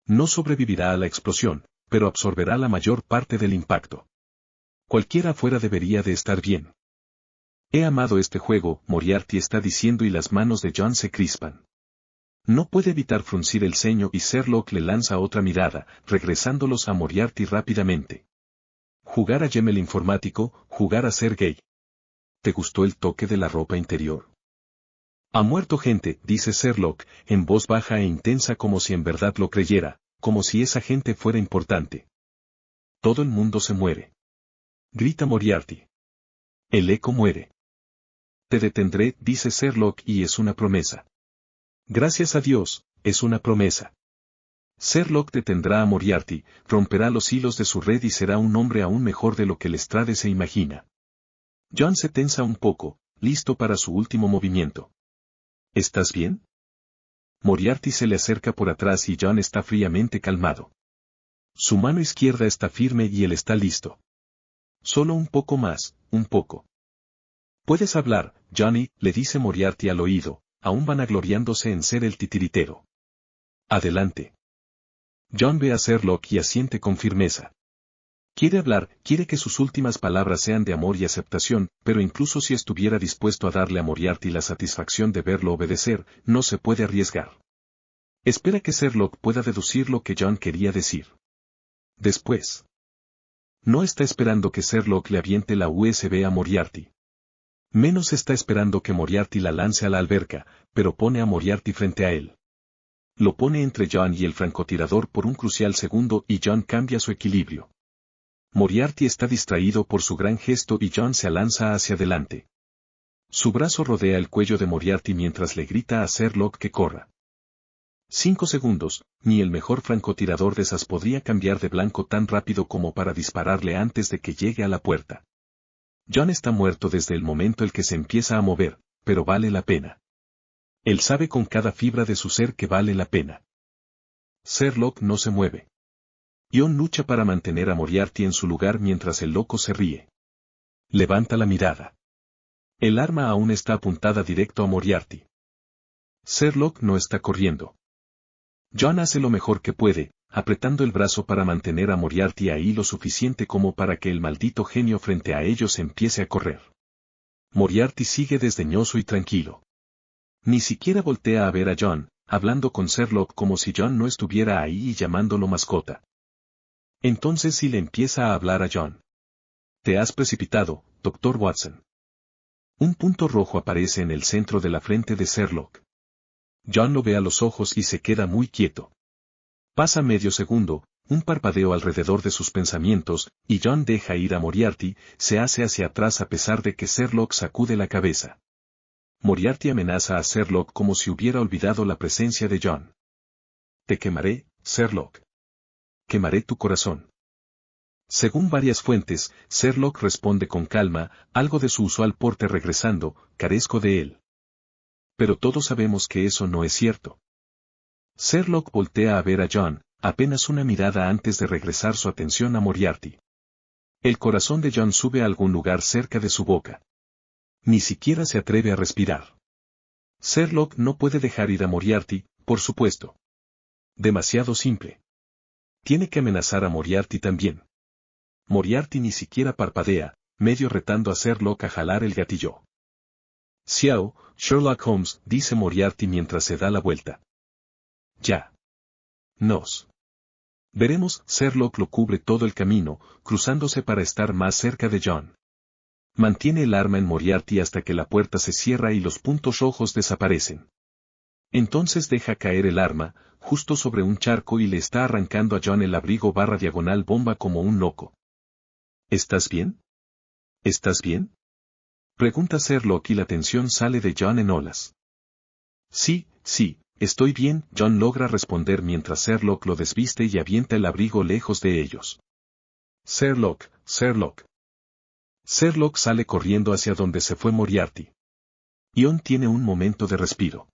No sobrevivirá a la explosión, pero absorberá la mayor parte del impacto. Cualquiera afuera debería de estar bien. He amado este juego, Moriarty está diciendo y las manos de John se crispan. No puede evitar fruncir el ceño y Sherlock le lanza otra mirada, regresándolos a Moriarty rápidamente. Jugar a Jem el informático, jugar a ser gay. ¿Te gustó el toque de la ropa interior? Ha muerto gente, dice Sherlock, en voz baja e intensa como si en verdad lo creyera, como si esa gente fuera importante. Todo el mundo se muere. Grita Moriarty. El eco muere. Te detendré, dice Sherlock y es una promesa. Gracias a Dios, es una promesa. Sherlock detendrá a Moriarty, romperá los hilos de su red y será un hombre aún mejor de lo que Lestrade se imagina. John se tensa un poco, listo para su último movimiento. ¿Estás bien? Moriarty se le acerca por atrás y John está fríamente calmado. Su mano izquierda está firme y él está listo. Solo un poco más, un poco. Puedes hablar, Johnny, le dice Moriarty al oído, aún vanagloriándose en ser el titiritero. Adelante. John ve a Sherlock y asiente con firmeza. Quiere hablar, quiere que sus últimas palabras sean de amor y aceptación, pero incluso si estuviera dispuesto a darle a Moriarty la satisfacción de verlo obedecer, no se puede arriesgar. Espera que Sherlock pueda deducir lo que John quería decir. Después. No está esperando que Sherlock le aviente la USB a Moriarty. Menos está esperando que Moriarty la lance a la alberca, pero pone a Moriarty frente a él. Lo pone entre John y el francotirador por un crucial segundo y John cambia su equilibrio. Moriarty está distraído por su gran gesto y John se lanza hacia adelante. Su brazo rodea el cuello de Moriarty mientras le grita a Sherlock que corra. 5 segundos, ni el mejor francotirador de esas podría cambiar de blanco tan rápido como para dispararle antes de que llegue a la puerta. John está muerto desde el momento en que se empieza a mover, pero vale la pena. Él sabe con cada fibra de su ser que vale la pena. Sherlock no se mueve. John lucha para mantener a Moriarty en su lugar mientras el loco se ríe. Levanta la mirada. El arma aún está apuntada directo a Moriarty. Sherlock no está corriendo. John hace lo mejor que puede, apretando el brazo para mantener a Moriarty ahí lo suficiente como para que el maldito genio frente a ellos empiece a correr. Moriarty sigue desdeñoso y tranquilo. Ni siquiera voltea a ver a John, hablando con Sherlock como si John no estuviera ahí y llamándolo mascota. Entonces sí le empieza a hablar a John. Te has precipitado, Dr. Watson. Un punto rojo aparece en el centro de la frente de Sherlock. John lo ve a los ojos y se queda muy quieto. Pasa medio segundo, un parpadeo alrededor de sus pensamientos, y John deja ir a Moriarty, se hace hacia atrás a pesar de que Sherlock sacude la cabeza. Moriarty amenaza a Sherlock como si hubiera olvidado la presencia de John. Te quemaré, Sherlock. Quemaré tu corazón. Según varias fuentes, Sherlock responde con calma, algo de su usual porte regresando, carezco de él. Pero todos sabemos que eso no es cierto. Sherlock voltea a ver a John, apenas una mirada antes de regresar su atención a Moriarty. El corazón de John sube a algún lugar cerca de su boca. Ni siquiera se atreve a respirar. Sherlock no puede dejar ir a Moriarty, por supuesto. Demasiado simple. Tiene que amenazar a Moriarty también. Moriarty ni siquiera parpadea, medio retando a Sherlock a jalar el gatillo. Xiao, Sherlock Holmes, dice Moriarty mientras se da la vuelta. Ya. Nos veremos. Sherlock lo cubre todo el camino, cruzándose para estar más cerca de John. Mantiene el arma en Moriarty hasta que la puerta se cierra y los puntos rojos desaparecen. Entonces deja caer el arma, justo sobre un charco y le está arrancando a John el abrigo /diagonal bomba como un loco. ¿Estás bien? ¿Estás bien? Pregunta Sherlock y la tensión sale de John en olas. Sí, estoy bien, John logra responder mientras Sherlock lo desviste y avienta el abrigo lejos de ellos. Sherlock. Sherlock sale corriendo hacia donde se fue Moriarty. John tiene un momento de respiro.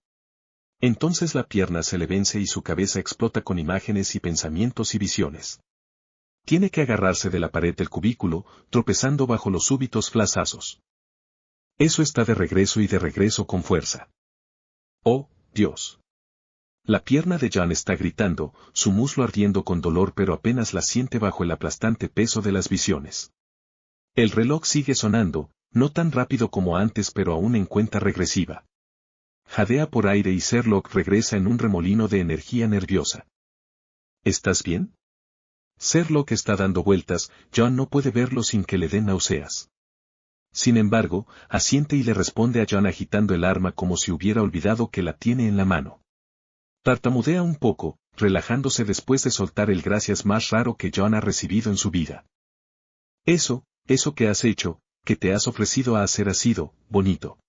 Entonces la pierna se le vence y su cabeza explota con imágenes y pensamientos y visiones. Tiene que agarrarse de la pared del cubículo, tropezando bajo los súbitos flashazos. Eso está de regreso y de regreso con fuerza. ¡Oh, Dios! La pierna de John está gritando, su muslo ardiendo con dolor pero apenas la siente bajo el aplastante peso de las visiones. El reloj sigue sonando, no tan rápido como antes pero aún en cuenta regresiva. Jadea por aire y Sherlock regresa en un remolino de energía nerviosa. ¿Estás bien? Sherlock está dando vueltas, John no puede verlo sin que le den náuseas. Sin embargo, asiente y le responde a John agitando el arma como si hubiera olvidado que la tiene en la mano. Tartamudea un poco, relajándose después de soltar el gracias más raro que John ha recibido en su vida. Eso que has hecho, que te has ofrecido a hacer ha sido, bonito.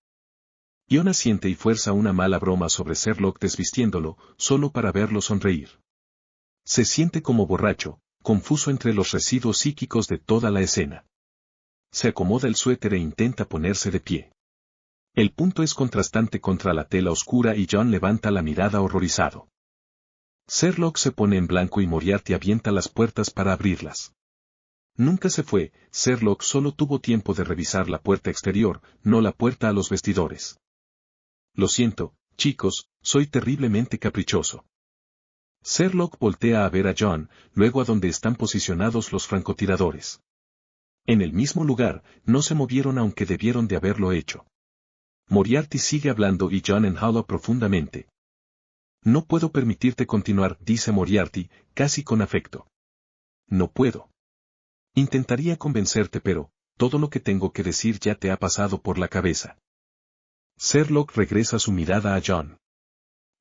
John asiente y fuerza una mala broma sobre Sherlock desvistiéndolo, solo para verlo sonreír. Se siente como borracho, confuso entre los residuos psíquicos de toda la escena. Se acomoda el suéter e intenta ponerse de pie. El punto es contrastante contra la tela oscura y John levanta la mirada horrorizado. Sherlock se pone en blanco y Moriarty avienta las puertas para abrirlas. Nunca se fue, Sherlock solo tuvo tiempo de revisar la puerta exterior, no la puerta a los vestidores. Lo siento, chicos, soy terriblemente caprichoso. Sherlock voltea a ver a John, luego a donde están posicionados los francotiradores. En el mismo lugar, no se movieron aunque debieron de haberlo hecho. Moriarty sigue hablando y John enjaula profundamente. No puedo permitirte continuar, dice Moriarty, casi con afecto. No puedo. Intentaría convencerte, pero todo lo que tengo que decir ya te ha pasado por la cabeza. Sherlock regresa su mirada a John.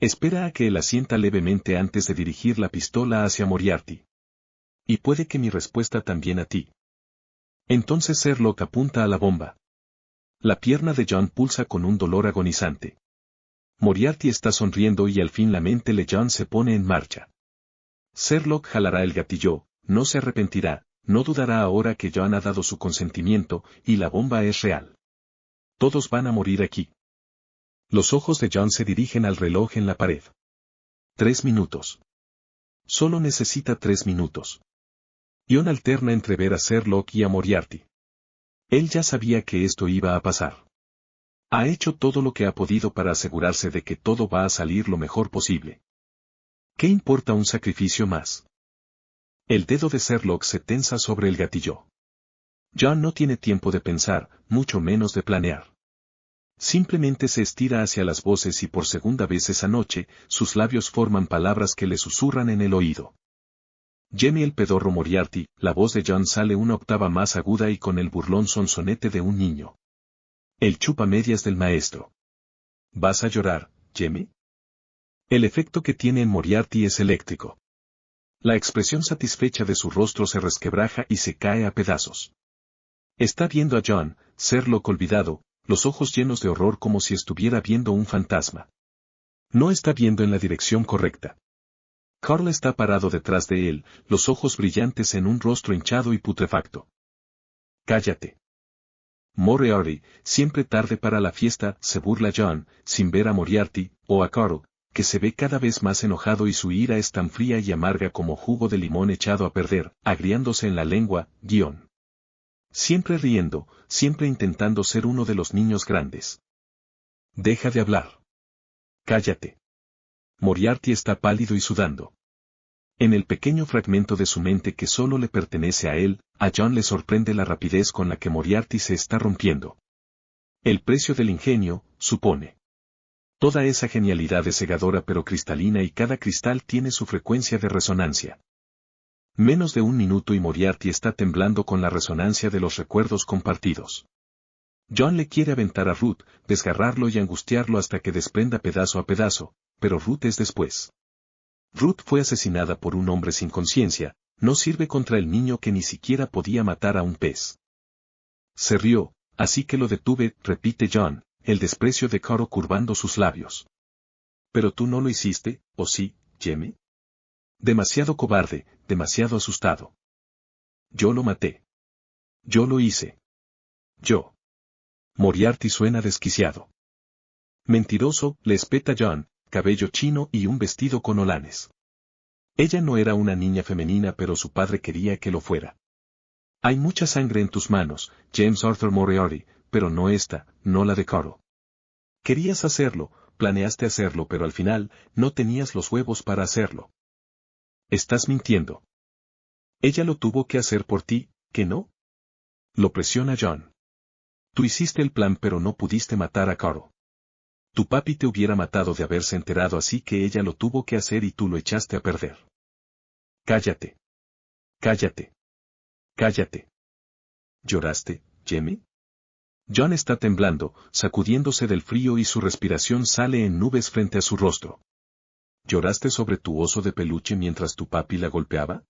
Espera a que él asienta levemente antes de dirigir la pistola hacia Moriarty. Y puede que mi respuesta también a ti. Entonces Sherlock apunta a la bomba. La pierna de John pulsa con un dolor agonizante. Moriarty está sonriendo y al fin la mente de John se pone en marcha. Sherlock jalará el gatillo, no se arrepentirá, no dudará ahora que John ha dado su consentimiento y la bomba es real. Todos van a morir aquí. Los ojos de John se dirigen al reloj en la pared. 3 minutos. Solo necesita 3 minutos. John alterna entre ver a Sherlock y a Moriarty. Él ya sabía que esto iba a pasar. Ha hecho todo lo que ha podido para asegurarse de que todo va a salir lo mejor posible. ¿Qué importa un sacrificio más? El dedo de Sherlock se tensa sobre el gatillo. John no tiene tiempo de pensar, mucho menos de planear. Simplemente se estira hacia las voces y por segunda vez esa noche, sus labios forman palabras que le susurran en el oído. Geme el pedorro Moriarty, la voz de John sale una octava más aguda y con el burlón sonsonete de un niño. El chupamedias del maestro. ¿Vas a llorar, Geme? El efecto que tiene en Moriarty es eléctrico. La expresión satisfecha de su rostro se resquebraja y se cae a pedazos. Está viendo a John, Sherlock olvidado, los ojos llenos de horror como si estuviera viendo un fantasma. No está viendo en la dirección correcta. Carl está parado detrás de él, los ojos brillantes en un rostro hinchado y putrefacto. Cállate. Moriarty, siempre tarde para la fiesta, se burla John, sin ver a Moriarty, o a Carl, que se ve cada vez más enojado y su ira es tan fría y amarga como jugo de limón echado a perder, agriándose en la lengua, guión. Siempre riendo, siempre intentando ser uno de los niños grandes. Deja de hablar. Cállate. Moriarty está pálido y sudando. En el pequeño fragmento de su mente que solo le pertenece a él, a John le sorprende la rapidez con la que Moriarty se está rompiendo. El precio del ingenio, supone. Toda esa genialidad es cegadora pero cristalina y cada cristal tiene su frecuencia de resonancia. Menos de un minuto y Moriarty está temblando con la resonancia de los recuerdos compartidos. John le quiere aventar a Ruth, desgarrarlo y angustiarlo hasta que desprenda pedazo a pedazo, pero Ruth es después. Ruth fue asesinada por un hombre sin conciencia, no sirve contra el niño que ni siquiera podía matar a un pez. Se rió, así que lo detuve, repite John, el desprecio de Caro curvando sus labios. Pero tú no lo hiciste, ¿o sí, Geme? Demasiado cobarde, demasiado asustado. Yo lo maté. Yo lo hice. Yo. Moriarty suena desquiciado. Mentiroso, le espeta John, cabello chino y un vestido con holanes. Ella no era una niña femenina pero su padre quería que lo fuera. Hay mucha sangre en tus manos, James Arthur Moriarty, pero no esta, no la de Caro. Querías hacerlo, planeaste hacerlo pero al final, no tenías los huevos para hacerlo. Estás mintiendo. Ella lo tuvo que hacer por ti, ¿que no? Lo presiona John. Tú hiciste el plan pero no pudiste matar a Caro. Tu papi te hubiera matado de haberse enterado así que ella lo tuvo que hacer y tú lo echaste a perder. Cállate. Cállate. Cállate. ¿Lloraste, Geme? John está temblando, sacudiéndose del frío y su respiración sale en nubes frente a su rostro. ¿Lloraste sobre tu oso de peluche mientras tu papi la golpeaba?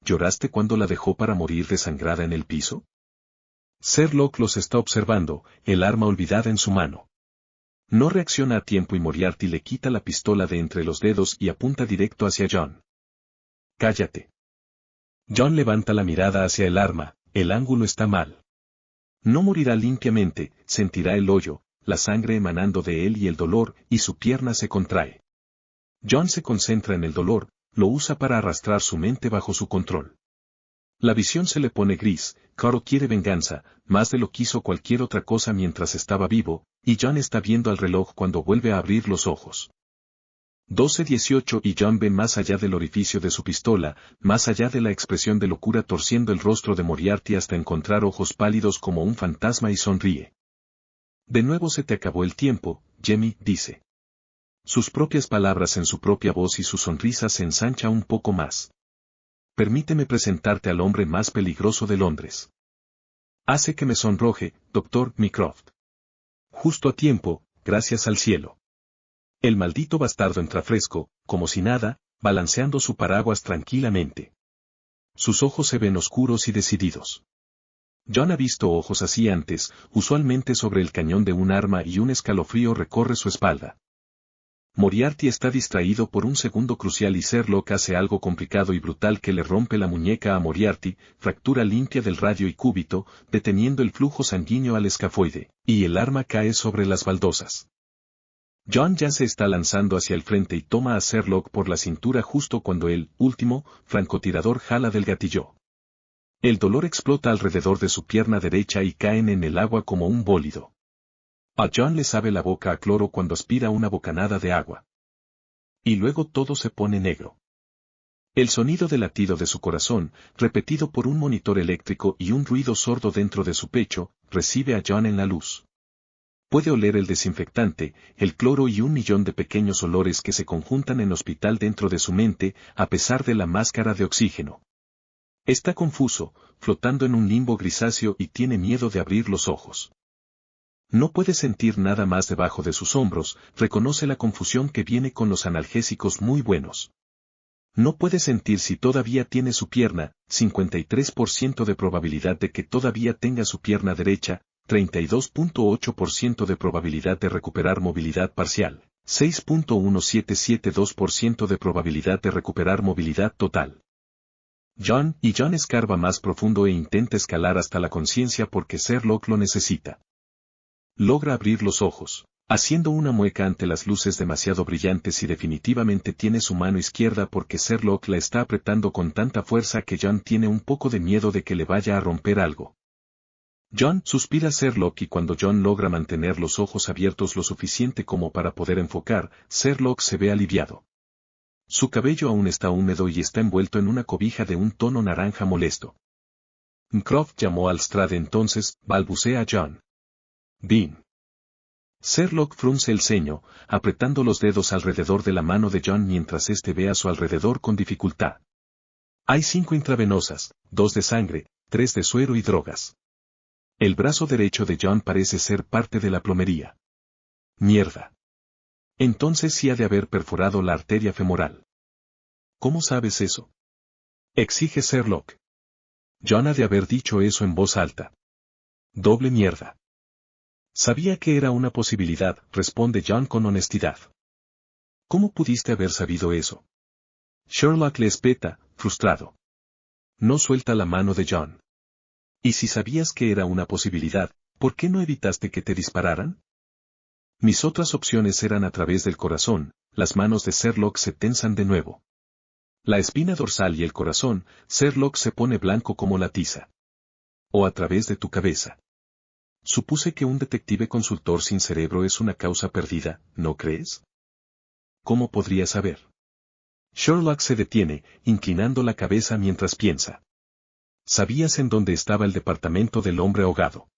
¿Lloraste cuando la dejó para morir desangrada en el piso? Sherlock los está observando, el arma olvidada en su mano. No reacciona a tiempo y Moriarty le quita la pistola de entre los dedos y apunta directo hacia John. Cállate. John levanta la mirada hacia el arma, el ángulo está mal. No morirá limpiamente, sentirá el hoyo, la sangre emanando de él y el dolor, y su pierna se contrae. John se concentra en el dolor, lo usa para arrastrar su mente bajo su control. La visión se le pone gris, Caro quiere venganza, más de lo que hizo cualquier otra cosa mientras estaba vivo, y John está viendo al reloj cuando vuelve a abrir los ojos. 12:18 y John ve más allá del orificio de su pistola, más allá de la expresión de locura torciendo el rostro de Moriarty hasta encontrar ojos pálidos como un fantasma y sonríe. De nuevo se te acabó el tiempo, Jemmy, dice. Sus propias palabras en su propia voz y su sonrisa se ensancha un poco más. Permíteme presentarte al hombre más peligroso de Londres. Hace que me sonroje, Dr. Mycroft. Justo a tiempo, gracias al cielo. El maldito bastardo entra fresco, como si nada, balanceando su paraguas tranquilamente. Sus ojos se ven oscuros y decididos. John ha visto ojos así antes, usualmente sobre el cañón de un arma y un escalofrío recorre su espalda. Moriarty está distraído por un segundo crucial y Sherlock hace algo complicado y brutal que le rompe la muñeca a Moriarty, fractura limpia del radio y cúbito, deteniendo el flujo sanguíneo al escafoide, y el arma cae sobre las baldosas. John ya se está lanzando hacia el frente y toma a Sherlock por la cintura justo cuando el último francotirador jala del gatillo. El dolor explota alrededor de su pierna derecha y caen en el agua como un bólido. A John le sabe la boca a cloro cuando aspira una bocanada de agua. Y luego todo se pone negro. El sonido del latido de su corazón, repetido por un monitor eléctrico y un ruido sordo dentro de su pecho, recibe a John en la luz. Puede oler el desinfectante, el cloro y un millón de pequeños olores que se conjuntan en hospital dentro de su mente, a pesar de la máscara de oxígeno. Está confuso, flotando en un limbo grisáceo y tiene miedo de abrir los ojos. No puede sentir nada más debajo de sus hombros, reconoce la confusión que viene con los analgésicos muy buenos. No puede sentir si todavía tiene su pierna, 53% de probabilidad de que todavía tenga su pierna derecha, 32.8% de probabilidad de recuperar movilidad parcial, 6.1772% de probabilidad de recuperar movilidad total. John escarba más profundo e intenta escalar hasta la conciencia porque Sherlock lo necesita. Logra abrir los ojos, haciendo una mueca ante las luces demasiado brillantes y definitivamente tiene su mano izquierda porque Sherlock la está apretando con tanta fuerza que John tiene un poco de miedo de que le vaya a romper algo. John, suspira Sherlock y cuando John logra mantener los ojos abiertos lo suficiente como para poder enfocar, Sherlock se ve aliviado. Su cabello aún está húmedo y está envuelto en una cobija de un tono naranja molesto. Mycroft llamó al Strade entonces, balbucea John. Bean. Sherlock frunce el ceño, apretando los dedos alrededor de la mano de John mientras éste ve a su alrededor con dificultad. Hay 5 intravenosas, 2 de sangre, 3 de suero y drogas. El brazo derecho de John parece ser parte de la plomería. Mierda. Entonces sí ha de haber perforado la arteria femoral. ¿Cómo sabes eso? Exige Sherlock. John ha de haber dicho eso en voz alta. Doble mierda. Sabía que era una posibilidad, responde John con honestidad. ¿Cómo pudiste haber sabido eso? Sherlock le espeta, frustrado. No suelta la mano de John. ¿Y si sabías que era una posibilidad, por qué no evitaste que te dispararan? Mis otras opciones eran a través del corazón, las manos de Sherlock se tensan de nuevo. La espina dorsal y el corazón, Sherlock se pone blanco como la tiza. O a través de tu cabeza. Supuse que un detective consultor sin cerebro es una causa perdida, ¿no crees? ¿Cómo podría saber? Sherlock se detiene, inclinando la cabeza mientras piensa. Sabías en dónde estaba el departamento del hombre ahogado.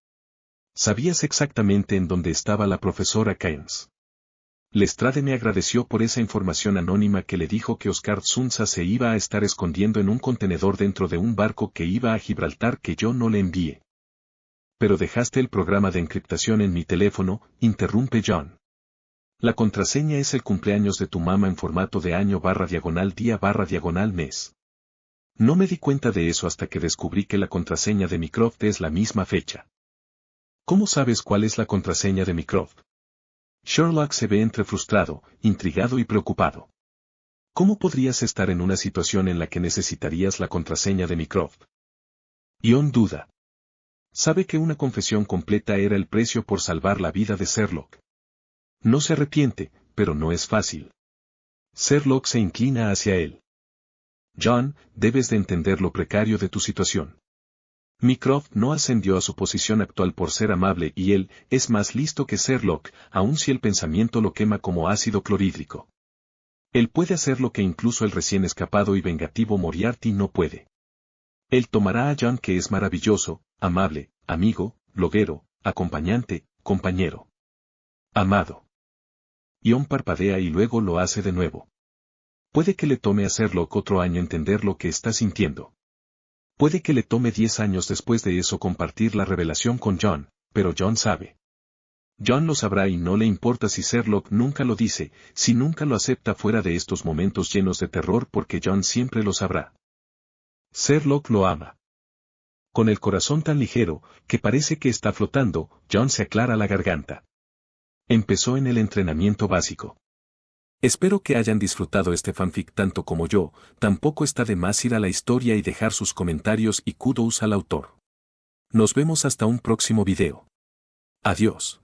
Sabías exactamente en dónde estaba la profesora Keynes. Lestrade me agradeció por esa información anónima que le dijo que Oscar Zunza se iba a estar escondiendo en un contenedor dentro de un barco que iba a Gibraltar que yo no le envié. Pero dejaste el programa de encriptación en mi teléfono, interrumpe John. La contraseña es el cumpleaños de tu mamá en formato de año/día/mes. No me di cuenta de eso hasta que descubrí que la contraseña de Mycroft es la misma fecha. ¿Cómo sabes cuál es la contraseña de Mycroft? Sherlock se ve entre frustrado, intrigado y preocupado. ¿Cómo podrías estar en una situación en la que necesitarías la contraseña de Mycroft? John duda. Sabe que una confesión completa era el precio por salvar la vida de Sherlock. No se arrepiente, pero no es fácil. Sherlock se inclina hacia él. John, debes de entender lo precario de tu situación. Mycroft no ascendió a su posición actual por ser amable y él es más listo que Sherlock, aun si el pensamiento lo quema como ácido clorhídrico. Él puede hacer lo que incluso el recién escapado y vengativo Moriarty no puede. Él tomará a John, que es maravilloso, amable, amigo, bloguero, acompañante, compañero. Amado. Ion parpadea y luego lo hace de nuevo. Puede que le tome a Sherlock otro año entender lo que está sintiendo. Puede que le tome 10 años después de eso compartir la revelación con John, pero John sabe. John lo sabrá y no le importa si Sherlock nunca lo dice, si nunca lo acepta fuera de estos momentos llenos de terror, porque John siempre lo sabrá. Sherlock lo ama. Con el corazón tan ligero, que parece que está flotando, John se aclara la garganta. Empezó en el entrenamiento básico. Espero que hayan disfrutado este fanfic tanto como yo. Tampoco está de más ir a la historia y dejar sus comentarios y kudos al autor. Nos vemos hasta un próximo video. Adiós.